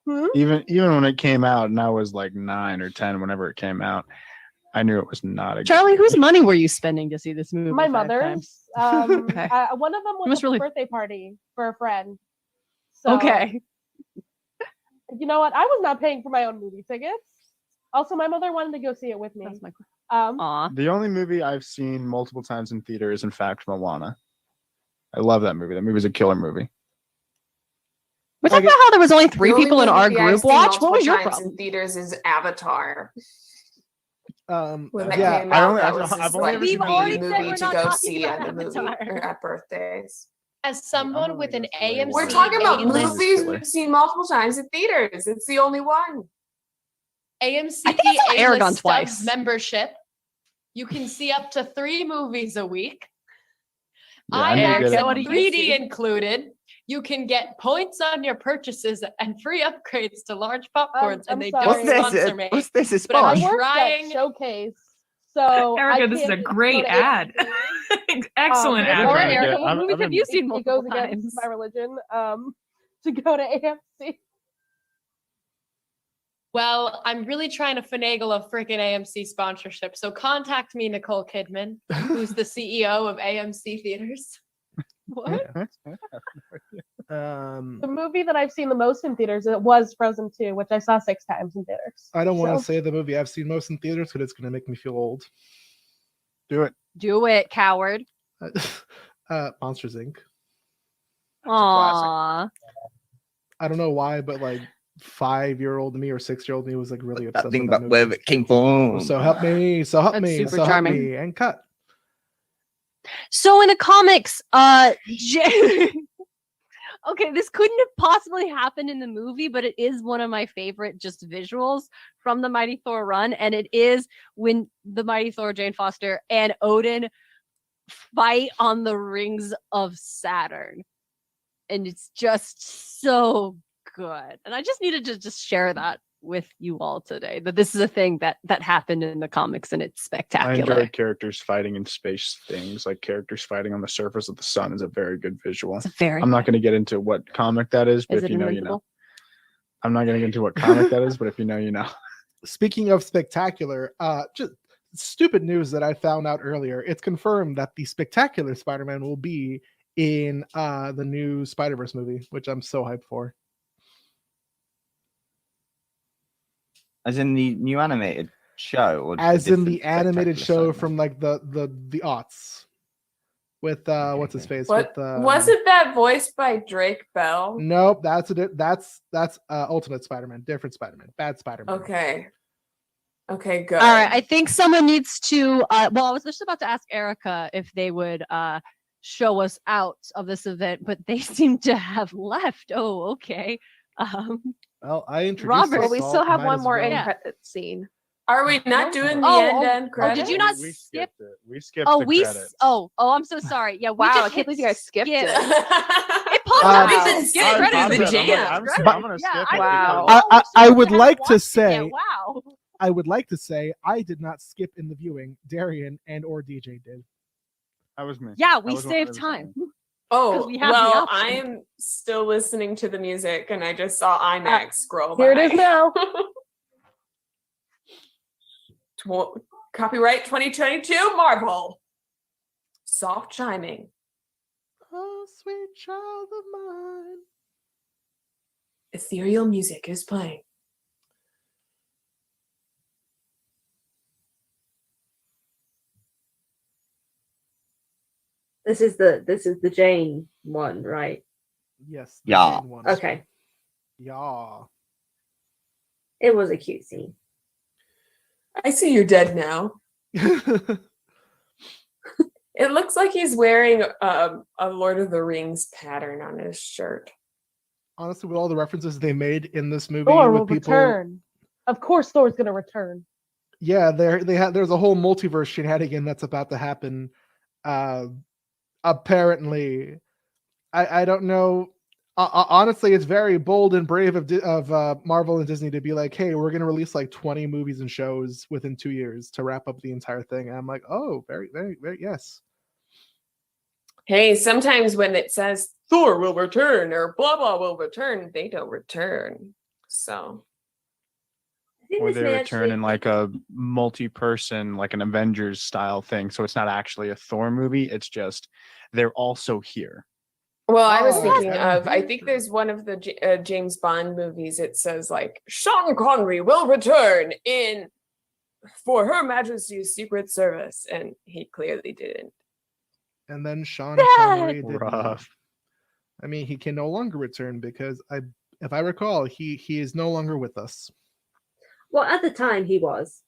Hmm? Even when it came out, and I was like 9 or 10, whenever it came out, I knew it was not a good Charlie, movie. whose money were you spending to see this movie? My 5 mother's. times? Okay. One of them was must a really- birthday party for a friend. So, Okay. You know what? I was not paying for my own movie tickets. Also, my mother wanted to go see it with me. That's my Um, The only movie I've seen multiple times in theater is, in fact, Moana. I love that movie. That movie's a killer movie. We're talking about how there was only 3 The only people in our movie I've group seen watch. What multiple was your times problem? in theaters is Avatar. When that yeah, came I out, only- that I've- was I've just only like ever seen the that movie. movie we're to not go talking see about at the movie Avatar. or at birthdays. As someone with an AMC We're talking about A-list, movies we've seen multiple times in theaters. It's the only one. AMC I think I saw Aragon A-list twice. Stubs membership, you can see up to 3 movies a week. Yeah, I need to IMAX get it. and What do you 3D see? included. You can get points on your purchases and free upgrades to large popcorns, I'm and they sorry. don't sponsor me. What's this? Is But I'm I sponsor? worked trying- at Showcase, so Erica, I this is a can't great go to ad. AMC. Excellent It's ad. all right. right, Yeah, Erica, what I'm- movies I've have been- you seen It multiple goes times? against My religion, to go to AMC. Well, I'm really trying to finagle a freaking AMC sponsorship. So contact me, Nicole Kidman, who's the CEO of AMC Theaters. What? The movie that I've seen the most in theaters was Frozen 2, which I saw 6 times in theaters. I don't want to So- say the movie I've seen most in theaters because it's going to make me feel old. Do it. Do it, coward. Monsters Inc. Aww. I don't know why, but like 5-year-old me or 6-year-old me was like really That obsessed thing with that about where movie. it came from. So help me, so help That's me, super so help charming. me, and cut. So in the comics, okay, this couldn't have possibly happened in the movie, but it is one of my favorite just visuals from the Mighty Thor run, and it is when the Mighty Thor, Jane Foster, and Odin fight on the rings of Saturn, and it's just so good. And I just needed to just share that with you all today, that this is a thing that happened in the comics, and it's I spectacular. enjoy characters fighting in space things, like characters fighting on the surface of the sun is a very good visual. Very I'm not going to get into what comic that is, but Is if it you know, you know. Invincible? I'm not going to get into what comic that is, but if you know, you know. Speaking of spectacular, just stupid news that I found out earlier. It's confirmed that the spectacular Spider-Man will be in the new Spider-Verse movie, which I'm so hyped for. As in the new animated show, or just a As in the different animated Spectacular show Spider-Man? from like the aughts with what's his face? What With, wasn't that voiced by Drake Bell? Nope, that's Ultimate Spider-Man, different Spider-Man, bad Spider-Man. Okay. Okay, good. All right, I think someone needs to. Well, I was just about to ask Erica if they would show us out of this event, but they seem to have left. Oh, okay. Well, I introduced Robert. Well, we us all, still have might one as more well. end credit scene. Are we not doing the end credits? did you not We skip? skipped it. We skipped Oh, the we. credits. I'm so sorry. Yeah, we Wow, just I can't believe you guys skipped skip. it. It Wow. possibly We've been didn't skip skipping credits. the It's jam. I'm gonna skip it. Wow. I would like to say, wow. I would like to say, I did not skip in the viewing. Darian and or DJ did. That was me. Yeah, That we was saved that was time. me. Oh, we have the well, option. I'm still listening to the music and I just saw IMAX scroll by. Here it is now. Copyright 2022 Marvel. Soft chiming. Oh, sweet child of mine. Ethereal music is playing. This is the Jane one, right? Yes. the Yeah. main one. Okay. Yeah. It was a cute scene. I see you're dead now. It looks like he's wearing a Lord of the Rings pattern on his shirt. Honestly, with all the references they made in this movie, Thor with will people, return. Of course, Thor's gonna return. yeah, there's a whole multiverse shenanigan that's about to happen. Apparently, I don't know. Honestly, it's very bold and brave of Marvel and Disney to be like, hey, we're gonna release like 20 movies and shows within 2 years to wrap up the entire thing. And I'm like, oh, very, very, very, yes. Hey, sometimes when it says Thor will return or blah blah will return, they don't return. So Or they return in like a multi-person, like an Avengers style thing. So it's not actually a Thor movie. It's just they're also here. well, I was Oh, thinking yeah. of, I think there's one of the James Bond movies. It says like Sean Connery will return in for Her Majesty's Secret Service, and he clearly didn't. And then Sean Connery did. Rough. I mean, he can no longer return because if I recall, he is no longer with us. Well, at the time he was.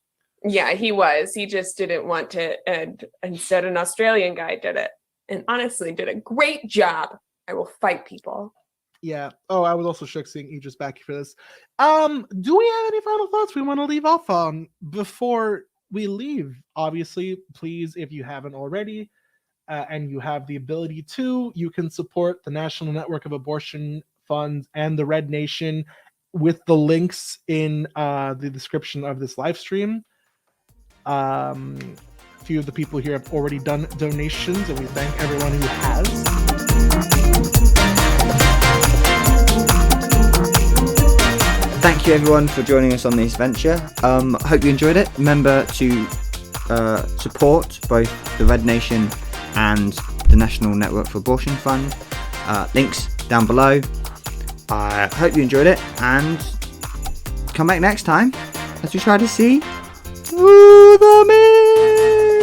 Yeah, he was. He just didn't want to, and instead an Australian guy did it, and honestly did a great job. I will fight people. Yeah. Oh, I was also shook seeing Idris back for this. Do we have any final thoughts we want to leave off on before we leave? Obviously, please, if you haven't already, and you have the ability to, you can support the National Network of Abortion Funds and the Red Nation with the links in the description of this live stream. A few of the people here have already done donations, and we thank everyone who has. Thank you everyone for joining us on this venture. Hope you enjoyed it. Remember to support both the Red Nation and the National Network for Abortion Fund. Links down below. I hope you enjoyed it, and come back next time as we try to see through the mist.